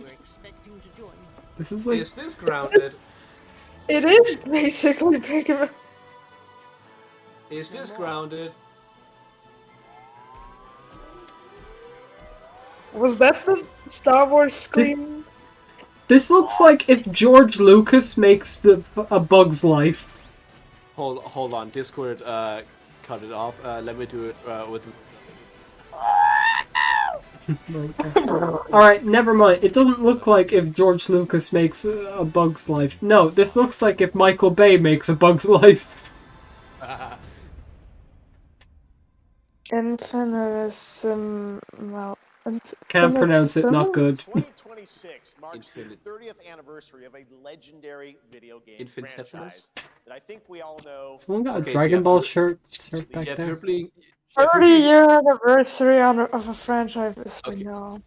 This is like... Is this grounded? It is basically Pikmin. Is this grounded? Was that the Star Wars screen? This looks like if George Lucas makes a Bug's Life. Hold on, Discord cut it off. Let me do it with. Alright, never mind. It doesn't look like if George Lucas makes a Bug's Life. No, this looks like if Michael Bay makes a Bug's Life. Infinitesimal. Can't pronounce it, not good. 2026 marks the 30th anniversary of a legendary video game franchise that I think we all know. Someone got a Dragon Ball shirt back Jeff, there. you're playing. 30-year anniversary of a franchise we know.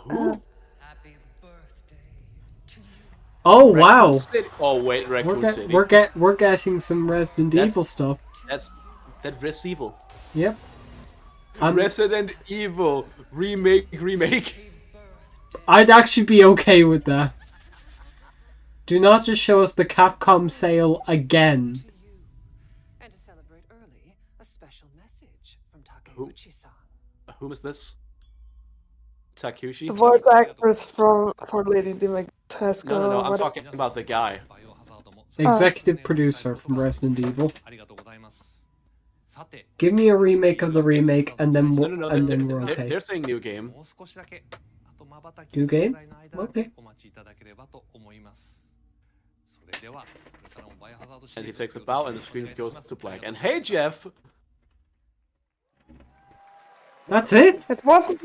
Who? Oh wow! Oh wait, Raccoon City. We're getting some Resident Evil stuff. That's Resident Evil. Yep. Resident Evil remake. I'd actually be okay with that. Do not just show us the Capcom sale again. And to celebrate early, a special message from Takeuchi-san. Who is this? Takushi? The voice actress for Lady Dimitrescu. No, I'm talking about the guy. Executive producer from Resident Evil. Give me a remake of the remake, and then we're okay. They're saying new game. New game? Okay. And he takes a bow, and the screen goes to black. And hey, Jeff! That's it? It wasn't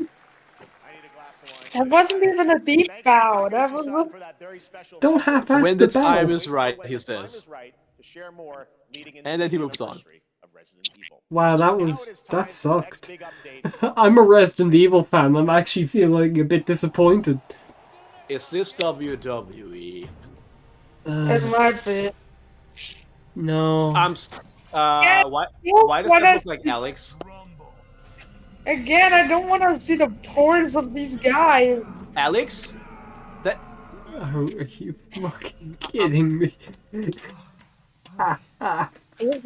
even a deep bow. That was Don't half-ass when the the time bow. is right, he says. And then he moves on. Wow, that sucked. I'm a Resident Evil fan. I'm actually feeling a bit disappointed. Is this WWE? It might be. No. Why does that look like Alex? Again, I don't want to see the pores of these guys. Alex? That. Oh, are you fucking kidding me? Who's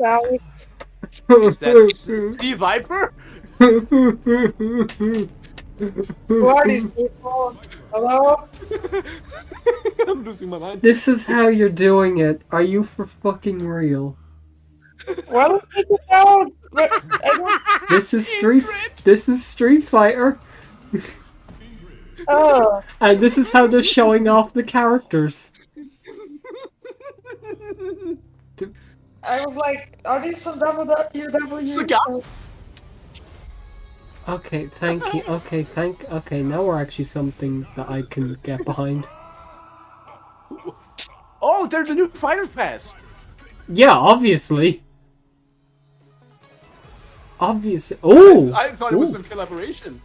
Alex? Is that Sea Viper? Who are these people? Hello? I'm losing my mind. This is how you're doing it. Are you for fucking real? Well, take it out. This is Street Fighter. Oh. And this is how they're showing off the characters. I was like, are these some WWE? Okay, thank you. Okay, now we're actually something that I can get behind. Oh, they're the new Fighter Pass! Yeah, obviously. Obviously. Oh! I thought it was some collaboration.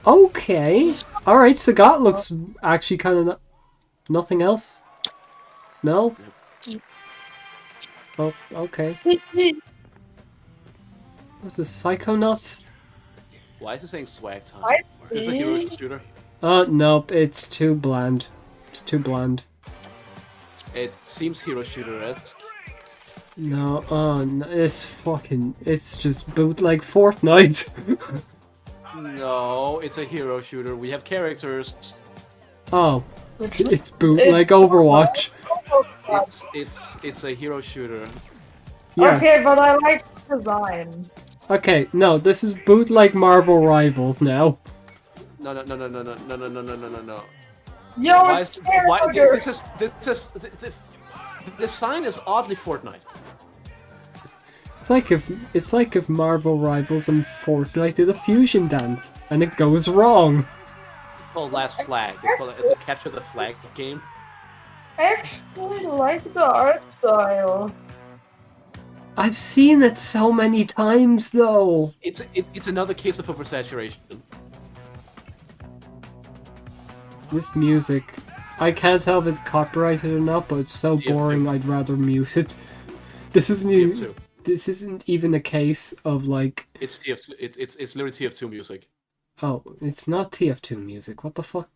Okay. Alright, Sagat looks actually kind of... Nothing else? No? Oh, okay. What's this, Psychonauts? Why is it saying swag time? Is this a hero shooter? Nope, it's too bland. It's too bland. It seems hero shooter-esque. No, no, it's just bootleg Fortnite. No, it's a hero shooter. We have characters. Oh, it's bootleg Overwatch. It's a hero shooter. Yes. Okay, but I like the design. Okay, no, this is bootleg Marvel Rivals now. No. Yo, the sign is oddly Fortnite. It's like if Marvel Rivals and Fortnite did a fusion dance, and it goes wrong. It's called Last Flag. It's a capture the flag game. I actually like the art style. I've seen it so many times, though. It's another case of oversaturation. This music, I can't tell if it's copyrighted or not, but it's so boring. I'd rather mute it. This is new. this isn't even a case of like. It's TF2. It's literally TF2 music. Oh, it's not TF2 music. What the fuck?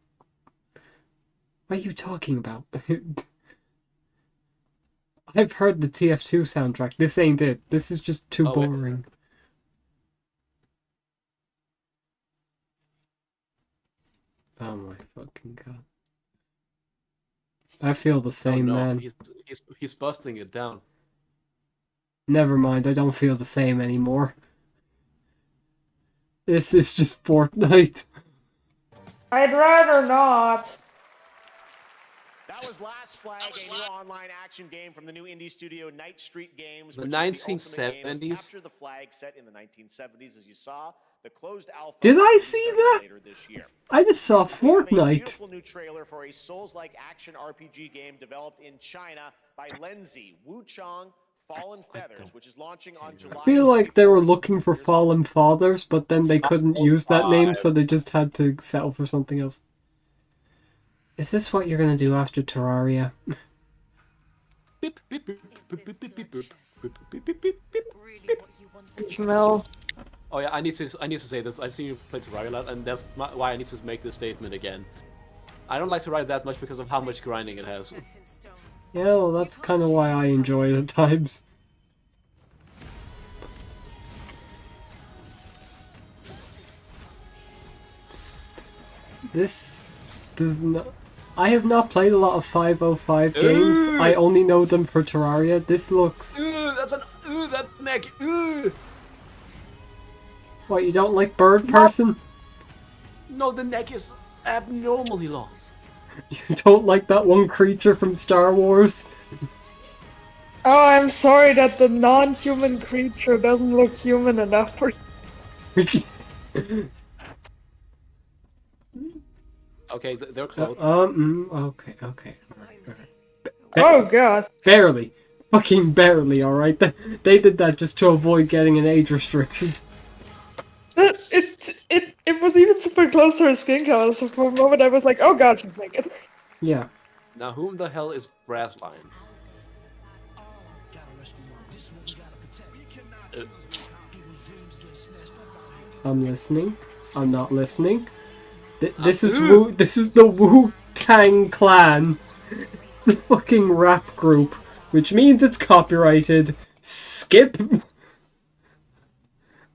What are you talking about? I've heard the TF2 soundtrack. This ain't it. This is just too boring. Oh my fucking god. I feel the same, man. He's busting it down. Never mind, I don't feel the same anymore. This is just Fortnite. I'd rather not. That was Last Flag, a new online action game from the new indie studio Night Street Games. The which 1970s. Capture the Flag set in the 1970s, as you saw. The closed alpha. Did I see that? Later this year. I just saw Fortnite. Beautiful new trailer for a Souls-like action RPG game developed in China by Lenzi Wuchang Fallen Feathers, which is launching on July. I feel like they were looking for Fallen Fathers, but then they couldn't use that name, so they just had to settle for something else. Is this what you're gonna do after Terraria? No. Oh yeah, I need to say this. I've seen you play Terraria a lot, and that's why I need to make this statement again. I don't like Terraria that much because of how much grinding it has. Yeah, well, that's kind of why I enjoy it at times. This does not. I have not played a lot of 505 games. I only know them for Terraria. This looks. That neck. What, you don't like Bird Person? No, the neck is abnormally long. You don't like that one creature from Star Wars? Oh, I'm sorry that the non-human creature doesn't look human enough for you. Okay, they're close. Okay. Alright. Oh god. Barely. Fucking barely, alright? They did that just to avoid getting an age restriction. It was even super close to her skin color, so for a moment I was like, oh god, she's naked. Yeah. Now, whom the hell is Brass Lion? I'm listening. I'm not listening. This is the Wu-Tang Clan. The fucking rap group. Which means it's copyrighted. Skip.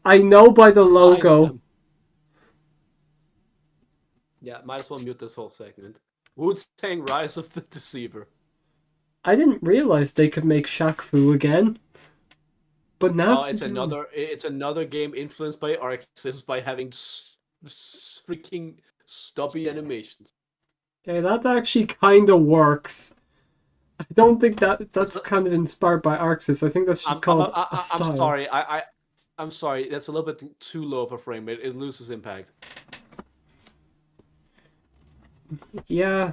I know by the logo. Yeah, might as well mute this whole segment. Wu-Tang Rise of the Deceiver. I didn't realize they could make Shaq Fu again. But now it's another game influenced by Arc Sys by having freaking stubby animations. Okay, that actually kind of works. I don't think that's kind of inspired by Arc Sys. I think that's just called a style. I'm sorry. I'm sorry. That's a little bit too low of a frame rate. It loses impact. Yeah.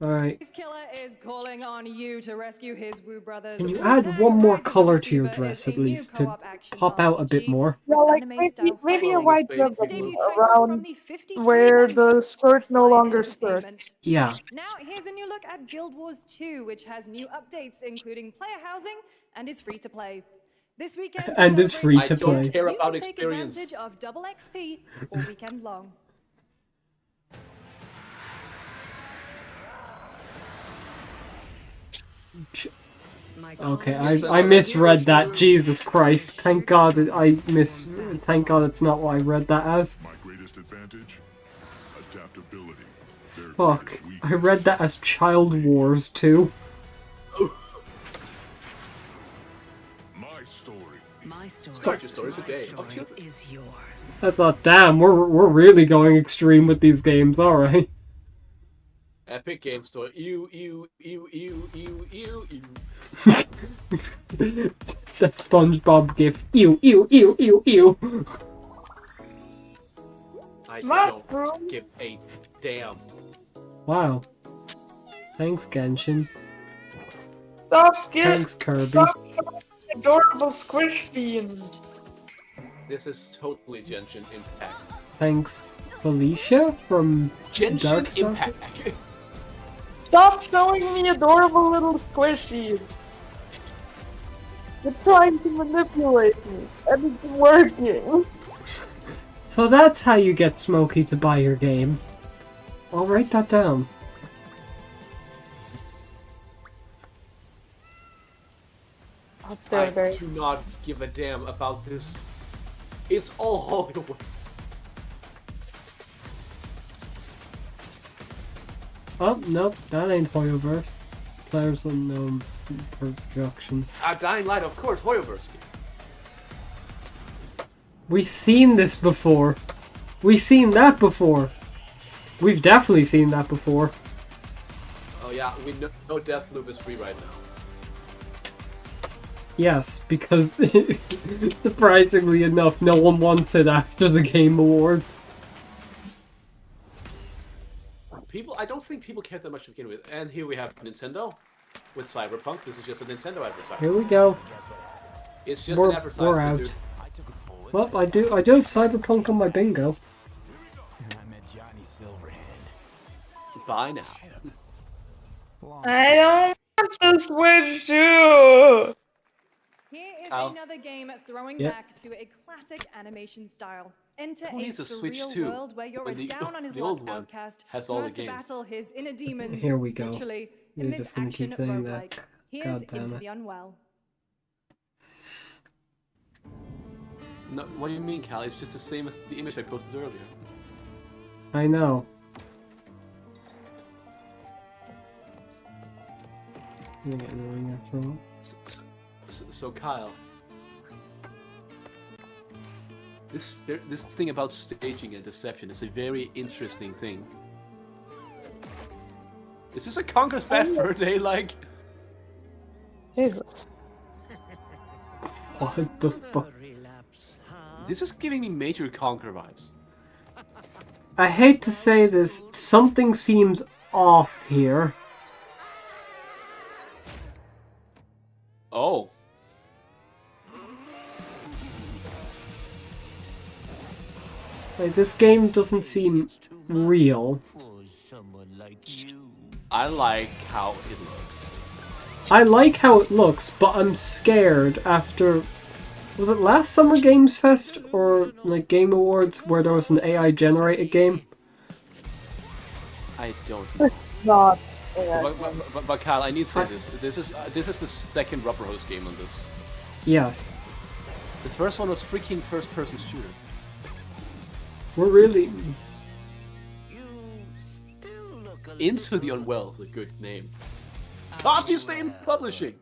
Alright. This killer is calling on you to rescue his Wu brothers. Can you add one more color to your dress at least to pop out a bit more? Yeah, like maybe a white ribbon around where the skirt no longer skirts. Yeah. Now here's a new look at Guild Wars 2, which has new updates including player housing and is free to play. This weekend and is free to play. I don't care about you can experience. Take advantage of double XP all weekend long. Okay, I misread that. Jesus Christ! Thank God Thank God it's not what I read that as. My greatest advantage, adaptability. Fuck! I read that as Child Wars 2. Start your story today. Is yours. I thought, damn, we're really going extreme with these games. All right. Epic Game Store. Ew. That SpongeBob gif. Ew. I don't give a damn. Wow. Thanks, Genshin. Thanks, Kirby. Stop adorable squish beans. This is totally Genshin Impact. Thanks, Felicia from Genshin Darkstalker? Impact. Stop showing me adorable little squishies. You're trying to manipulate me, and it's working. So that's how you get Smokey to buy your game. I'll write that down. I do not give a damn about this. It's all Hoyoverse. Oh, nope, that ain't Hoyoverse. Players Unknown production. Dying Light, of course, Hoyoverse. We've seen this before. We've seen that before. We've definitely seen that before. Oh yeah, we know Deathloop is free right now. Yes, because surprisingly enough, no one wants it after the Game Awards. I don't think people care that much to begin with. And here we have Nintendo with Cyberpunk. This is just a Nintendo advertisement. Here we go. It's just an advertisement. We're out. Well, I do have Cyberpunk on my bingo. Buy now. I don't want to Switch too. Here is Kyle. another game throwing Yep. back to a classic animation style. Enter Who a needs a Switch surreal 2 world where you're when a down on his luck outcast has who all the has to games? battle his inner demons. Here we go. Literally, You're in this just gonna action keep saying that. roguelike. Here's God damn Into it. the Unwell. No, what do you mean, Cal? It's just the same as the image I posted earlier. I know. I'm gonna get annoying after all. So Kyle, this thing about staging and deception is a very interesting thing. Is this a Conker's Bad Fur Day like? Jesus. What the fuck? This is giving me major Conker vibes. I hate to say this, something seems off here. Oh. Like, this game doesn't seem real. I like how it looks. I like how it looks, but I'm scared after... Was it last Summer Games Fest or like Game Awards where there was an AI generated game? I don't know. Not. But Kyle, I need to say this. This is the second Rubber Hose game on this. Yes. The first one was freaking first-person shooter. We're really... Into the Unwell is a good name. Coffee Stain Publishing!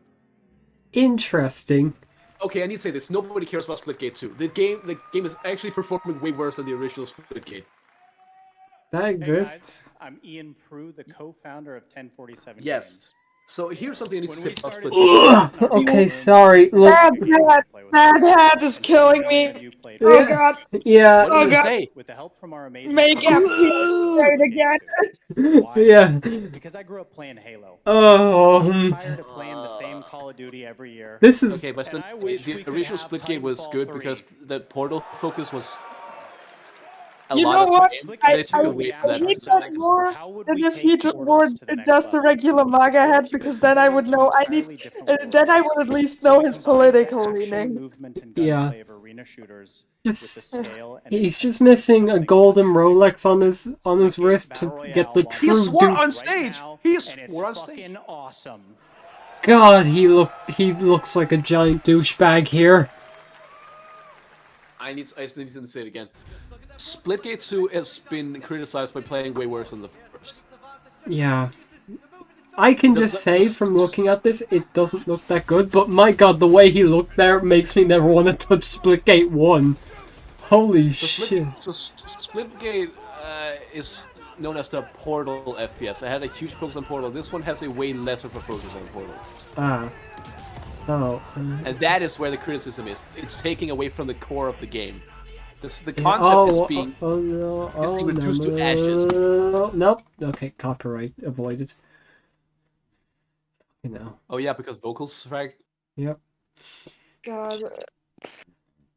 Interesting. Okay, I need to say this. Nobody cares about Splitgate 2. The game is actually performing way worse than the original Splitgate. That exists. Hey guys, I'm Ian Prue, the co-founder of 1047 Yes. Games. So here's something I need to say about Ugh, okay, sorry. Look. Bad hat is killing me. Oh god. Yeah. Oh god. With the help from our amazing Make FT great again. Yeah. Because I grew up playing Halo. Oh. I'm tired of playing the same Call of Duty every year. This is... Okay, but And I wish we the could original have Splitgate was Titanfall good 3. because the Portal focus was You know what? I took away from that hate aspect. that more than if he took more just a regular MAGA head, because then I would know then I would at least know his political leanings. Yeah. Arena shooters Just, he's just missing a golden Rolex on his wrist to get the He true swore dupe. on stage! He swore on stage! Fucking awesome. God, he looks like a giant douchebag here. I just need to say it again. Splitgate 2 has been criticized by playing way worse than the first. Yeah. I can just say from looking at this, it doesn't look that good, but my god, the way he looked there makes me never want to touch Splitgate 1. Holy shit. So Splitgate is known as the Portal FPS. I had a huge focus on Portal. This one has a way less of a focus on Portal. Ah. Oh. And that is where the criticism is. It's taking away from the core of the game. The Yeah, concept is being reduced to ashes. Nope. Okay, copyright avoided. You know. Oh yeah, because vocals frag. Yep. God.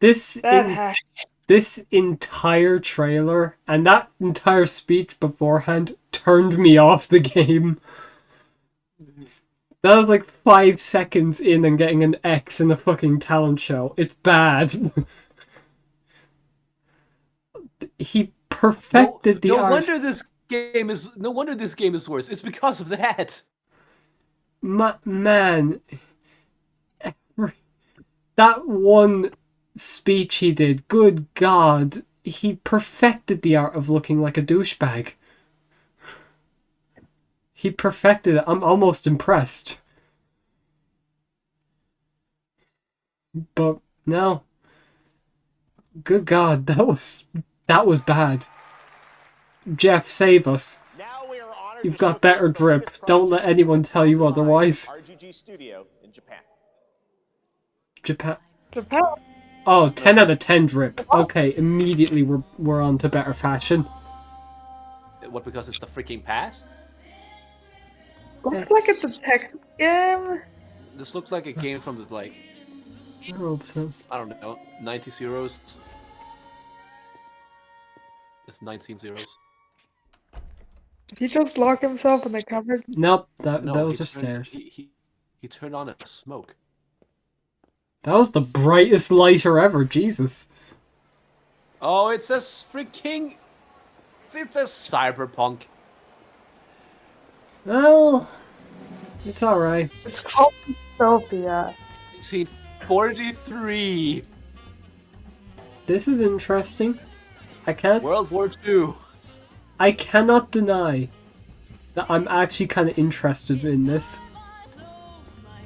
This That this entire trailer and that entire speech beforehand turned me off the game. That was like 5 seconds in and getting an X in a fucking talent show. It's bad. He perfected the no art. wonder this game is. No wonder this game is worse. It's because of that. Man, that one speech he did. Good God, he perfected the art of looking like a douchebag. He perfected it. I'm almost impressed. But no. Good God, that was bad. Jeff, save us. You've got better drip. Don't let anyone tell you otherwise. RGG Studio in Japan. Japan. Japan. Oh, 10 out of 10 drip. Okay, immediately we're on to better fashion. What? Because it's the freaking past? Looks like it's a tech game. This looks like a game from the like. I hope so. I don't know, 90 zeros. It's 19 zeros. Did he just lock himself in the cupboard? Nope, those No, are he turned- stairs. He turned on a smoke. That was the brightest lighter ever, Jesus. Oh, it says freaking. It says cyberpunk. Well, it's alright. It's called Dystopia. 1943. This is interesting. I can't. World War II. I cannot deny that I'm actually kind of interested in this.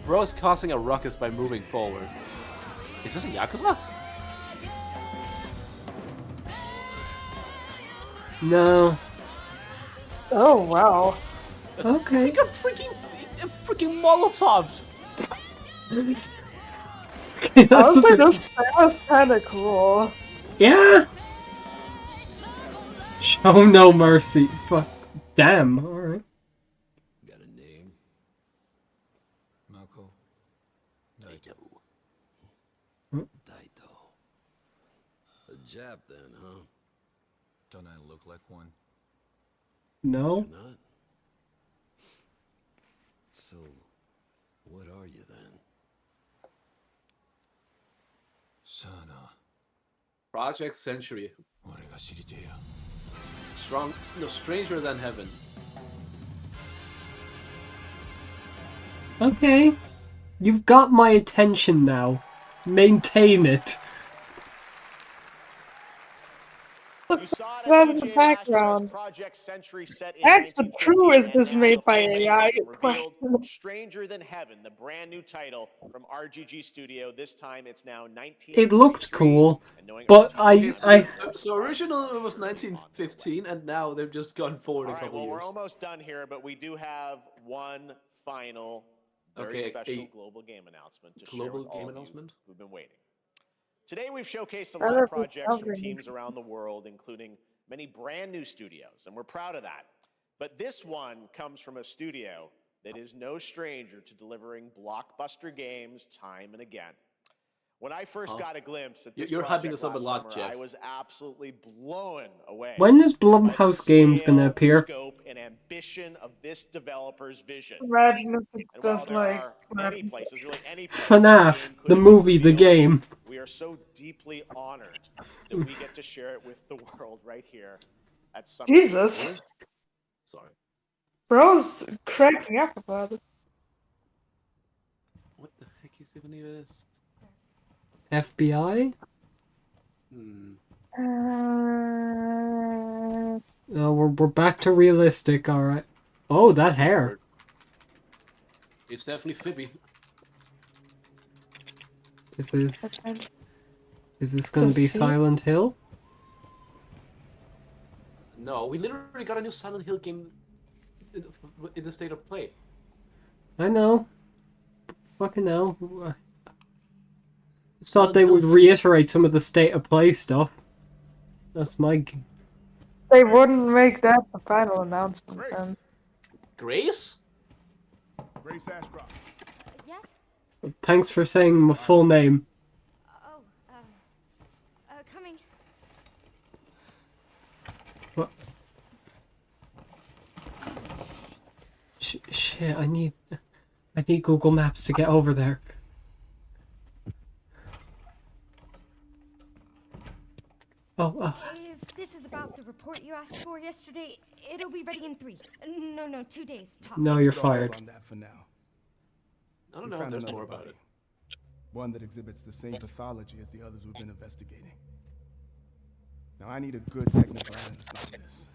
Bro's causing a ruckus by moving forward. Is this a Yakuza? No. Oh wow. Okay. Think of freaking Molotovs. Honestly, this was kind of cool. Yeah. Show no mercy. Fuck. Damn. All right. Got a name? Mako. Daito. Daito. A Jap then, huh? Don't I look like one? No. You're not? So, what are you then? Sana. Project Century. 俺が知りてえや。 Strong, no, stranger than heaven. Okay. You've got my attention now. Maintain it. Look, that in the background. That's the true is this made by AI? Stranger Than Heaven, the brand new title from RGG Studio. This time it's now 19. It looked cool, but So original it was 1915, and now they've just gone forward a couple Well, years. we're almost done here, but we do have one final, very special global game announcement to share with all of you who've been waiting. Today we've showcased a lot of projects from teams around the world, including many brand new studios, and we're proud of that. But this one comes from a studio that is no stranger to delivering blockbuster games time and again. When I first got a glimpse at this You're hyping project this up a last lot, summer, Jeff. I was absolutely blown away. when is Blumhouse Games gonna appear? Scope and ambition of this developer's vision. Imagine if it's And while just there like are many places, really any place FNAF, the movie, the game. we are so deeply honored that we get to share it with the world right here at Summer. Jesus. Sorry. Bro's cracking up about it. What the heck is even this? FBI? We're back to realistic, alright. Oh, that hair. It's definitely Phoebe. Is this gonna be Silent Hill? No, we literally got a new Silent Hill game in the state of play. I know. Fucking hell. I thought they would reiterate some of the state of play stuff. That's my... They wouldn't make that the final announcement then. Grace? Grace Ashcroft. Yes? Thanks for saying my full name. Oh, coming. What? Shit, I need... I need Google Maps to get over there. Oh. If this is about the report you asked for yesterday, it'll be ready in 3. No, 2 days tops. No, you're fired. On that for now. I don't We know if found there's another more about body. it. One that exhibits the same pathology as the others we've been investigating. Now I need a good technical analysis on this.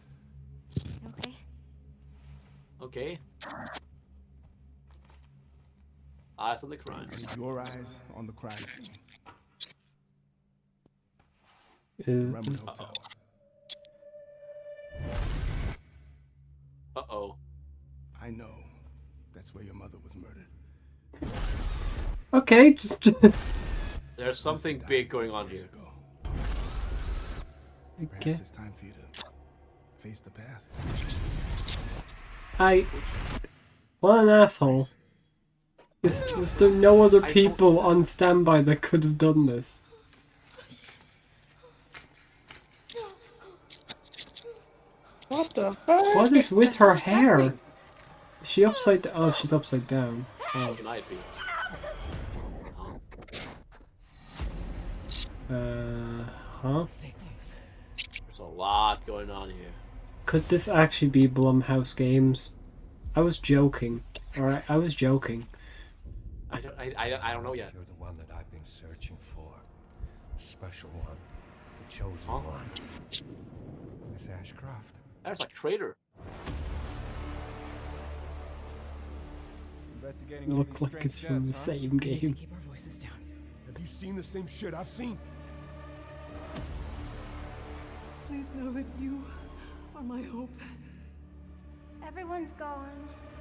Okay. Okay. Eyes on the crime. Keep your eyes on the crime scene. Uh-oh. Hotel. Uh-oh. I know. That's where your mother was murdered. Okay, just... There's something big going on here. Okay. Perhaps it's time for you to face the past. What an asshole. Was there no other people on standby that could have done this? What the fuck? What is with her hair? Is she upside down? Oh, she's upside down. Oh. She might be. Huh? There's a lot going on here. Could this actually be Blumhouse Games? I was joking. Alright, I was joking. I don't know yet. You're the one that I've been searching for. The special one. The chosen one. Miss Ashcroft. That's a traitor. Look like it's from the same game. Keep our voices down. Have you seen the same shit I've seen? Please know that you are my hope. Everyone's gone.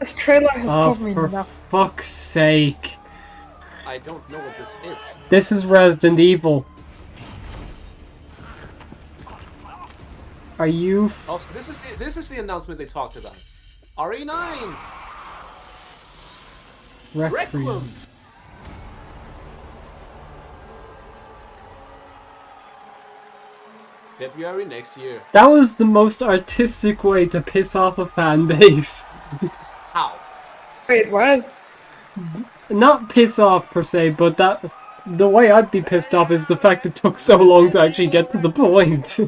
This trailer has Oh, told me for nothing. fuck's sake. I don't know what this is. This is Resident Evil. Are you... Oh, so this is the announcement they talked about. RE9! Requiem! February next year. That was the most artistic way to piss off a fan base. How? Wait, what? Not piss off per se, but the way I'd be pissed off is the fact it took so long to actually get to the point.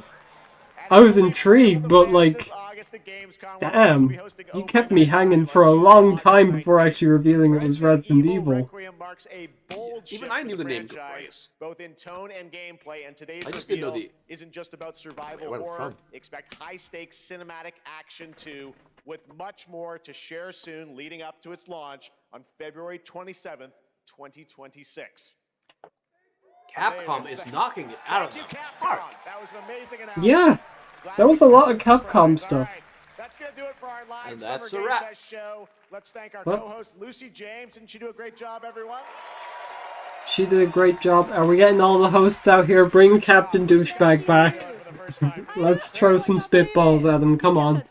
I was intrigued, but like, damn, you kept me hanging for a long time before actually revealing it was Resident Evil. Even I knew the name Grace. Both in tone and gameplay, and today's I just didn't know reveal the... isn't just about survival Where it horror. from. Expect high-stakes cinematic action too, with much more to share soon, leading up to its launch on February 27th, 2026. Capcom is knocking it out of the park. That was an amazing announcement. Yeah, there was a lot of Capcom stuff. That's going to do it for our live And that's Summer a Game wrap. Fest show. Let's thank our What? co-host, Lucy James. Didn't she do a great job, everyone? She did a great job. Are we getting all the hosts out here? Bring Captain Douchebag back. Let's throw some spitballs at him. Come on.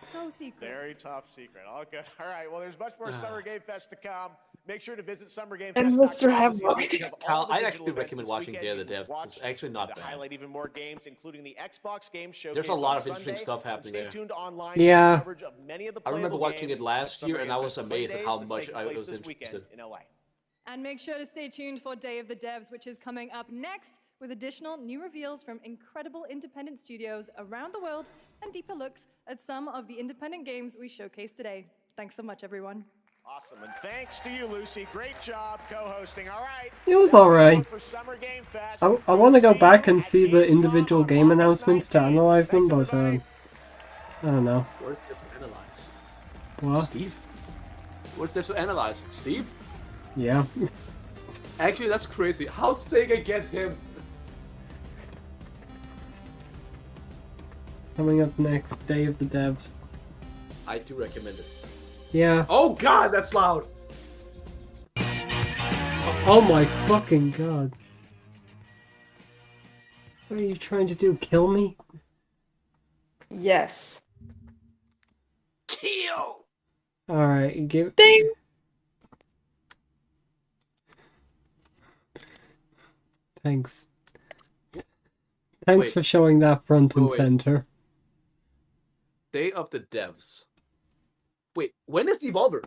Very top secret. All good. All right. Well, there's much more Summer Game Fest to come. Make sure to visit And Mr. Hemlock. Kyle, I'd actually recommend watching Day of the Devs. It's actually not to bad. highlight even more games, including the Xbox Game Showcase. There's a lot on of interesting Sunday. stuff happening Stay there. tuned online Yeah. for coverage of many of the I remember playable watching games it last Summer year, and Game I was Fest amazed at Play how Days that's much taking I place was this weekend interested. in LA. And make sure to stay tuned for Day of the Devs, which is coming up next with additional new reveals from incredible independent studios around the world and deeper looks at some of the independent games we showcased today. Thanks so much, everyone. Awesome, and thanks to you, Lucy. Great job co-hosting. All right. It was alright. I want to go back and see the individual game announcements to analyze them, but I don't know. What's there to analyze? What? Steve? What's there to analyze? Steve? Yeah. Actually, that's crazy. How's Sega get him? Coming up next, Day of the Devs. I do recommend it. Yeah. Oh god, that's loud! Oh my fucking god. What are you trying to do? Kill me? Yes. Kill! Alright, give... Ding! Thanks. Thanks Wait. for showing that front and Wait. center. Day of the Devs. Wait, when is Devolver?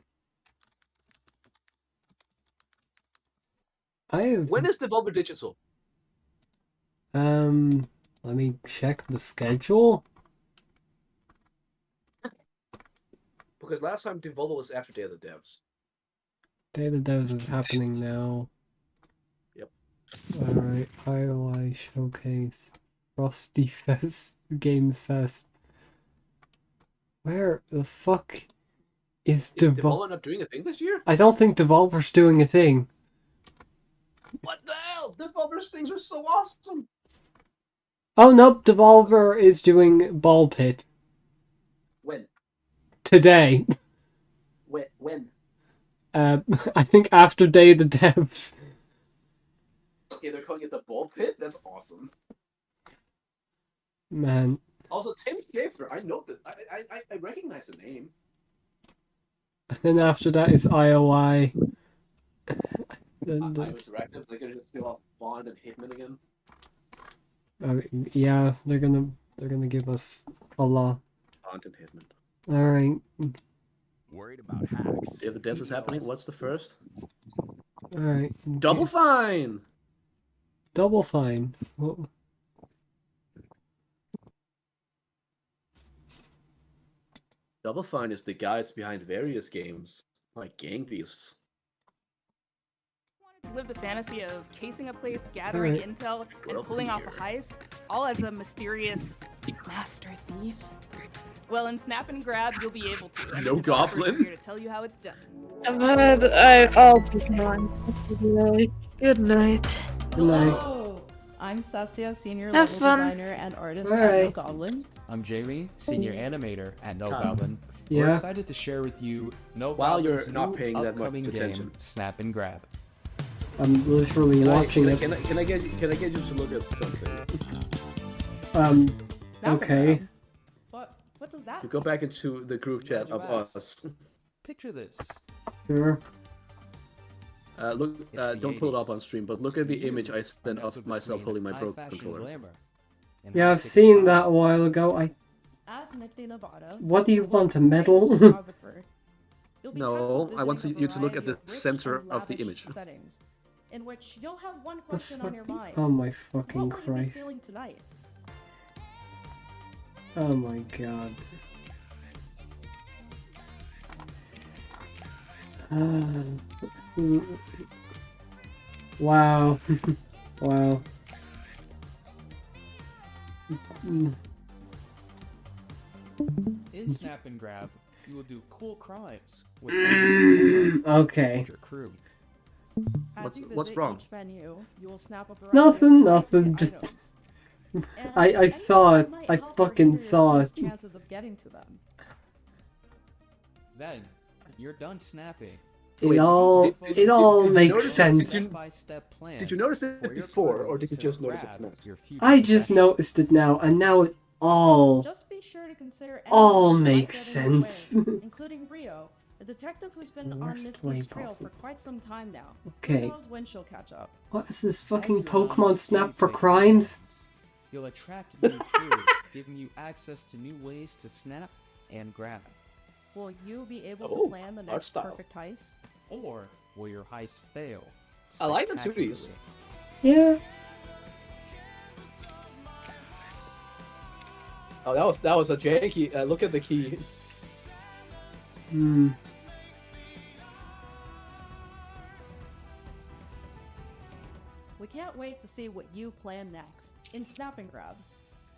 I have. When is Devolver Digital? Let me check the schedule. Because last time Devolver was after Day of the Devs. Day of the Devs is happening now. Yep. Alright, IOI Showcase. Frosty Fest. Games Fest. Where the fuck is Devolver not doing a thing this year? I don't think Devolver's doing a thing. What the hell? Devolver's things are so awesome. Oh nope, Devolver is doing Ball Pit. When? Today. When? I think after Day of the Devs. Okay, they're calling it the Ball Pit? That's awesome. Man. Also, Tim Schafer, I know that. I recognize the name. And then after that is IOI. I was directed. They're gonna do off Bond and Hitman again. Yeah, they're gonna give us a lot. Bond and Hitman. Alright. Worried about hacks. Day of the Devs is happening. What's the first? Alright. Double Fine! Double Fine. Whoa. Double Fine is the guys behind various games, like Gang Beasts. To live the fantasy of casing a place, gathering intel, and pulling off a heist, all as a mysterious master thief. Well, in Snap and Grab, you'll be able to. And No the developers goblin? are here to tell you how it's done. I'll be fine. Good night. Good night. Hello, I'm Sasia, senior Have level fun. designer and artist All at No right. Goblin. I'm Jamie, senior animator at No Come. Goblin. Yeah. We're excited to share with you No While you're Goblin's not new paying that much upcoming attention. game, Snap and Grab. I'm literally watching it. Can I get you to look at something? Okay. What does that You go back into the group chat you of asked. us. Picture this. Sure. Look, It's the don't pull it up 80s. on stream, but look at the You image I sent nestled of myself between holding my Pro high-fashion controller. glamour and Yeah, I've high-ticket seen that power. a while ago. As Nicky Nevada, What do you you will want, a play as medal? photographer. You'll be tasked No, with I want visiting you a to look at variety the of rich center and of the lavish image. settings, in which you'll have one The question on fuck? your mind. Oh my fucking What will you be Christ. feeling tonight? Oh my god. Wow. Wow. In Snap and Grab, you will do cool crimes with Okay. your crew. As you What's visit wrong? each venue, you will snap a variety Nothing, of high-ticket just items. And I anything saw that it. might I help fucking improve saw your it. chances of getting to them. Then, you're done snapping. It all did you makes notice- sense. Step-by-step plan Did you notice it for your before, crew or did you to just notice it grab now? your future I just possessions. noticed it now, and now it all Just be sure to consider all anything that might makes get in your way, sense. including Rio, a detective who's been on Worst way Nifty's trail possible. for quite some time now. Okay. Who knows when she'll catch up? What is this As fucking you're Pokemon on Snap for safe crimes? lands, you'll attract new crew, giving you access to new ways to snap and grab. Will you be able Oh, to plan the art next style. perfect heist? Or will your heist fail? I like the 2Ds. spectacularly? Yeah. Oh, that was a janky. Look at the key. Hmm. We can't wait to see what you plan next in Snap and Grab.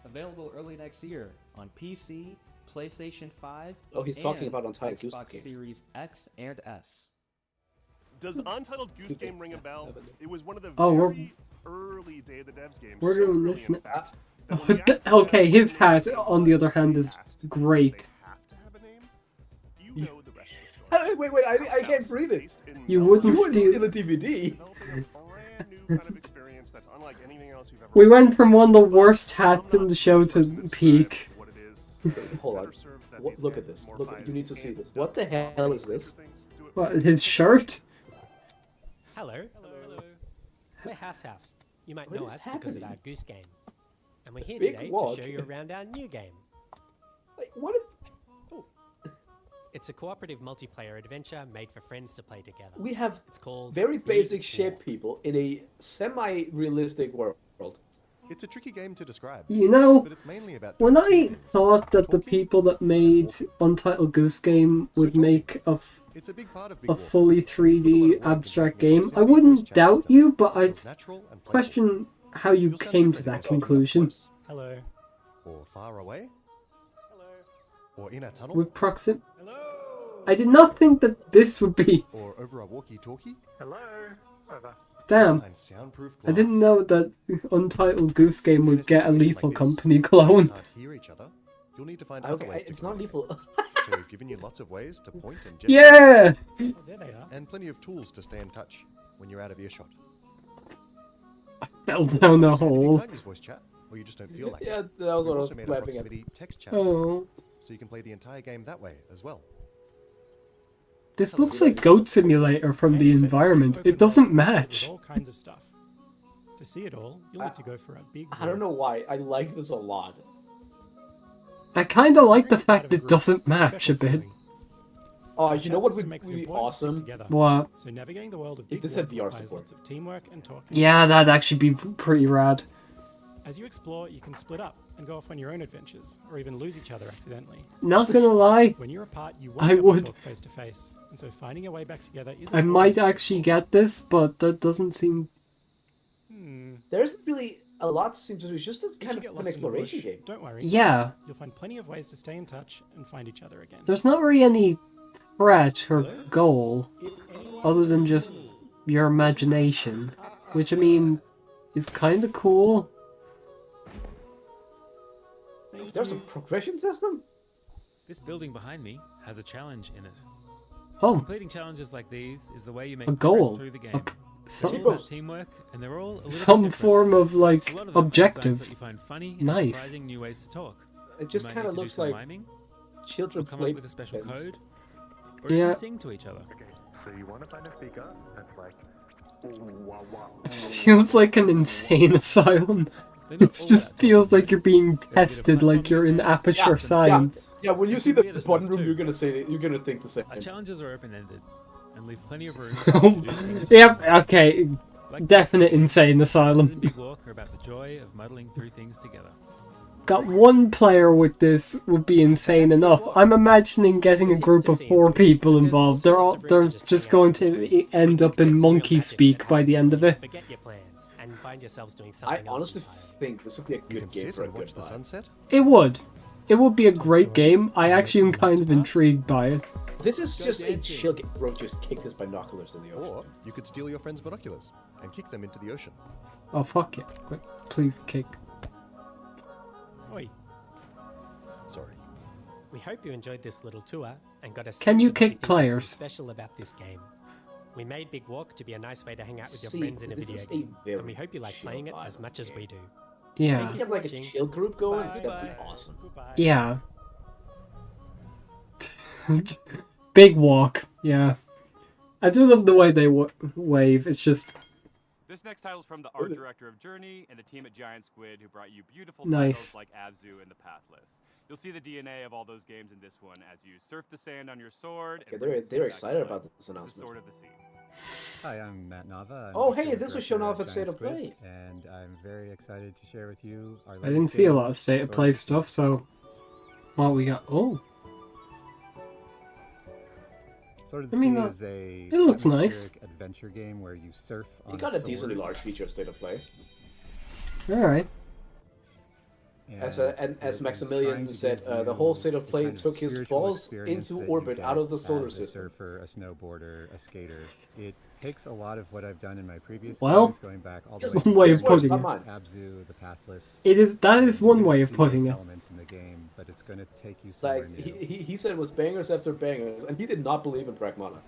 Available early next year on PC, PlayStation 5, Oh, he's talking and about Untitled Goose Xbox Game. Series X and S. Does Untitled Goose Game ring a bell? It was one of the Oh, very early Day of the Devs games. We're so doing early, this in now. fact, that when we asked the Okay, his devs hat, on the other hand, is great. you know the rest of the story. Wait, I can't breathe it. Based in You Melbourne, wouldn't You wouldn't steal. steal a DVD. developing a brand new kind of experience that's unlike anything else you've ever We heard. went from one of the worst hats in the show to peak. What it is. Hold on. Look at this. Look, you need to see this. What the hell is this? What, his shirt? Hello. We're House. You might What know is us because of happening? our Goose Game. And we're here Big today walk. to show you around our new game. Like, what? It's a cooperative multiplayer adventure made for friends to play together. We have It's called very Big basic War. ship people in a semi-realistic world. It's a tricky game to describe. You know, but it's mainly about when doing two I things. thought that the people that made Untitled Goose Game would make It's a big part of Big a War. fully 3D abstract game, I wouldn't doubt you, but I'd question how you came to that conclusion. Hello. Or far away. Or in a tunnel. With proxim... I did not think that this would be... Or over a walkie-talkie. Hello. Over. Damn. Behind soundproof I glass. didn't know that Untitled Goose Game would get a Lethal Company clone. Can't hear each other. You'll need to find Okay, other ways to it's not lethal. So we've given you lots of ways to point and gesture. Yeah! Oh, there they are. And plenty of tools to stay in touch when you're out of earshot. Fell down a If you hole. can't use voice chat, or you just don't feel like Yeah, it, that was we've what I also was made a laughing at. proximity text chat Oh. system, so you can play the entire game that way as well. This looks like Goat Simulator from the environment. It doesn't match. With all kinds of stuff. To see it all, you'll need to go for a big I don't know why. I like this a lot. I kinda like the fact it doesn't match a bit. Oh, you know what Chances to would make some be important stick awesome? together. What? So navigating the world of If Big this War had VR requires support. lots of teamwork and talking. Yeah, that'd actually be pretty rad. As you explore, you can split up and go off on your own adventures, or even lose each other accidentally. Not gonna lie, When you're apart, you won't I be able to would. talk face to face, and so finding a way back together is. I might actually get this, but that doesn't seem... There isn't really a lot to seem to do. It's just a If you kind get of lost an in the exploration bush, game. Don't worry. Yeah. You'll find plenty of ways to stay in touch and find each other again. There's not really any threat or goal, other than just your imagination. Which, I mean, is kinda cool. There's a progression system? This building behind me has a challenge in it. Oh. Completing challenges like these is the way you make A progress goal. through the game. Some- They're all about teamwork, and they're all a little Some bit different. form of, like, A lot of them have objective. designs that you find funny and Nice. surprising new ways to talk. It just You might kind of need to do looks some like miming, children or come play up with a special pens. code, or Yeah. even sing to each other. Okay, so you want to find a speaker that's like, wow, wow. This feels like an insane asylum. It just feels like you're being tested, like you're in Aperture Science. Yeah, when you see the button room, you're gonna think the same. Our challenges are open-ended, and leave plenty of room to do things. Yep, okay. Like Definite insane Challenges asylum. in Big Walk are about the joy of muddling through things together. Got one player with this would be insane enough. I'm imagining getting a group of 4 people involved. They're just going to end up in monkey speak by the end of it. Forget your plans and find yourselves doing I something else. honestly think this would be a You good can game sit for a and good watch the vibe. sunset. It would. It would be a great game. I actually am kind of intrigued by it. This is just a chill game. Bro, just kick his binoculars in the ocean. Or you could steal your friend's binoculars and kick them into the ocean. Oh, fuck it. Quick, please kick. Oi. Sorry. We hope you enjoyed this little tour and got a sense Can you of what we kick think is so players? special about this game. We made Big Walk to be a nice way to hang out with your See, friends in a this video is a game, very and we hope you like chill playing it vibe as of much as we do. Yeah. If you get like a chill group going, Bye. that'd be awesome. Yeah. Big walk. Yeah. I do love the way they wave. It's just This next title is from the art director of Journey and the team at Giant Squid, who brought you beautiful Nice. titles like Abzu and The Pathless. You'll see the DNA of all those games in this one as you surf the sand on your sword. Okay, and bring the sea they're back excited to about life. this This is announcement. Sword of the Sea. Hi, I'm Matt Nava. I'm Oh, the hey, creative this was shown director off at Giant State of Squid, Play. And I'm very excited to share with you our I didn't see a lot of State of Play stuff, so what we got? Oh, Sword of I the mean, Sea is a it looks nice. atmospheric adventure game where you surf on You got a sword. decently large feature of State of Play. all right. As it as is Maximilian trying to said, give the whole you State of the Play kind of took his spiritual balls experience into that you orbit get out of the solar as a system. surfer, a snowboarder, a skater. It takes a lot of what I've done in my previous Well, games, going back all the that's way one way to of putting it. Abzu, the Pathless. It is. That is one You're way gonna of see putting those it. elements in the game, but it's going to take you somewhere Like new. he said it was bangers after bangers, and he did not believe in Pragmata.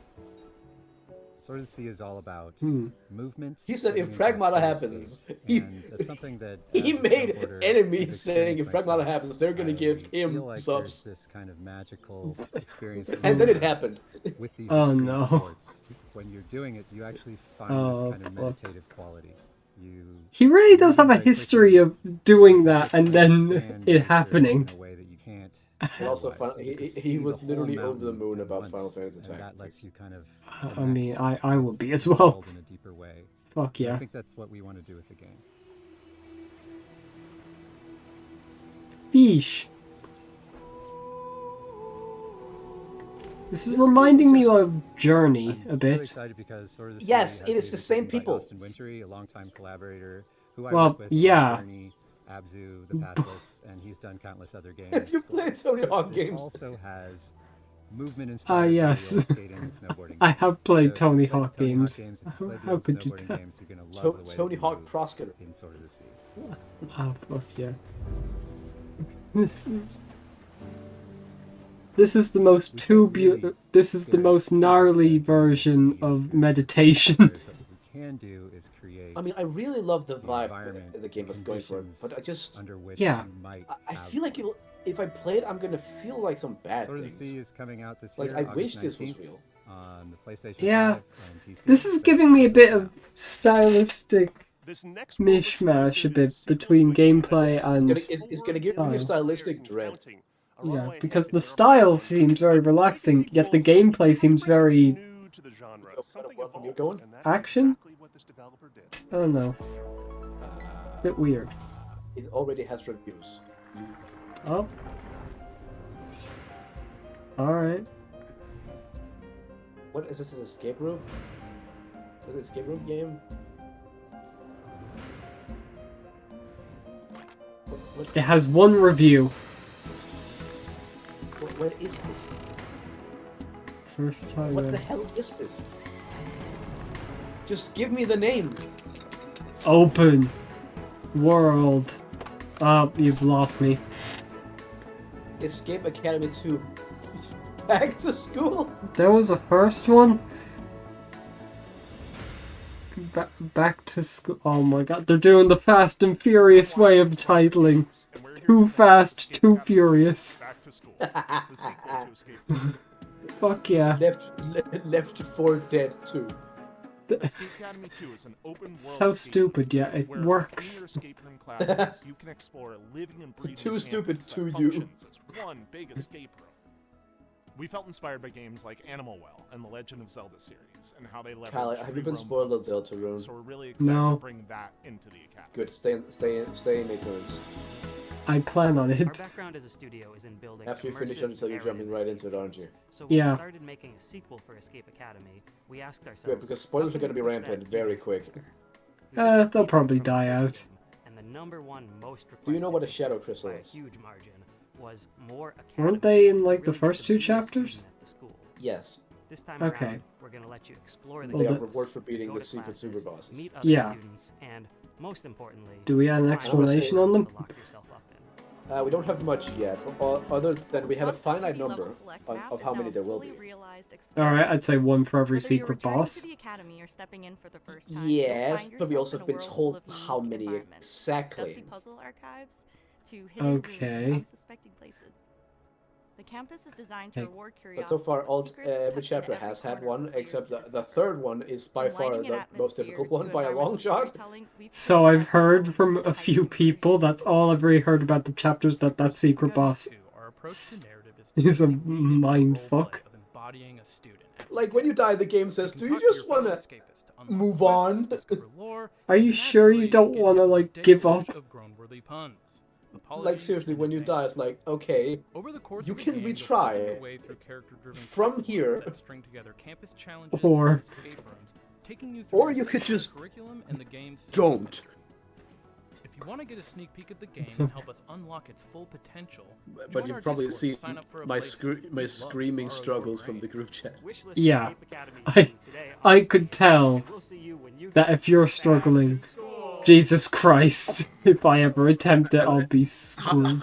Sword of the Sea is all about Hmm. movement. He said if moving into a Pragmata flow happens, state, he, and that's something that he as a made snowboarder, enemies I've saying if experienced Pragmata myself. happens, they're gonna give feel him like subs. there's this kind of magical experience. that And you then it have happened. With these Oh, extreme no. sports. When you're doing it, you actually find Oh, this kind of fuck. meditative quality. You He really does have a very quickly history of doing that and then understand it nature happening. in a way that you can't And also, otherwise. You get to he see was the whole literally over the mountain moon at about once, Final Fantasy and Tactics. that lets you kind of I mean, connect I with would be as the well. world in a deeper way. Fuck And yeah. I think that's what we want to do with the game. Yeesh. This is reminding me of Journey a I'm bit. really excited because sort of the Yes, series it is has the been same written by people. Austin Wintory, a longtime collaborator who I Well, work with yeah. on Journey, Abzu, The Pathless, and he's done countless other games. Have you played Tony Hawk It games? also has movement-inspired yes. aerial skating and snowboarding I games. have played So if Tony you played Hawk the Tony games. If you played the How old could you snowboarding tell? games, you're gonna love the way Tony that Hawk you Pro move Skater. in Sword of the Sea. Oh, fuck yeah. This is the most this is the most gnarly version of meditation. What we can do is create. I mean, I really love the vibe environment, the game was going for, but I just under which Yeah. you might I have feel like if I play it, I'm gonna feel like some bad Sword of the things. Sea is coming out this Like year. I August wish this 19th, was real. on the PlayStation Yeah. 5 and PC. This is so giving me a check bit it of out. stylistic mishmash a bit between gameplay and It's gonna give you stylistic dread. yeah, because the style seems very relaxing, yet the gameplay seems very You're going? action. I don't know. Bit weird. It already has reviews. Oh. All right. What is this? An escape room? Is it an escape room game? What It has one review. what is this? First time. What the hell is this? Just give me the name. Open world. Oh, you've lost me. Escape Academy 2. Back to school? There was a first one. Back to school. Oh my god, they're doing the Fast and Furious way of titling. Too fast, too furious. Fuck yeah. Left 4 Dead 2. Escape Academy 2 is an open world So escape stupid, room yeah, it where works. in your escape room classes, you can explore a living and breathing Too stupid campus to that you. functions as one big escape room. We felt inspired by games like Animal Well and the Legend of Zelda series, and how they leverage Kyle, have you been free-roam spoiled of puzzles. Deltarune? So we're really excited No. to bring that into the academy. Good, stay in ignorance. I plan on Our it. background as a studio is in building After you finish immersive Until you're narrative jumping right escape into it, aren't you? rooms. So when Yeah. we started making a sequel for Escape Academy, we asked ourselves, Good, because spoilers how are going to be can we push rampant that very even quick. They'll probably die out. And the number one most Do you know what a requested shadow crystal by a is? huge margin was more Weren't academy they in to like the really first get two to be a student chapters? at the school. Yes. This time Okay. around, we're going to let you explore the Well, They are the- reward for beating go the to secret classes, super bosses. meet other Yeah. students, and most importantly, Do we have an find explanation on rooms them? to lock yourself up in. We don't have much yet, other than we have a finite number of how many there will be. Alright, I'd say one for every Whether you're secret returning boss. to the academy or stepping in for the first time, Yes, you'll find but we yourself also in have a been world told full of how unique many environments, exactly. dusty puzzle archives to hidden rooms Okay. and unsuspecting places. The campus is designed to Hey. reward curiosity. But so far, with secrets every tucked chapter into every has had corner one, for players except to the discover. third one is by From far lighting the an most atmosphere difficult to one by a long environmental shot. storytelling, we've So pushed I've back heard the from boundaries a of high few school people, that's all I've really heard about the chapters, that secret boss Our approach to narrative is a mind fuck. of embodying a student. Like when you die, the game says, "Do you just want to move on?" Are you sure you don't want to, like, give up? Of grown-worthy puns. Like seriously, when you die, it's like, okay, Over the course you of the can game, you'll retry filter your way through character-driven from quest here, lines that string together campus challenges Or- and escape rooms, taking you through or the you could central just curriculum and the game's don't. If you want to get a sneak peek at the game and help us unlock its full potential, But join you've our probably Discord seen to sign up for a my playtest. my We'd love to screaming borrow your struggles from brain. the group chat. Yeah, I could tell that if you're struggling, Jesus Christ, if I ever attempt it, I'll be screwed.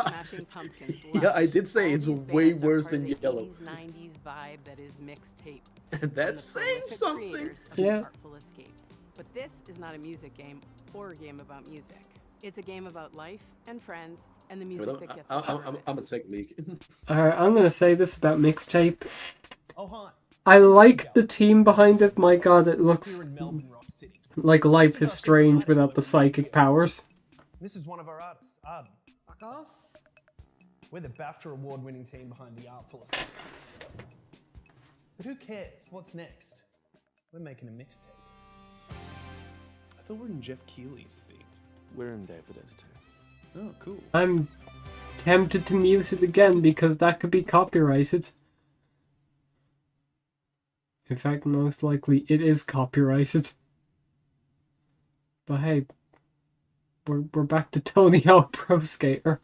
Yeah, I did say it's way worse than Yellow. 90s vibe that is mixtape. And that's saying something. Creators of Yeah. the Artful Escape. But this is not a music game or a game about music. It's a game about life and friends and the music that gets us through it. I'm gonna take a leak. Alright, I'm gonna say this about Mixtape. I like the team behind it. My god, it looks like Life is Strange without the psychic powers. This is one of our artists, Fuck off. We're the BAFTA award-winning team behind the artful effect. But who cares? What's next? We're making a mixtape. I thought we're in Jeff Keighley's theme. We're in Davido's too. Oh, cool. I'm tempted to mute it again because that could be copyrighted. In fact, most likely it is copyrighted. But hey, we're back to Tony Hawk Pro Skater.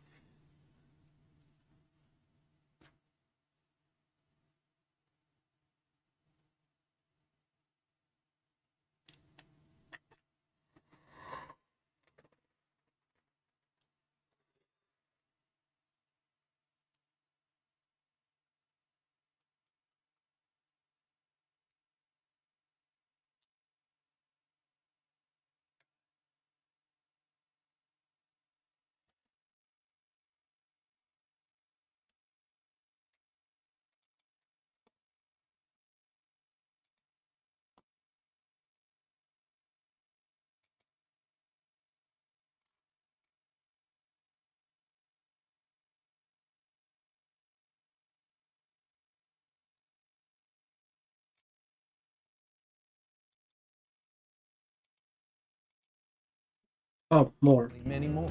Oh, more. Many more.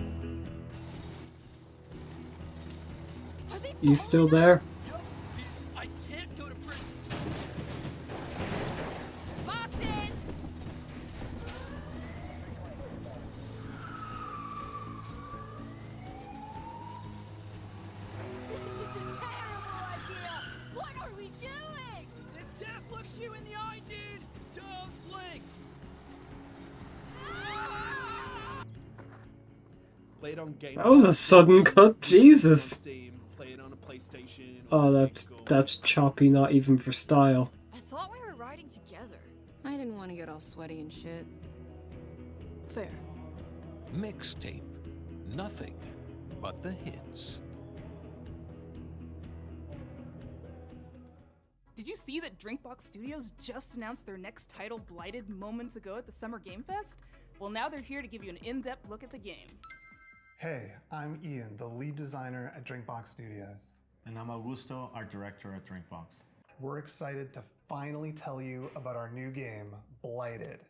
You still there? I can't go to prison. Boxes! This is a terrible idea! What are we doing? If death looks you in the eye, dude, don't blink. Play it on Game That was a sudden cut, Jesus. Steam, play it on a PlayStation. Oh, that's choppy, not even for style. I thought we were riding together. I didn't want to get all sweaty and shit. Fair. Mixtape. Nothing but the hits. Did you see that Drinkbox Studios just announced their next title, Blighted, moments ago at the Summer Game Fest? Well, now they're here to give you an in-depth look at the game. Hey, I'm Ian, the lead designer at Drinkbox Studios. And I'm Augusto, art director at Drinkbox. We're excited to finally tell you about our new game, Blighted.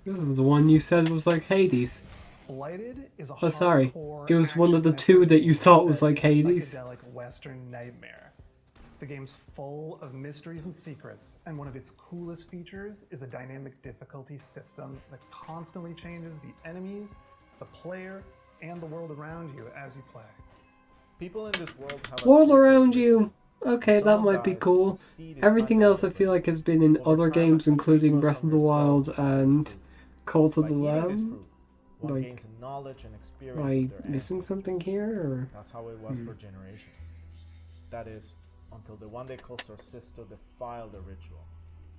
This is the one you said was like Hades. Blighted is a Oh, sorry. hardcore It was one of the action two that you thought was set like Hades. psychedelic Western nightmare. The game's full of mysteries and secrets, and one of its coolest features is a dynamic difficulty system that constantly changes the enemies, the player, and the world around you as you play. People in this world have a World secret around to you. Okay, that might be cool. Everything else I feel like has been in other games, including Breath of the Wild and Cult of the Lamb. one Like, gains knowledge and experience am of I their missing something here? Or? That's how it was for generations. That is, until the one they called Sorcisto defiled the ritual.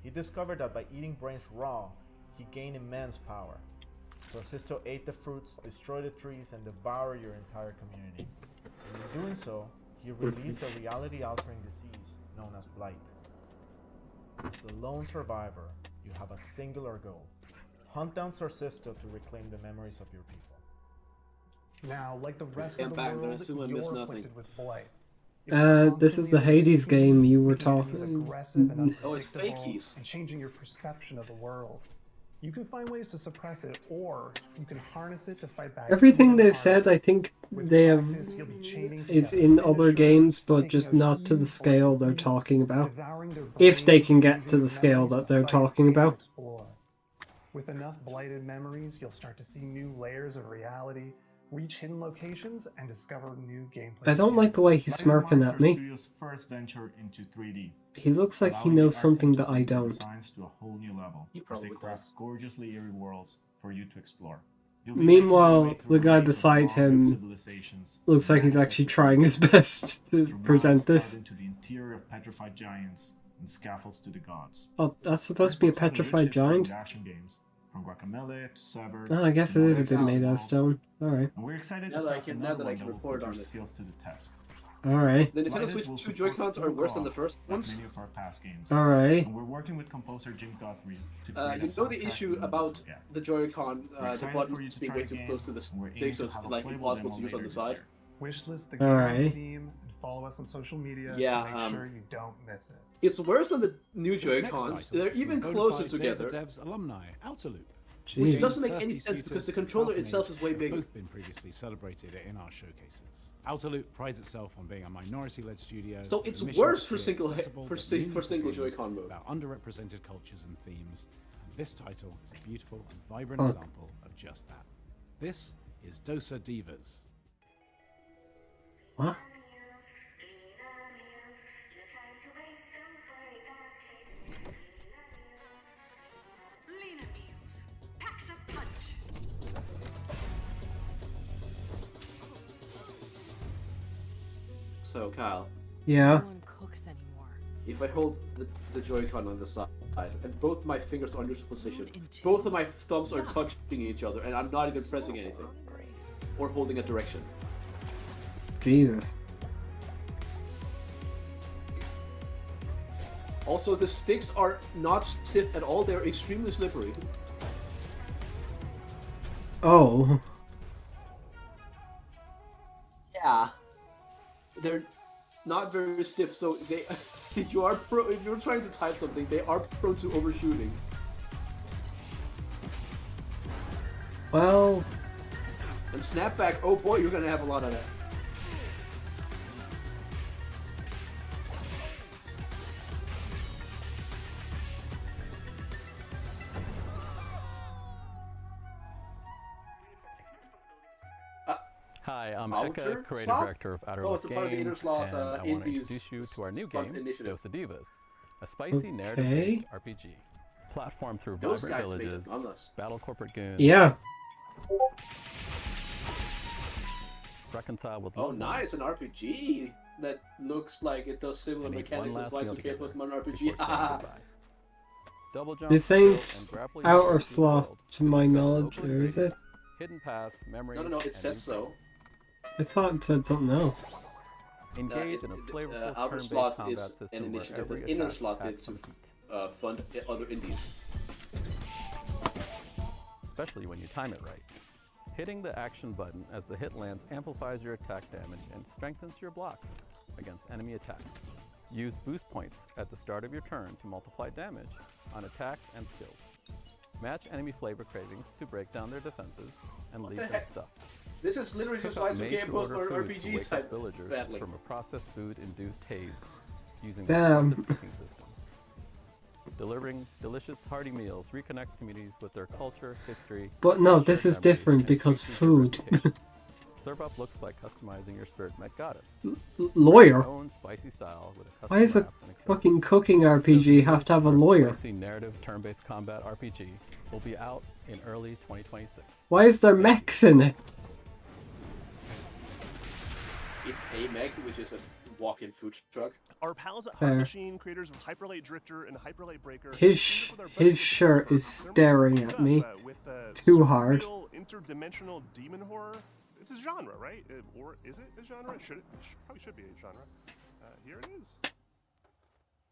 He discovered that by eating brains raw, he gained immense power. Sorcisto ate the fruits, destroyed the trees, and devoured your entire community. And in doing so, he released a reality-altering disease known as Blight. As the lone survivor, you have a singular goal. Hunt down Sorcisto to reclaim the memories of your people. Now, like the rest Stand of the back, but I world, assume I you're missed nothing. afflicted with blight. This is the Hades game you were talking. Aggressive and Oh, it's unpredictable fakies. and changing your perception of the world. You can find ways to suppress it, or you can harness it to fight back. Everything even they've harder. said, I think they have Practice, you'll be chaining is together in other miniatures, games, but taking just out not to the huge scale they're beasts, talking about. devouring their If they brains, can get using to the their scale memories that to they're fight talking and about. explore. With enough blighted memories, you'll start to see new layers of reality, reach hidden locations, and discover new gameplay. I don't like the way he's smirking at me. Studios' first venture into 3D. He looks like he allowing the knows art something team that to I bring their don't. designs to a whole new level He as they probably craft does. gorgeously eerie worlds for you to explore. You'll be Meanwhile, making your way the through a guy maze of beside long-lived him civilizations, looks like he's actually trying his best to through present mines cut this. into the interior of petrified giants and scaffolds to the gods. Oh, that's supposed to be a Xbox has rich petrified history in giant? action games, from Guacamelee to Severed. Oh, I guess to it is a Modern bit made out Warfare. of stone. Alright. And we're excited Now to that I craft can- another now that I one can will report put our on it. skills to the test. Alright. The Nintendo Lighted Switch will 2 support Joy-Cons full are worse than the co-op, first like ones. many of our past games. Alright. And we're working with composer Jim Guthrie to You create a know the soundtrack issue you'll never about forget. the Joy-Con, We're the excited buttons for you to being try way the too game, close to the and we're aiming stick, so to it's have a like playable impossible demo to use on later the this side. year. Wishlist the game on Alright. Steam and follow us on social media Yeah, to make sure you don't miss it. It's worse than the new This next Joy-Cons. title They're is even from closer Bonafide Day of together. The Devs alumni, Outer Loop. Which Jeez. doesn't make any Thirsty sense because the suitors controller Alchemy itself is way have bigger. both been previously celebrated in our showcases. Outer Loop prides itself on being a minority-led studio. So with it's a mission worse to for create single accessible for but single meaningful games Joy-Con mode. about underrepresented cultures and themes. And this title is a beautiful and vibrant Fuck. example of just that. This is Dosa Divas. What? Lena Meals. Packs a punch. So Kyle, Yeah. No one cooks anymore. if I hold the Joy-Con on the side and both my fingers are in neutral position, both of my thumbs are touching each other, and I'm not even pressing anything or holding a direction. Jesus. Also, the sticks are not stiff at all; they're extremely slippery. Oh. Yeah, they're not very stiff, so they if you're trying to type something, they are prone to overshooting. Well. And snapback, oh boy, you're gonna have a lot of that. Hi, I'm Outer Eka, creative Slot? director of Outer Oh, Loop it's a part of the Inner Games, Slot, and I want to Indies introduce you to our new Fund game, Initiative. Dosa Divas, a spicy narrative-based RPG. Platform through Those vibrant guys make it villages, on us. battle corporate goons, Yeah. reconcile with Oh, loved nice, an RPG that looks like it does similar And eat one mechanics as last meal Y2K together plus Modern RPG. before saying goodbye. Double jump, This build, ain't and grapple your way Outer through the Sloth world to my discover knowledge, local or is it? ingredients, hidden paths, memories, No, it and said new so. friends. I thought it said something else. Engage in a flavorful Outer turn-based Slot combat is system an where initiative every that Inner attack Slot did packs some to heat, fund other indies. especially when you time it right. Hitting the action button as the hit lands amplifies your attack damage and strengthens your blocks against enemy attacks. Use boost points at the start of your turn to multiply damage on attacks and skills. Match enemy flavor cravings to break down their defenses and leave the them heck? stuffed. This is literally just Cook up Y2K plus made-to-order Modern food to RPG wake up type villagers battling. from a processed food-induced haze using Damn. the explosive cooking system. Delivering delicious, hearty meals reconnects communities with their culture, history. But no, shared this is memories, different and because increases your food. reputation. Serve up looks like customizing your spirit-met goddess. Lawyer? Your own spicy style with a Why does a custom maps and accessories. fucking cooking RPG have to have a lawyer? Spicy narrative turn-based combat RPG will be out in early 2026. Why is there mechs in it? It's a mech, which is a walk-in food truck. Our pals at Fair. Hunt Machine, creators of Hyperlight Drifter and Hyperlight Breaker, His shirt is staring at me too hard. real interdimensional demon horror. It's a genre, right? Or is it a genre? Probably should be a genre. Here it is.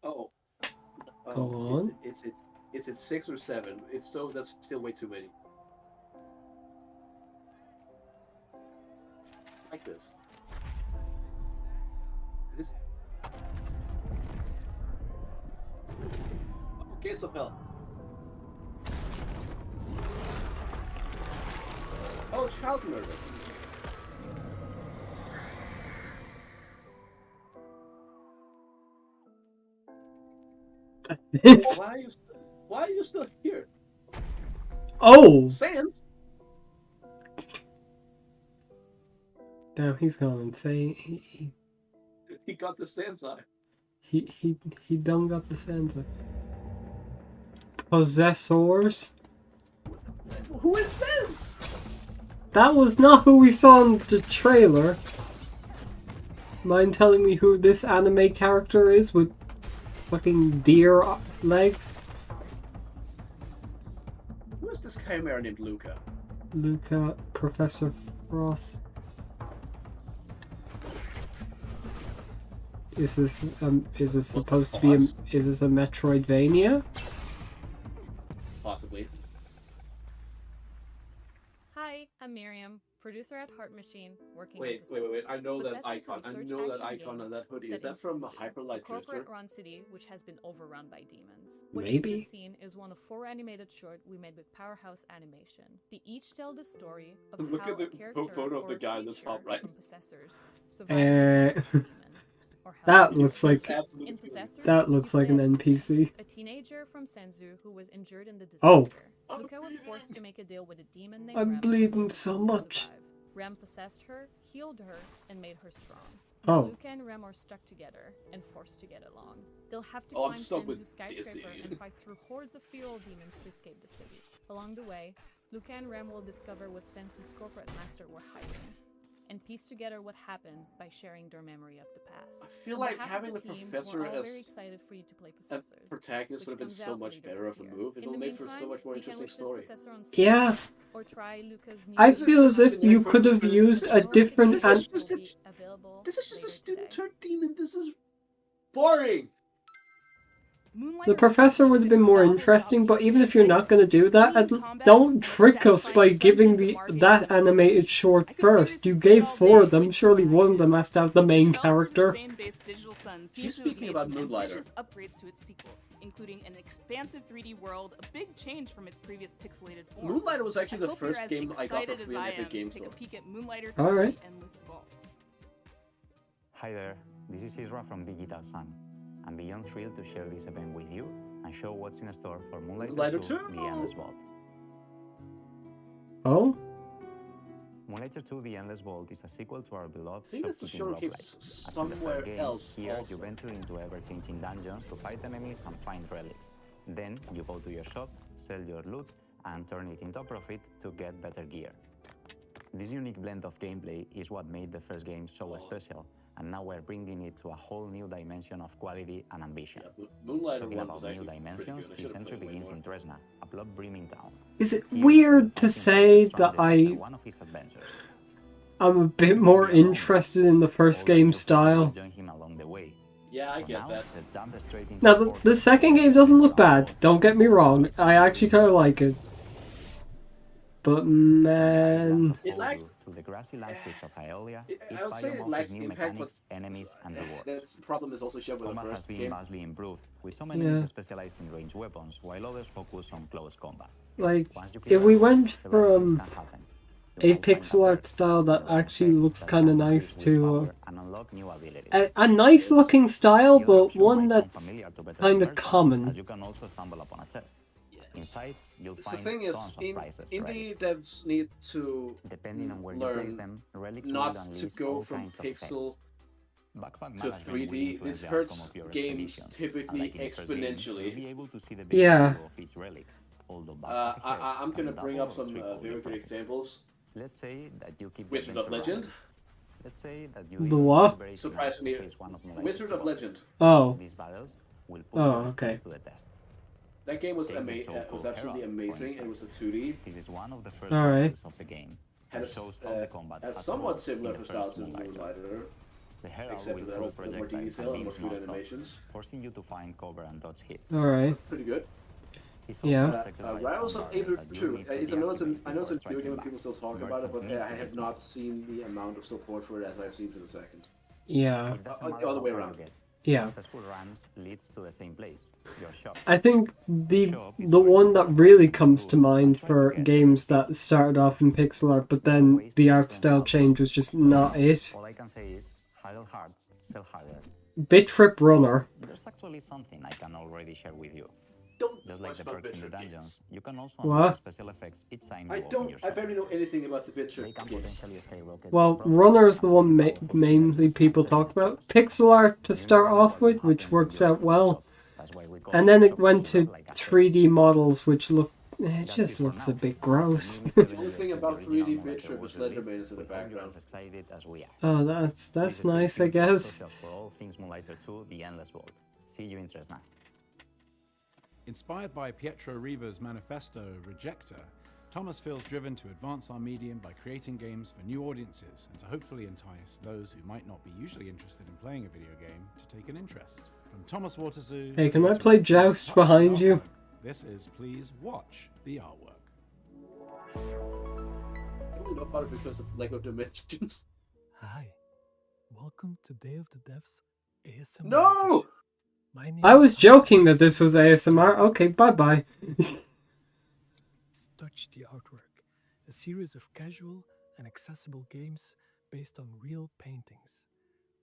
Oh. Go on. Is it 6 or 7? If so, that's still way too many. Like this. This. Oh, Gates of Hell. Oh, child murder. Why are you still here? Oh! Sans? Damn, he's going insane. He got the Sansai. He done got the Sansa. Possessors? Who is this? That was not who we saw in the trailer. Mind telling me who this anime character is with fucking deer legs? Who is this chimera named Luca? Luca, Professor Frost. Is this supposed to be is this a Metroidvania? Possibly. Hi, I'm Miriam, producer at Heart Machine, working Wait. I know that icon. I know that icon on that hoodie. Is that from Hyperlight Drifter? Corporate run city, which has been overrun by demons. What Maybe. you've just seen is one of 4 animated shorts we made with Powerhouse Animation. They each tell the story of Look how at the a character photo of the or guy in the top right. from possessors survive the hands of a demon. Or how That looks like in Possessors, that looks you like play an as NPC. a teenager from Senzu who was injured in the disaster. Oh. Luca was forced to make a deal with a demon named I'm Rem bleeding so much. survive. Rem possessed her, healed her, and made her strong. Oh. Luca and Rem are stuck together and forced to get along. They'll have to I'm climb stuck with Senzu's skyscraper Dizzy. and fight through hordes of feral demons to escape the city. Along the way, Luca and Rem will discover what Senzu's corporate master were hiding, and piece together what happened by sharing their memory of the past. I feel On like behalf of having the the team, professor we're all as very excited for you to play a Possessors, protagonist would have been which so comes out much later better this of a year. move. In It'll the make for so meantime, much more you can interesting wish this story. Possessor on Yeah. or try Luca's new I game. feel as if you could have used a different This is just a student turned demon. This is boring. The professor would have been more interesting, but even if you're not going to do that, don't trick us by giving that animated short first. You gave 4 of them, surely one of them has to have the main character. Spain-based Digital Sun She's seems to have speaking made about some Moonlighter. ambitious upgrades to its sequel, including an expansive 3D world, a big change from its previous pixelated form. Moonlighter was actually I the hope you're first as game I got for excited free as on I Epic am Games to take a Store. peek at Moonlighter 2 Alright. Endless Vault. Hi there, this is Isra from Digital Sun. I'm beyond thrilled to share this event with you and show what's in store for Moonlighter 2, The Endless Vault. Oh? Moonlighter 2, The Endless Vault is a sequel to our beloved I think that's a shopkeeping showcase roguelike. As in the somewhere first game, else here also. you venture into ever-changing dungeons to fight enemies and find relics. Then you go to your shop, sell your loot, and turn it into a profit to get better gear. This unique blend of gameplay is what made the first game so special, and now we're bringing it to a whole new dimension of quality and ambition. Moonlighter Talking 1 about was new actually pretty dimensions, good. I this should've entry played way begins more. in Tresna, a blood-brimming town. Is it Here, weird to you'll say find that after one of his adventures. I'm a bit more interested in the first game style? Join him along the way. Yeah, I For get now, that. let's jump straight into Now, the the second game doesn't look bad, don't get me wrong. I actually kind of like it. But man... It lacks. To the grassy landscapes of Hylia, each I would say biome it offers lacks new impact, mechanics, enemies, and rewards. That's problem is also shared with the Combat has first been game. vastly improved, with some enemies Yeah. specialized in ranged weapons, while others focus on close combat. Like, Once you if clear we them, went several things from can happen. a pixel art style that actually looks kind of nice to And unlock new abilities. a nice looking style, The other but option one might sound that's familiar to veteran kind of merchants, common. as you can also stumble upon a chest. Inside, you'll The find thing is, tons of prizes, indie relics. devs need to Depending on where you place learn them, relics will not to unleash go all from kinds of pixel Backpack to management will 3D. influence This the hurts outcome of your games expeditions. typically Unlike in the first game, exponentially. you'll be able to see the big Yeah. value of each relic, although backpack effects I'm gonna can bring double up or some triple very your good profit. examples. Let's say that you keep the Wizard of adventure Legend. running. Let's say that you The even what? feel very Surprise smart me. to face one of Moonlight's Wizard of bosses. Legend. Oh. These battles will put Oh, your okay. skills to the test. That game was Take the amazing. show Was called absolutely Herald, for amazing. It was a 2D. This is one of the first Alright. bosses of the game. Had It a, shows how the combat has somewhat evolved similar in to the first styles in Moonlighter, The Herald except will for throw the more projectiles detail and and more beams fluid non-stop, animations. forcing you to find cover and dodge hits. Alright. Pretty good. It's also Yeah. protected by Rivals some of barrier Aether that you 2. need to I know it's a deactivate video before game striking and back. people still talk about it, Merchants but need to I have dismount. not seen the amount of support for it as I've seen for the second. Yeah. It doesn't The matter other how way far you around. get. Yeah. Successful runs leads to the same place, your shop. I think the one that really comes to mind for games that started off in pixel art, but then the art style change was just not it. All I can say is, haggle hard, sell harder. Bit Trip Runner. There's actually something I can already share with you. Don't Just like watch the about perks in the Bit Trip dungeons, you can also What? unlock special effects each time you I open don't. your I shop. barely know anything about the Bit They Trip can games. potentially skyrocket Well, your profit Runner is the and one receive powerful mainly synergies people and talk about. service tests. Pixel art to You start never know off what will with, which happen when works you out open your well. shop. That's why we call And it then it shop went keeping to like a 3D models, which look... It That's just it for looks now. a bit gross. Nearly 7 The only years thing since about the original 3D Moonlighter Bit Trip was is Ledger released, Maze in the we hope you're background. as excited as we are. Oh, that's Please stay nice, I tuned to our guess. socials for all things Moonlighter 2, The Endless World. See you in Tresna. Inspired by Pietro Riva's manifesto, Rejector, Thomas feels driven to advance our medium by creating games for new audiences and to hopefully entice those who might not be usually interested in playing a video game to take an interest. From Thomas Waterzoo... Hey, can I play Joust behind you? This is Please Watch the Artwork. I only know about it because of Lego Dimensions. Hi, welcome to Day of the Devs ASMR. No! My name I was is joking that this was ASMR. Okay, bye-bye. Touch the Artwork, a series of casual and accessible games based on real paintings,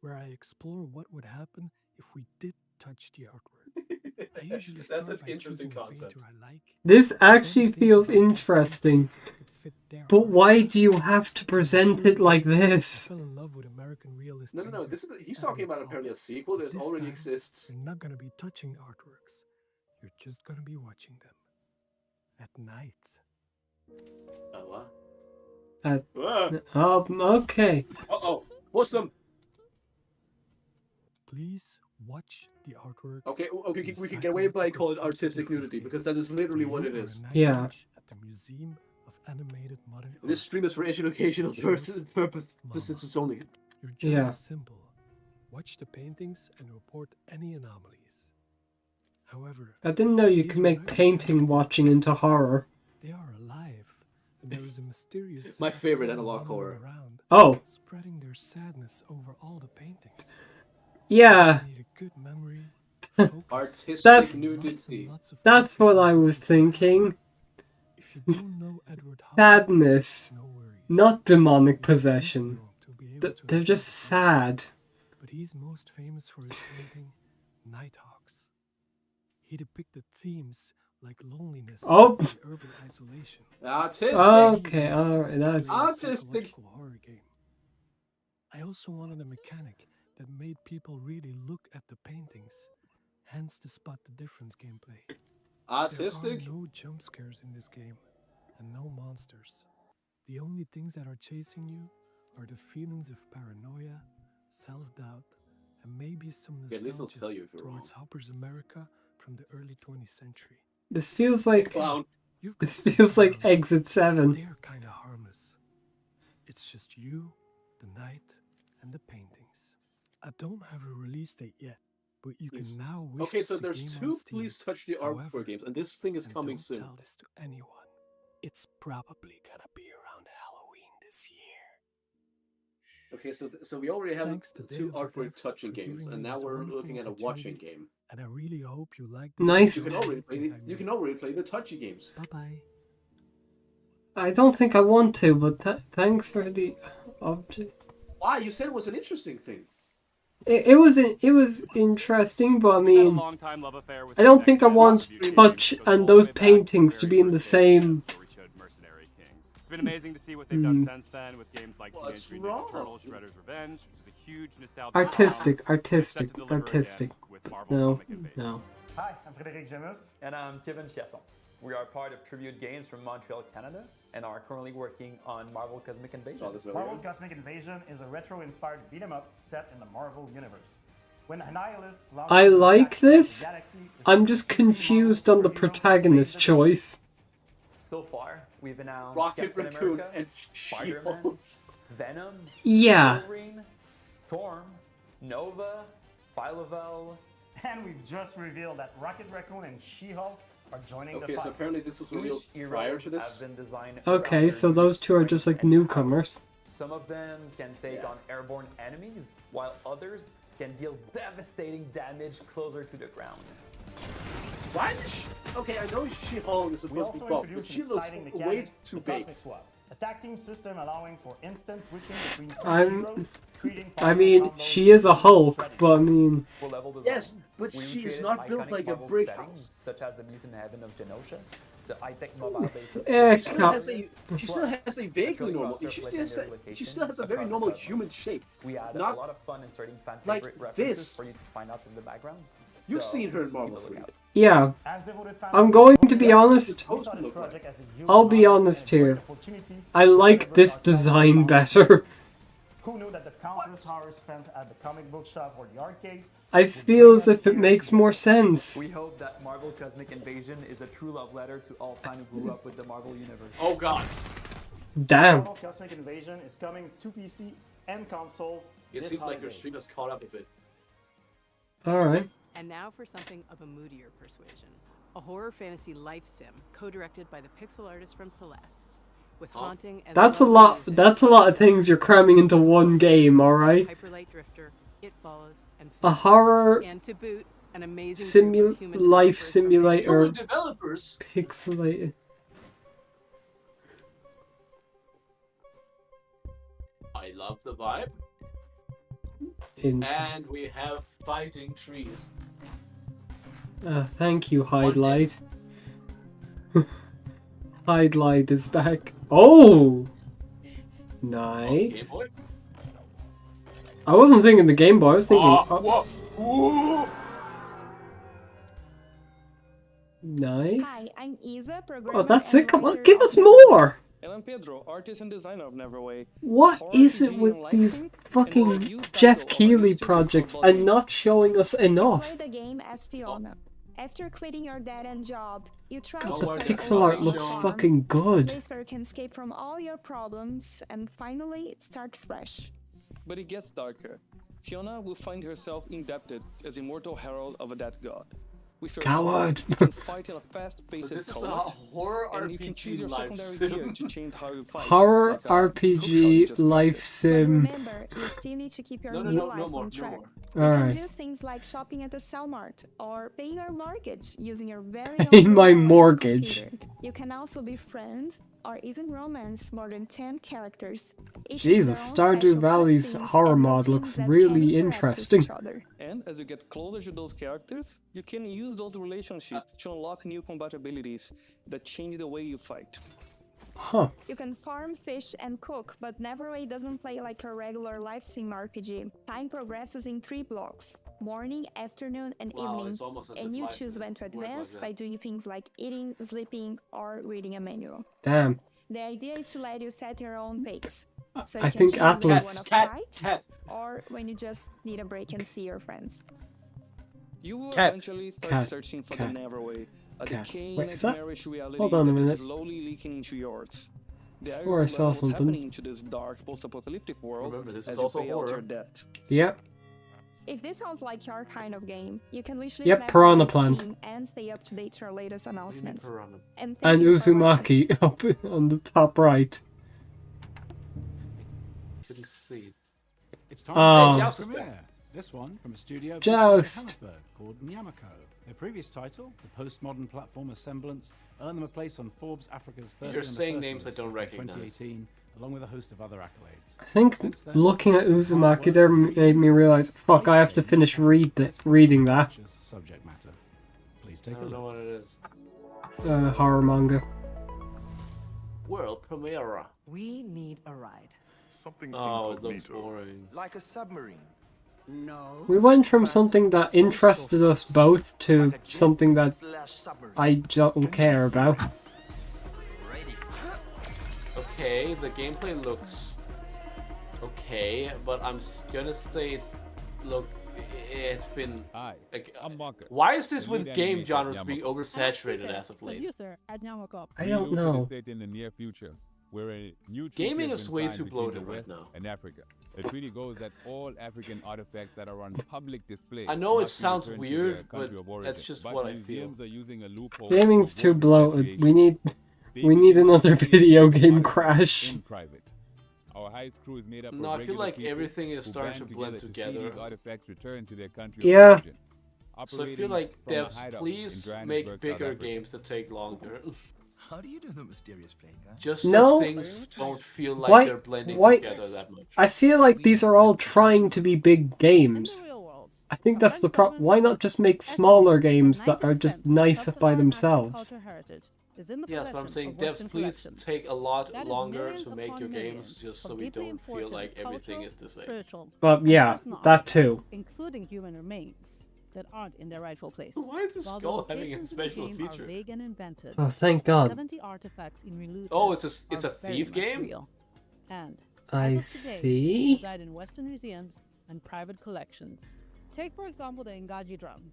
where I explore what would happen if we did touch the artwork. I usually That's start an by interesting choosing a concept. painter I like. This actually feels interesting. But why do you have to present it like this? I fell in love with American realist. No. He's talking about apparently a sequel that already exists. You're not gonna be touching artworks. You're just gonna be watching them at night. Oh, what? Okay. Uh-oh. Awesome. Please watch the artwork. Okay, we can get away by calling it artistic nudity because that is literally what it is. Yeah. At the Museum of Animated Modern This stream is for educational purposes only. Your job is simple. Watch the paintings and report any anomalies. However, I didn't know you could make painting watching into horror. they are alive, and there is a mysterious My favorite analog horror. around, Oh. spreading their sadness over all the paintings. Yeah. You need a good memory, Artistic nudity. That's what I was thinking. If you don't know Edward Hopper, Sadness. Not demonic possession. They're just sad. but he's most famous for his painting, Nighthawks. He depicted themes like loneliness Oh. and urban isolation. Artistic. Okay, alright, that's... Artistic. Horror game. I also wanted a mechanic that made people really look at the paintings, hence the spot the difference gameplay. Artistic. There are no jump scares in this game, and no monsters. The only things that are chasing you are the feelings of paranoia, self-doubt, and maybe some Yeah, at least they'll nostalgia tell you if you're towards Hopper's America from the early 20th century. This feels like... Clown. This feels like Exit 7. They're kinda harmless. It's just you, the night, and the paintings. I don't have a release date yet, but you can now wish Okay, so the there's game two on Steam. Please Touch the However, Artwork games, and this thing is coming don't soon. tell this to anyone. It's probably gonna be around Halloween this year. Okay, so we already have Thanks to Day two of the artwork Devs touching for games, giving and me now this we're wonderful looking at a watching opportunity, game. And I really hope you like this. Nice. You can already play the touchy games. Bye-bye. I don't think I want to, but thanks for the object. Why? You said it was an interesting thing. It was interesting, but I mean, I don't think I want touch and those paintings to be in the same. It's been amazing to see what they've done since then with games like Teenage Mutant Ninja Turtles: Shredder's Revenge, which is a huge nostalgia. Artistic. With Marvel No, Comic Invasion. no. Hi, I'm Frédéric Gemus. And I'm Kevin Chiasson. We are part of Tribute Games from Montreal, Canada, and are currently working on Marvel Cosmic Invasion. Marvel Cosmic Invasion is a retro-inspired beat-em-up set in the Marvel universe. When Annihilus launches I like the this. galaxy, I'm just confused on the protagonist choice. So far, we've announced Rocket Captain Raccoon America, and Spider-Man, She-Hulk. Venom, Yeah. Wolverine, Storm, Nova, Phyla-Vell. And we've just revealed that Rocket Raccoon and She-Hulk are joining the Okay, so fight. apparently this was revealed Each prior heroes to this. have been designed Okay, around so their those two are just like newcomers. Some of them can take on airborne enemies, while others can deal devastating damage closer to the ground. Why did she... Okay, I know She-Hulk is We supposed to also be buff, but introduced she an looks exciting way mechanic, too the big. Cosmic Swap. A tag team system allowing for instant switching between two I'm. heroes, creating I powerful mean, combos she is a and Hulk, but I mean. For level design, Yes, but we she is recreated not built iconic like a Marvel brick settings, house. such as the Mutant Heaven of Genosha, the high-tech mobile base of Eh, She still has a vaguely normal. She still has a very normal human shape. We had Not a lot of fun inserting fan like favorite references this. for you to find out in the background. You've So, seen her in keep a Marvel lookout. 3. Yeah. As devoted fans I'm of going Marvel, to be we honest. saw this project as a huge I'll be honor honest and a great here. opportunity I to like celebrate this our design talented better. Who knew that the countless hours spent at the comic book shop or the arcades? I feel as if it makes more sense. We hope that Marvel Cosmic Invasion is a true love letter to all fans who grew up with the Marvel Universe. Oh god. Damn. Marvel Cosmic Invasion is coming to PC and consoles. It seems like your stream has caught up a bit. Alright. And now for something of a moodier persuasion. A horror fantasy life sim, co-directed by the pixel artist from Celeste. With haunting and That's a lot of things you're cramming into one game, alright? Hyperlight Drifter, It Follows, and A horror and to boot, an amazing life simulator developers pixelated. I love the vibe. In And we have fighting trees. thank you, Hidelight. Hidelight is back. Oh! Nice. Boy. I wasn't thinking the Game Boy, I was thinking... Whoa. Nice. Hi, I'm Isa, Oh, that's it? Come on, give us more! And I'm Pedro, artist and designer of Neverway. What is it with these fucking Jeff Keighley projects and not showing us enough? Play the game as Fiona. After quitting your dead-end job, you try God, to the start pixel a art new looks farm, fucking good. a place where you can escape from all your problems, and finally it starts fresh. But it gets darker. Fiona will find herself indebted as immortal herald of a dead god. With your Coward. sword, you can fight in a fast-paced So this is a combat, horror and you can choose RPG your life secondary sim. gear to change how you fight. Horror like a RPG life sim. Remember, you still need to keep your real life on track. You Alright. can do things like shopping at the Cellmart or paying your mortgage using your very Paying own my personalized mortgage. computer. You can also befriend or even romance more than 10 characters. Each with Jesus, their own Stardew special Valley's cutscenes horror and mod routines looks that can really interact with interesting. each other. And as you get closer to those characters, you can use those relationships to unlock new compatibilities that change the way you fight. Huh. You can farm, fish, and cook, but Neverway doesn't play like a regular life sim RPG. Time progresses in 3 blocks: morning, afternoon, and Wow, evening. it's almost as And if you life choose is when to worked like advance that. by doing things like eating, sleeping, or reading a manual. Damn. The idea is to let you set your own pace. So I you can think choose when you Atlas- wanna fight, or when you just need a break and see your friends. You will Cat. eventually start Cat. searching for Cat. the Neverway, a Cat. decaying Wait, is that- nightmarish reality Hold on a that is minute. slowly leaking into yours. The Swore I irony saw of what's something. happening to this dark post-apocalyptic world Remember, this as is you also pay out horror. your debt. Yep. If this sounds like your kind of game, you can literally Yep, snap Piranha on Plant. Steam and stay up to date to our latest announcements. Piranha? And thank And you for watching. Uzumaki up on the top right. Couldn't see. It's time Oh. for Hey, a Joust is premiere. This one from a studio based Joust. in Johannesburg called Nyamako. Their previous title, the postmodern platformer Semblance, earned them a place on Forbes Africa's 30 You're under saying 30 names I list don't back in recognize. 2018, along with a host of other accolades. I think Since then, looking at Uzumaki there made me realize, fuck, I have to finish reading that. subject matter. Please I take a don't know look. what it is. Horror manga. World premiere. We need a ride. Something Oh, it looks incognito. boring. Like a submarine. No. We went from something that interested us both to something that I don't care about. Okay, the gameplay looks okay, but I'm gonna say, look, it's been. Like, why is this with game genres being oversaturated as of late? I don't know. In the near future, where a new Gaming treaty has is been way signed too between bloated the right West now. and Africa. The treaty goes that all African artifacts that are on public display. I know it must be sounds returned to weird, their country but of origin. that's just But what I feel. museums are using a loophole Gaming's to too avoid bloated. We need creation. another video game crash. In private. Our heist crew is made up No, of I feel regular like people everything is who starting band to blend see together. these artifacts returned to their country of Yeah. origin. So I feel Operating like from a devs, hideout please in make Johannesburg, bigger South Africa. games that take longer. How do you do the mysterious playing, guy? Just so No. things don't feel like Why? they're blending Why? together that much. I feel like these are all trying to be big games. I think that's the problem. Why not just make smaller games that are just nice by themselves? Yes, but I'm saying devs, please take a lot longer to make your games just so we don't feel like everything is the same. But yeah, that too. Including human remains that aren't in their rightful place. Why is this While the skull having a locations in the special game are feature? vague and invented, Oh, thank God. 70 artifacts in Reluta Oh, it's a are very thief much game? real. And I As of today, see. reside in Western museums and private collections. Take, for example, the Ngaji drum,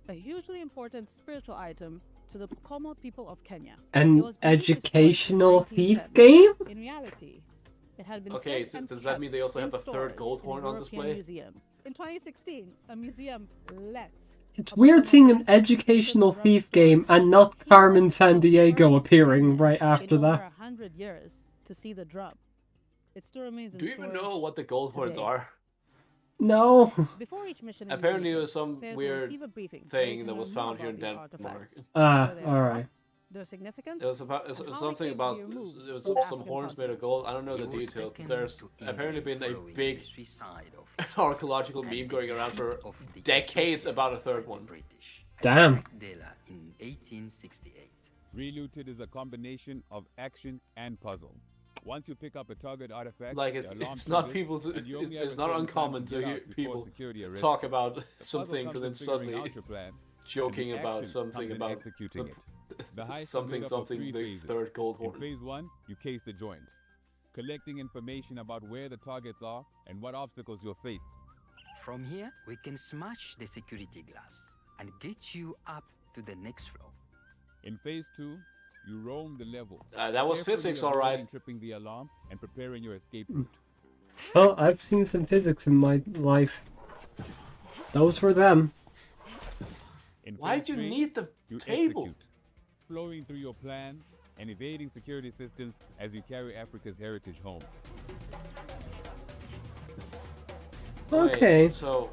a hugely important spiritual item to the Pokomo people of Kenya. It An was believed historic in educational thief 1910. game? In reality, it had been Okay, sent so and does that mean they also have kept a third in gold storage horn in a on European display? Museum. In 2016, a museum lets It's weird seeing an educational thief game and not Carmen San Diego appearing right after in over that. 100 years to see the drum. It still remains in Do you even storage know what the gold horns today. are? No. Before each mission in Apparently, it region, was some players will weird receive a briefing where they thing can that was learn more found here in about these Denmark. artifacts, Ah, where they are alright. from, their significance, It was about and how they something came to about be removed it was from some African horns made of continents. gold. I don't know the details. There's apparently been a big archaeological meme going around for decades about a third one. Damn. In 1868. Relooted is a combination of action and puzzle. Once you pick up a target artifact, Like the alarm it's not triggers, people. and you only have It's a not certain time uncommon to to get hear out before people security arrests talk you. about The some puzzle things comes and then from figuring suddenly out your plan, joking and the about action something comes in about executing it. The heist is something made up of something three the phases. third gold In horn. phase 1, you case the joint, collecting information about where the targets are and what obstacles you'll face. From here, we can smash the security glass and get you up to the next floor. In phase 2, you roam the level. That was carefully physics, avoiding alright. tripping the alarm and preparing your escape route. Well, I've seen some physics in my life. Those were them. In Why'd phase you 3, need the you table? execute, flowing through your plan and evading security systems as you carry Africa's heritage home. Okay. Wait, so,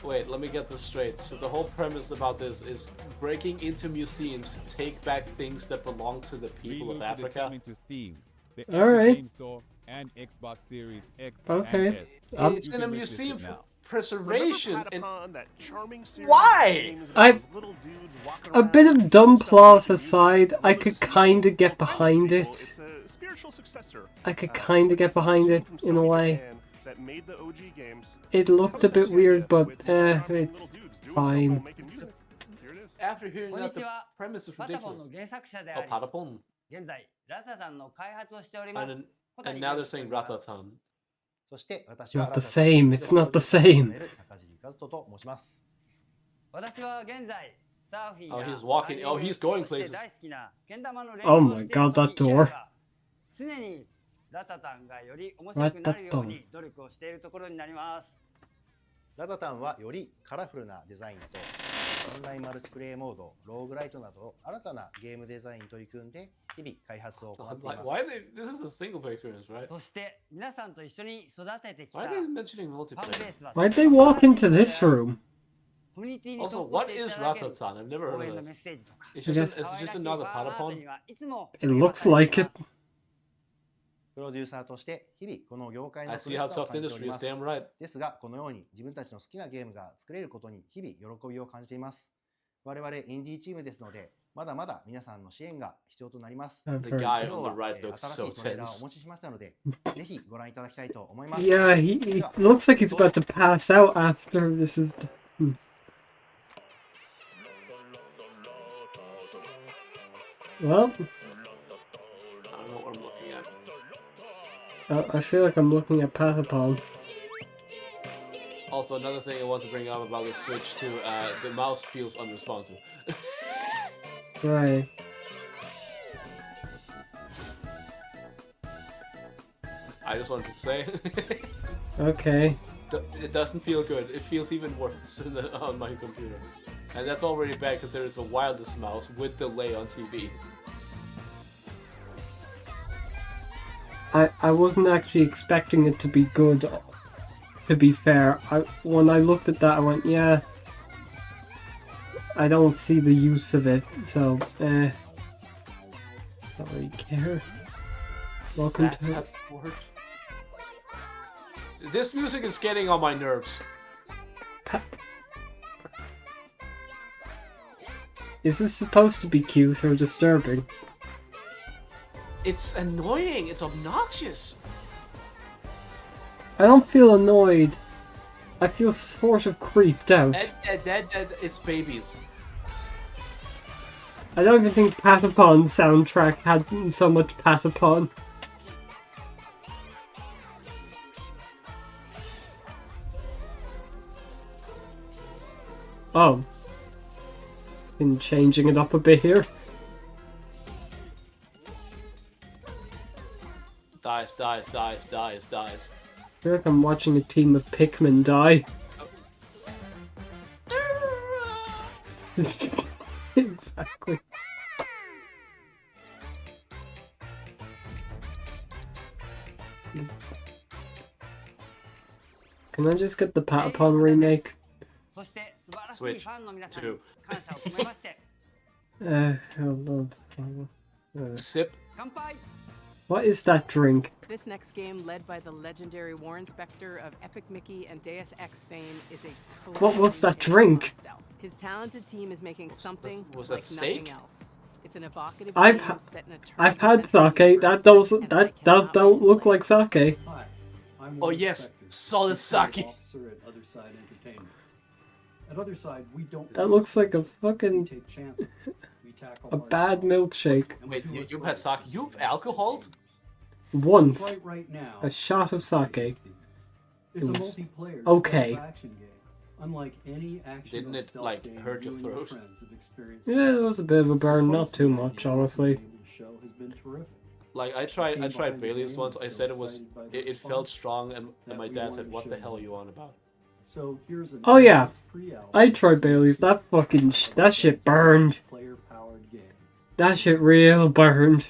wait, let me get this straight. So the whole premise about this is breaking into museums to take back things that belong to the people of Relooted is Africa. coming to Steam, the All Epic right. Game Store, and Xbox Series X Okay. and S. It's You in a can miss this museum for now. preservation. And That charming series why? of games about those little dudes walking A bit around of dumb stuff plot making aside, music. I could kinda get behind it. It's a spiritual successor. I could kinda get behind it from in a Sony way. Japan that made the OG games. It looked a bit weird, but it's fine. Here it is. After hearing that, the こんにちは。 premise is パタポンの ridiculous. 原作者で Oh, あり、 Patapon. 現在ラタさんの開発をしておりま And, す。 and now they're saying Ratatan. そして私は Not the same. It's not the same. 坂尻和人と申します。私は現在サーフィン Oh, や he's walking. ラン Oh, ニング he's going そして places. 大好きなけん玉の練習 Oh を my している god, の that に至る door. が常にラタタンがより面白くなるように努力をしているところになります。ラタタンはよりカラフルなデザインとオンラインマルチプレイモード、ローグライトなど新たなゲームデザインに取り組んで日々開発を行っています。 Why are they? This is a single player experience, right? そして皆さんと一緒に育ててきた Why フ are they mentioning ァンベ multiplayer? ースは Why'd they walk into this room? コミュニティに Also, 投稿 what してい is ただける Ratatan? I've never 応 heard 援 of のメッ this. セージとか It's I just, guess- it's just another 可愛らしいファンアート Patapon. にはいつも It looks like it. プロデューサーとして日々この業界 I の苦 see し how さを tough 感 the じており industry ま is. す。 Damn right. ですがこのように自分たちの好きなゲームが作れることに日々喜びを感じています。我々インディーチームですのでまだまだ皆さんの支援が必要となります。 I've The heard guy that. on the right 今 looks 日は so 新しいトレーラーをお tense. 持ちしましたのでぜひご覧いただきたいと思います。 Yeah, he looks like he's about to pass out after this is. Well, I don't know what I'm looking at. I feel like I'm looking at Patapon. Also, another thing I want to bring up about the Switch too, the mouse feels unresponsive. Right. I just wanted to say. Okay. It doesn't feel good. It feels even worse on my computer. And that's already bad considering it's the wireless mouse with delay on TV. I wasn't actually expecting it to be good, to be fair. When I looked at that, I went, yeah, I don't see the use of it, so, don't really care. Welcome That's to... how it works. This music is getting on my nerves. Is this supposed to be cute or disturbing? It's annoying. It's obnoxious. I don't feel annoyed. I feel sort of creeped out. It's babies. I don't even think Patapon soundtrack had so much Patapon. Oh. Been changing it up a bit here. Dies. I feel like I'm watching a team of Pikmin die. Exactly. Can I just get the Patapon remake? Switch 2. Hold on. Sip. What is that drink? This next game, led by the legendary Warren Spector of Epic Mickey and Deus Ex fame, is a total. What was that drink? His talented team is making something was like that nothing sake? else. It's an evocative I've game set in a I've turn had sake. That doesn't that don't look like sake. Oh yes, solid sake. At Other Side, we don't. That looks like a fucking a bad milkshake. Wait, you've had sake? You've alcoholed? Once. Right now, A shot of sake. it's It a was multiplayer okay. action game. Unlike any action Didn't or it stealth like game hurt your you and throat? friends have experienced. Yeah, it was a bit of a burn, not too much, honestly. The show has been terrific. Like I tried Bailey's once. I said it felt strong, and my dad said, "What the hell are you on about?" So here's an Oh yeah, I tried Bailey's. That fucking that shit burned. player-powered game. That shit real burned.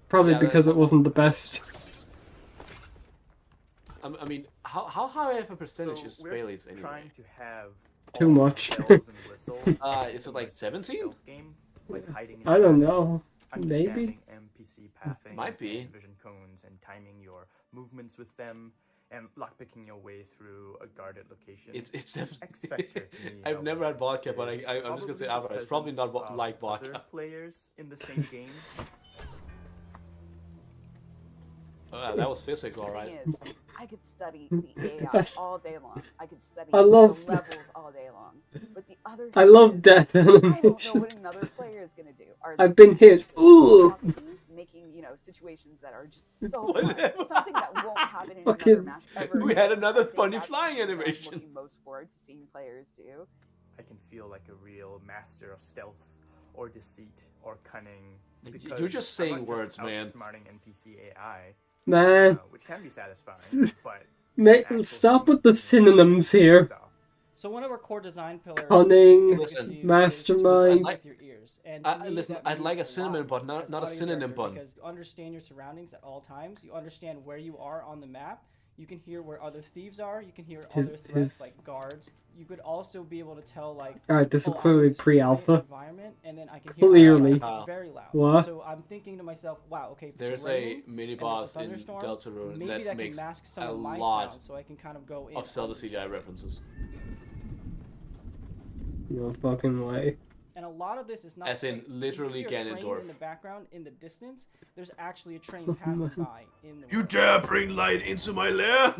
Probably Yeah, because it wasn't the best. I mean, how high of a percentage is Bailey's anyway? Trying to have Too much. Is it like 17? I don't know. Maybe. NPC pathing, Might be. vision cones, and timing your movements with them, and lockpicking your way through a guarded location. It's X factor to me, I've never had vodka, but I'm just gonna say outright, it's probably not presence like of vodka. other players in the same game. Oh, that was physics, all right. I could study the AI all day long. I could study I love the levels all day long. But the other I love death I don't know animation. what another player is gonna do. Are I've they been hit. Ooh. making situations that are just so fun. Something that won't happen in another Fucking- match ever. We had another Something funny that's flying what I'm animation. looking most forward to seeing players do. I can feel like a real master of stealth or deceit or cunning. You're just I'm saying not words, man. Outsmarting NPC AI, Man. which can be satisfying, but Stop with the synonyms here. So one of our core design pillars. Cunning, Listen, mastermind. with your ears. And to me, Listen, that I'd like a means cinnamon lot bun, not as a audio synonym director, bun. Because you understand your surroundings at all times. You understand where you are on the map. You can hear where other thieves are. You can hear other threats like guards. You could also be able to tell like. Alright, this is oh, clearly I'm in this pre-alpha. environment, and then I can hear Clearly. outside, it's very loud. What? So I'm thinking to myself, wow, okay. If There's it's raining a mini and there's boss in thunderstorm, Deltarune maybe that that makes can mask some a of my lot sounds, so I can kind of go in of Zelda CGI references. No fucking way. And a lot of this is not. As in fake. literally If you hear a train Ganondorf. in the background, in the distance, there's actually a train passing by in the. You world. dare bring light into my lair?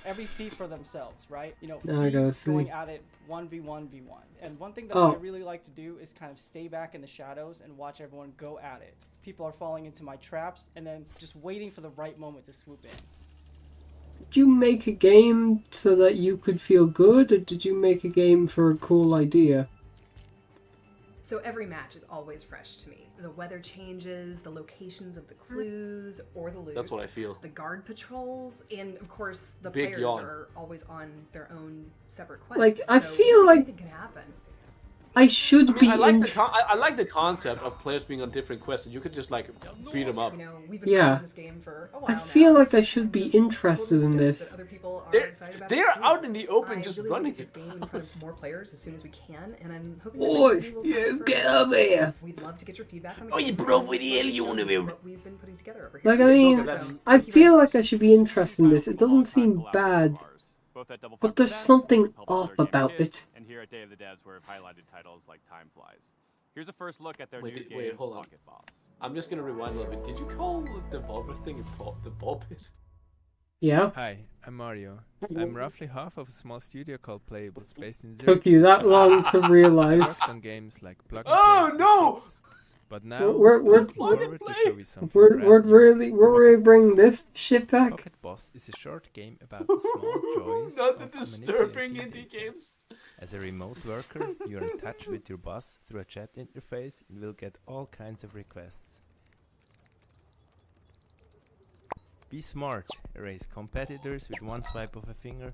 Every thief for themselves, right? Now I gotta thieves going see. at it 1v1v1. And one thing that Oh. I really like to do is kind of stay back in the shadows and watch everyone go at it. People are falling into my traps and then just waiting for the right moment to swoop in. Did you make a game so that you could feel good, or did you make a game for a cool idea? So every match is always fresh to me. The weather changes, the locations of the clues or the loot. That's what I feel. The guard patrols, and of course the Big players yawn. are always on their own separate quests. Like, I so feel like anything can happen. I should I mean, be I like, int- I like the concept of players being on different quests, and you could just like beat them up. We've been Yeah. playing this game for a while I now. feel like I should be interested in this. Other people are They're, excited about they're it too. out in the open I just really running want this it. game in front of more players as soon as we can, and I'm hoping that Oi, maybe we'll you sign up for get it. over here. We'd love to get your feedback on the Oi, game. bro, and with the let hell us you show wanna you build? what we've been putting together over here. Like, I mean, So, I feel like I should be interested in this. It doesn't seem bad, but there's something off about it. And here at Day of the Devs, where I've highlighted titles like Time Flies. Here's a first look at their new Wait, game, hold on. Pocket Boss. I'm just gonna rewind a little bit. Did you call the bobber thing the bob pit? Yeah. Hi, I'm Mario. I'm roughly half of a small studio called Playables based in Zurich. Took you that long to realize. Worked on games like Plug and Oh Play, no! But now, we're looking forward to show you something we're brand new. really bringing this shit back. Pocket Boss is a short game about the small joys Not the of disturbing manipulating indie data. games. As a remote worker, you're in touch with your boss through a chat interface and will get all kinds of requests. Be smart, erase competitors with one swipe of a finger,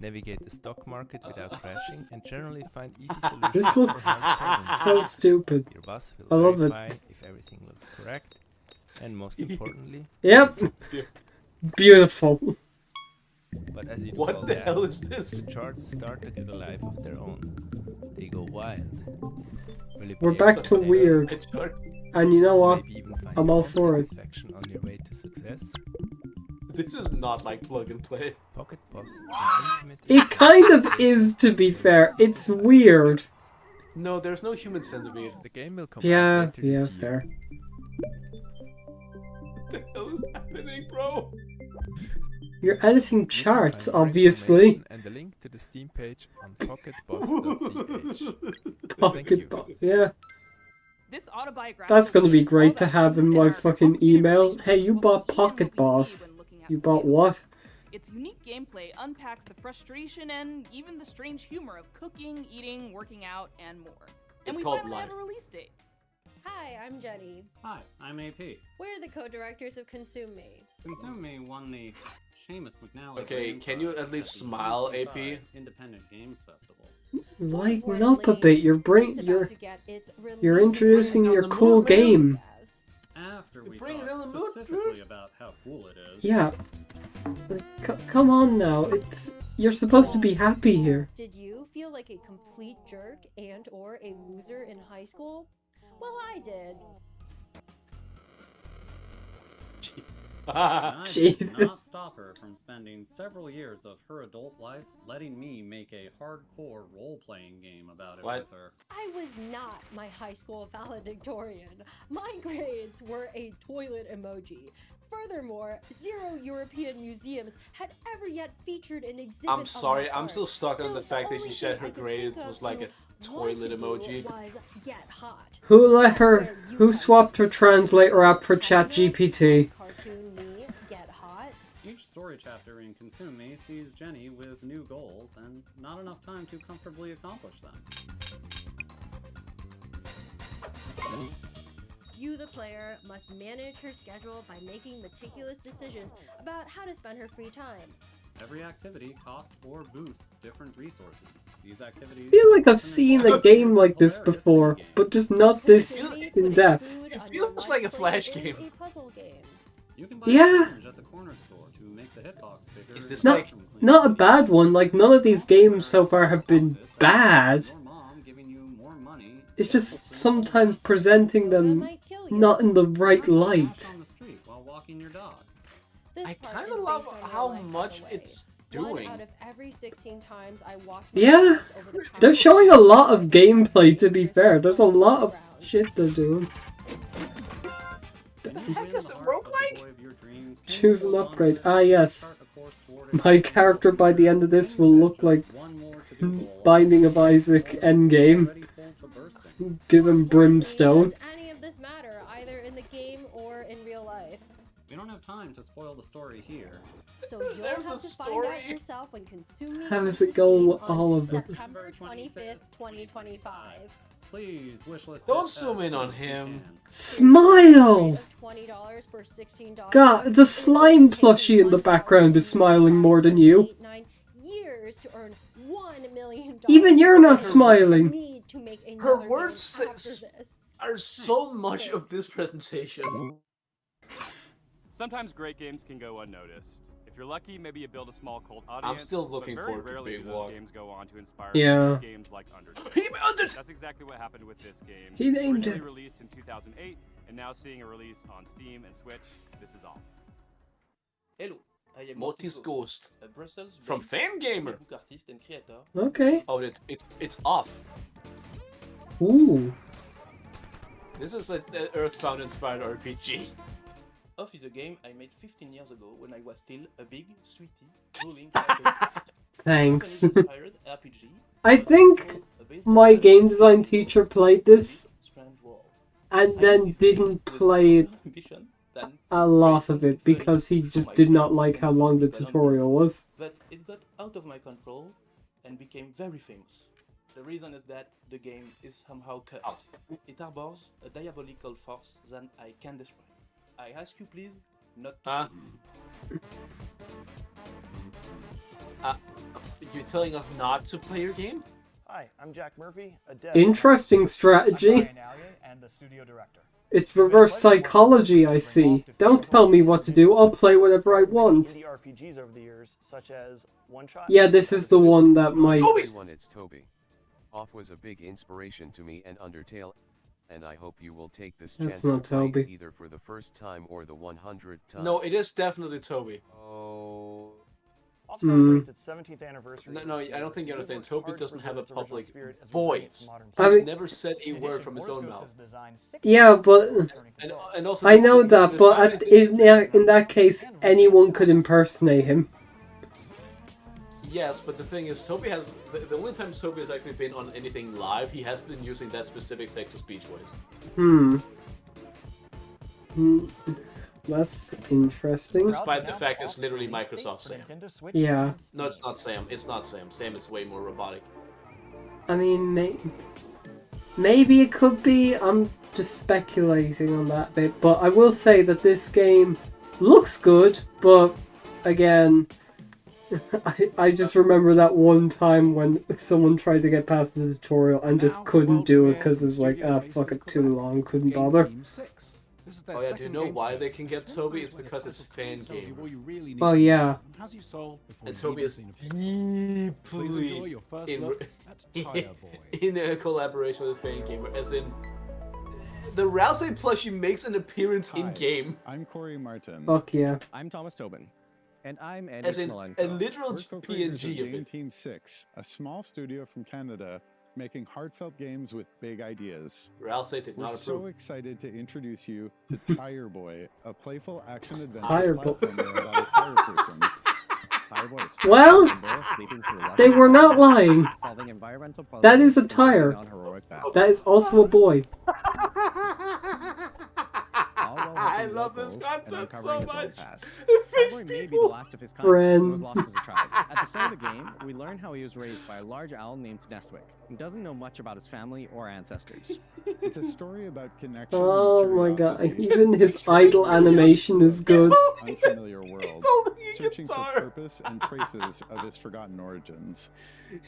navigate the stock market without crashing, and generally find easy solutions This for looks hard problems. so stupid. Your boss will I love verify it. if everything looks correct, and most importantly, Yep. Beautiful. but as it What all the hell happens, is this? the charts start to get a life of their own. They go wild. Will you We're pay back for to the data? weird. And you know what? Maybe even find I'm your all own for it. satisfaction on your way to success. This is not like plug and play. Pocket Boss is an intimate It kind of is, to be fair. It's weird. No, there's no human centipede. The game will come Yeah, out later yeah, this year. fair. What the hell is happening, bro? You're editing You can charts, find more obviously. information and the link to the Steam page on pocketboss.ch. Pocket Boss, yeah. This autobiographical That's gonna be game is great all to about have in food my and our fucking complicated email. relationship Hey, you with bought what we Pocket see Boss. when looking at You bought food. what? Its unique gameplay unpacks the frustration and even the strange humor of cooking, eating, working out, and more. It's And we called finally have life. a release date. Hi, I'm Jenny. Hi, I'm AP. We're the co-directors of Consume Me. Consume Me won the Seamus McNally. Okay, Grand can you Prize at least the smile, 2025 AP? Independent Games Festival. Lighten up a bit. You're you're introducing Bring it your down the cool mood, man. game. After we bring it talk down the mood, specifically about how cool it is. Yeah. Come on now. You're supposed to be happy here. Did you feel like a complete jerk and or a loser in high school? Well, I did. I did not stop her from spending several years of her adult life letting me make a hardcore role-playing game about it with her. I was not my high school valedictorian. My grades were a toilet emoji. Furthermore, 0 European museums had ever yet featured an exhibit I'm of sorry, my I'm art. still stuck on So the fact that only she said thing I her could grades think was of like to a toilet want to emoji. do was get hot. Who let her? Who swapped her translator app for ChatGPT? Cartoon me get hot. Each story chapter in Consume Me sees Jenny with new goals and not enough time to comfortably accomplish them. You, the player, must manage her schedule by making meticulous decisions about how to spend her free time. Every activity costs or boosts different resources. These activities I feel like I've seen a game like this before, but just not this in depth. It feels like a Flash game. A puzzle game. You can buy Yeah. a sponge at the corner store to make the hitbox bigger. Is this Not, like not a bad one. Like, none of these games so far have been bad. Your mom giving you more money. It's just sometimes presenting them not in the right light. On the street while walking your dog. I kind of love how much it's doing. Out of every 16 times I watched Yeah, they're showing a lot of gameplay, to be fair. There's a lot of shit they're doing. The heck is it roguelike? Choose an upgrade. Ah, yes. My character by the end of this will look like Binding of Isaac Endgame. Give him brimstone. Does any of this matter, either in the game or in real life? We don't have time to spoil the story here. So you'll have to find out yourself when Consume Me How does launches it go Steam with all on of them? September 25th, 2025. Please wishlist. Don't zoom in on him. Smile! $20 for $16. God, the slime plushie in the background is smiling more than you. 9 years to earn $1 million. Even you're not smiling. Need to make Her another words game after this. are so much of this presentation. Sometimes great games can go unnoticed. If you're lucky, maybe you build a small cult audience. I'm still looking but very forward to rarely Big do those Walk. games go on to inspire Yeah. huge games like Undertale. He Undertale! That's exactly what happened with this game. He named Originally it. released in 2008, and now seeing a release on Steam and Switch. This is off. Hello, I am Mortis Ghost a Brussels from Fangamer. book artist and creator. Okay. Oh, it's off. Ooh. This is an Earthbound inspired RPG. Off is a game I made 15 years ago when I was still a big, sweetie, drooling like Thanks. Japanese-inspired RPG. I think my game design teacher played this, and then didn't play a lot of it because he just did not like how long the tutorial was. But it got out of my control and became very famous. The reason is that the game is somehow cursed. It harbors a diabolical force that I can't describe. I ask you please not to You're telling us not to play your game? Hi, I'm Jack Murphy, a dev. Interesting strategy. And the studio director. It's reverse psychology, I see. Don't tell me what to do, I'll play whatever I want. Indie RPGs over the years, such as One Shot. Yeah, this is the one that might... Everyone, it's Toby. Off was a big inspiration to me and Undertale, and I hope you will take this chance to play it either for the first time or the 100th time. No, it is definitely Toby. Oh... Off celebrates its 17th anniversary. No, I don't think you understand. Toby doesn't have a public voice. He's never said a word from his own mouth. Yeah, but... And also I know that, but in that case, anyone could impersonate him. Yes, but the thing is, Toby has... The only time Toby has actually been on anything live, he has been using that specific text-to-speech voice. That's interesting. Despite the fact it's literally Microsoft Sam. Yeah. No, it's not Sam. It's not Sam. Sam is way more robotic. I mean, maybe it could be. I'm just speculating on that bit. But I will say that this game looks good, but again... I just remember that one time when someone tried to get past the tutorial and just couldn't do it because it was like, fuck it, too long, couldn't bother. Oh yeah, do you know why they can get Toby? It's because it's fan game. Well, yeah. And Toby is deeply in a collaboration with fan gamer, as in the Rousey plushie makes an appearance in game. I'm Corey Martin. Fuck yeah. I'm Thomas Tobin. And I'm Andy As in Smolenko. a literal We're co-creators PNG of of Game it. Team 6, a small studio from Canada making heartfelt games with big ideas. Rousey did We're not so approve. excited to introduce you to Tire Boy, a playful action-adventure Tire Boy. platformer about a tire person. Tire Boy is Well, leaping through left they were not lying. solving environmental puzzles That is a and tire. taking on heroic battles. That is also a boy. I love this concept so much. Tire may be the last of his kind and was lost as a child. At the start of the game, we learn how he was raised by a large owl named Nestwick and doesn't know much about his family or ancestors. It's a story about connection. Oh my god, even his idle animation is good. Unfamiliar world, searching for purpose and traces of his forgotten origins.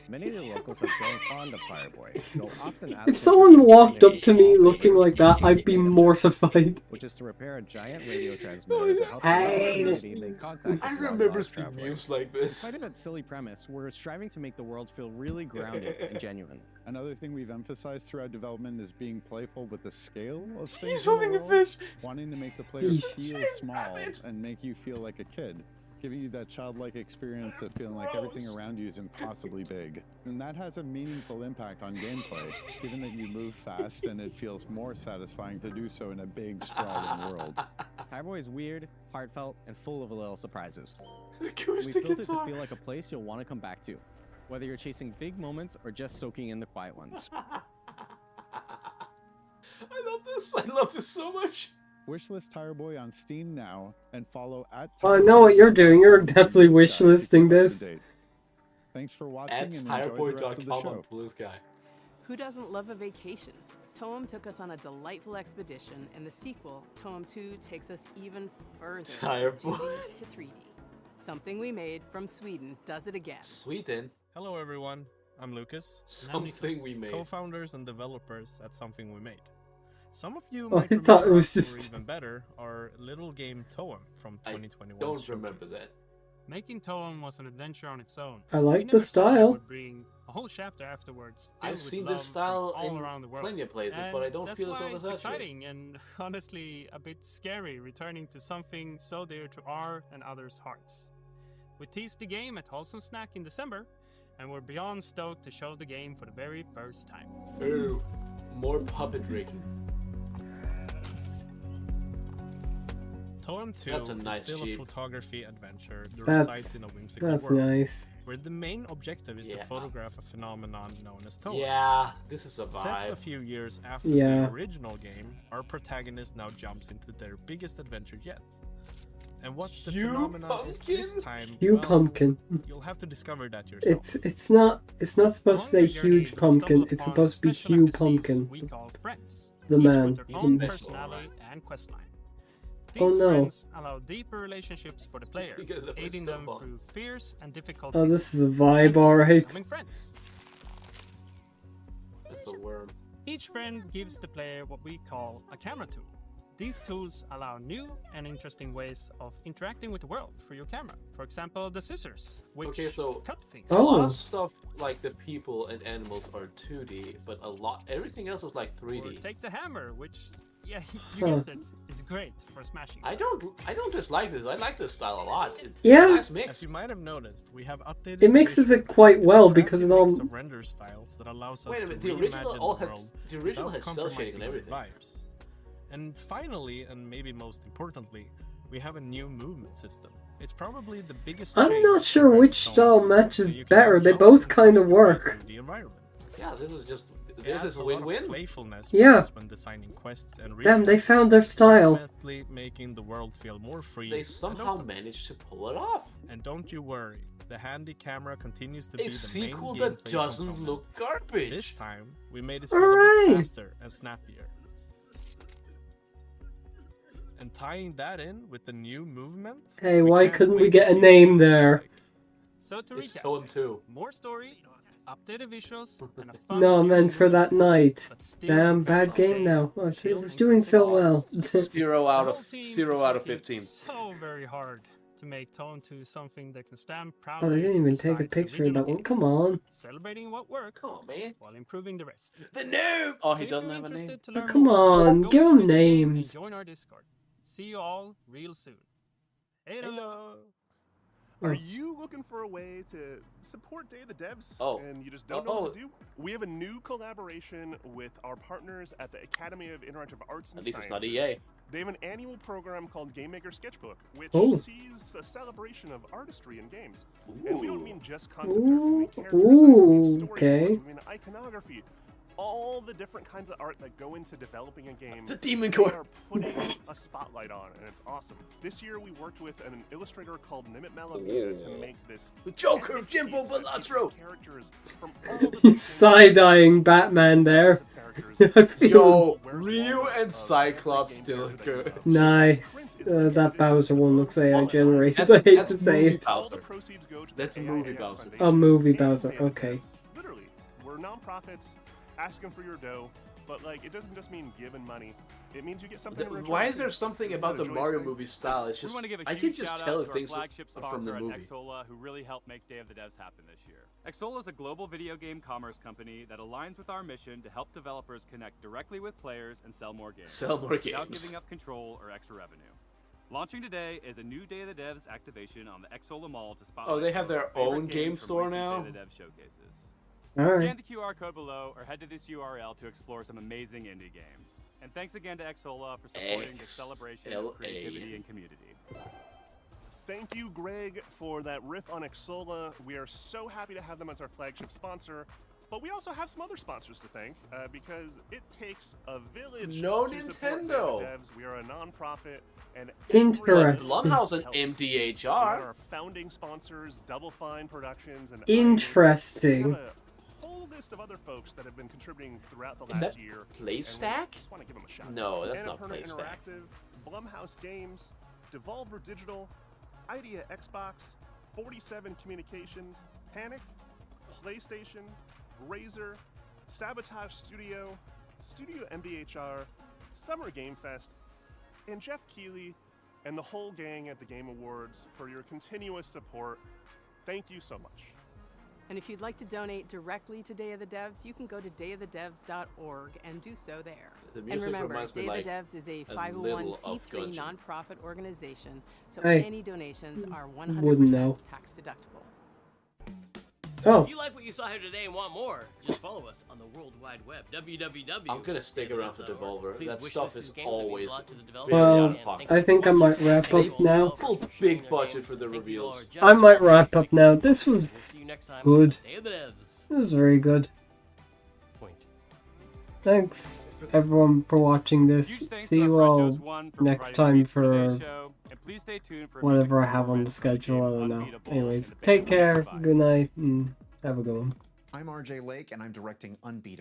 Many of the locals have grown fond of Fireboy. They'll often ask If someone walked up to me looking like that, I'd be mortified. which is to repair a giant radio transmitter to help Hey. the community make contact with I long remember lost seeing travelers. memes like this. Despite that silly premise, we're striving to make the world feel really grounded and genuine. Another thing we've emphasized throughout development is being playful with the scale of things. He's in the holding a world, fish. wanting to make the player feel small and make you feel like a kid. Giving you that childlike experience of feeling like everything around you is impossibly big. And that has a meaningful impact on gameplay, given that you move fast and it feels more satisfying to do so in a big, sprawling world. Fireboy is weird, heartfelt, and full of little surprises. We built it to feel like a place you'll want to come back to, whether you're chasing big moments or just soaking in the quiet ones. I love this. I love this so much. Wishlist Fireboy on Steam now and follow at I know what you're doing. You're definitely wishlisting this. Thanks for watching At and enjoy the rest of the Fireboy.com on show. Bluesky. Who doesn't love a vacation? Toem took us on a delightful expedition, and the sequel, Toem 2, takes us even further Tire from boy. 2D to 3D. Something we made from Sweden does it again. Sweden? Hello everyone, I'm Lucas. Something we made. Co-founders and developers at Something We Made. Some of you Oh, might I thought it remember was us, or just- even better, our little game Toem from 2021. Don't remember that. Making Toem was an adventure on its own. I like We the never thought it style. would bring a whole chapter afterwards. I've filled with seen love this style from all in around the world. plenty of places, And but I don't that's feel as why though it's that's exciting and honestly a bit scary returning to something so dear to our and others' hearts. We teased the game at Wholesome Snack in December, and we're beyond stoked to show the game for the very first time. Ooh, more puppet rigging. Toem 2 That's a nice is still sheep. a photography adventure that That's- resides in a whimsical that's world, nice. where the main objective is to Yeah. photograph a phenomenon known as Toem. Yeah, this is a Set vibe. a few years after Yeah. the original game, our protagonist now jumps into their biggest adventure yet. And what the Hugh phenomenon is this Pumpkin? time, Hugh well, Pumpkin. you'll have to discover that yourself. It's not supposed to say huge pumpkin. It's supposed to be Hugh Pumpkin, we call friends, the each man. with their own personality and questline. Oh, These no. friends allow deeper relationships for the player, aiding them through fierce and difficult. Oh, this is a vibe, alright. Becoming friends. It's a worm. Each friend gives the player what we call a camera tool. These tools allow new and interesting ways of interacting with the world through your camera. For example, the scissors, which Okay, so cut things. a lot of stuff like the people and animals are 2D, but everything else is like Or 3D. take the hammer, which, yeah, you Huh. guessed it, is great for smashing. I don't dislike this. I like this style a lot. It's Yeah. a nice mix. As you might have noticed, we have updated It mixes it quite well because it all. mix of render styles that allows us Wait a to minute, the original reimagine all the has world the original without has cell shading and compromising on everything. vibes. And finally, and maybe most importantly, we have a new movement system. It's probably the biggest I'm change not sure compared which to Toem, style so matches you can better. They jump both and kind of move work. through the environment. Yeah, this is just It this adds is a lot of win-win. playfulness for Yeah. us when designing quests and Damn, they regions, found their style. ultimately making the world feel more free. They and somehow open. managed to pull it off. And don't you worry, the handy camera continues to A be the sequel main that gameplay doesn't component. look garbage. This time, we made it feel a Hooray! bit faster and snappier. And tying that in with the new movement. Hey, why can't couldn't we wait get to a see name what there? So to It's recap, Toem 2. more story, updated visuals, and a fun No, I new meant for that movement night. system, but still Damn, very bad game safe, now. Oh, chill, it was and doing so well. classic. 0 out The of whole team 0 is out of working 15. So very hard to make Toem 2 something that can stand Oh, proudly. they didn't even take a beside the picture of that original one. game, Come on. celebrating what worked Come on, man. while improving the rest. The name. Oh, So he if doesn't you're have a name. interested to Oh, learn come more, on, go give 'em visit the game and names. join our Discord. See you all real soon. Hello. Oh. Are you looking for a way to support Day of the Devs Oh. and you just don't know what to do? We have a new collaboration with our partners at the Academy of Interactive Arts and At least it's Sciences. not EA. They have an annual program called Game Maker Sketchbook, which Oh. sees a celebration of artistry in games. And we don't mean just concept art, we Ooh, mean character design, we mean storyboards, okay. we mean iconography. All the different kinds of art that go into developing a game. The Demon they Core. are putting a spotlight on, and it's awesome. This year we worked with an illustrator called Nimit Malavia to make this The Joker, epic Jimbo piece that Balatro. features characters from all the He's side-eyeing Batman there. I feel Yo, Ryu and Cyclops still good. nice. That Bowser one looks AI generated. I hate to say it. Bowser. That's movie Bowser. Oh, movie Bowser. Okay. Literally, we're nonprofits asking for your dough, but like it doesn't just mean giving money. It means you get something in return. Why is there something You about know, the the Mario joystick. movie style? It's We just wanna give a I huge can just shout tell out if to our things flagship are from the sponsor at movie. Exola, who really helped make Day of the Devs happen this year. Exola is a global video game commerce company that aligns with our mission to help developers connect directly with players and sell more games. Sell more without games. giving up control or extra revenue. Launching today is a new Day of the Devs activation on the Exola Mall to spotlight Oh, they have some of their our favorite own game games from store recent now? Day of the Devs showcases. Alright. Scan the QR code below or head to this URL to explore some amazing indie games. And thanks again to Exola for supporting the celebration of creativity and community. Thank you, Greg, for that riff on Exola. We are so happy to have them as our flagship sponsor. But we also have some other sponsors to thank because it takes a village No to support Nintendo. Day of the Devs. We are a nonprofit and Interesting. Blumhouse and helps. We have MDHR. our founding sponsors, Double Fine Productions and Interesting. We have a whole list of other folks that have been contributing throughout the Is last that year. PlayStack? And we just want to give them a shout. No, that's not Annapurna PlayStack. Interactive, Blumhouse Games, Devolver Digital, Idea Xbox, 47 Communications, Panic, PlayStation, Razer, Sabotage Studio, Studio MDHR, Summer Game Fest, and Jeff Keighley and the whole gang at the Game Awards for your continuous support. Thank you so much. And if you'd like to donate directly to Day of the Devs, you can go to dayofthedevs.org and do so there. The And music remember, reminds me Day of the like Devs is a a little of 501c3 Gungeon. nonprofit organization, so Hey, any donations are wouldn't 100% know. tax deductible. Oh. If you like what you saw here today and want more, just follow us on the World Wide Web. www. I'm gonna stick around for Devolver. Please That wish stuff list is these games. That means always a lot to the very developers. Well, out of pocket. I think I might wrap up now. Pull big budget for the reveals. I might wrap up now. This was good. Day of the Devs. This was very good. Thanks everyone for watching this. See you all next time for whatever I have on the schedule. I don't know. Anyways, take care, good night, and have a good one. I'm RJ Lake, and I'm directing Unbeatable.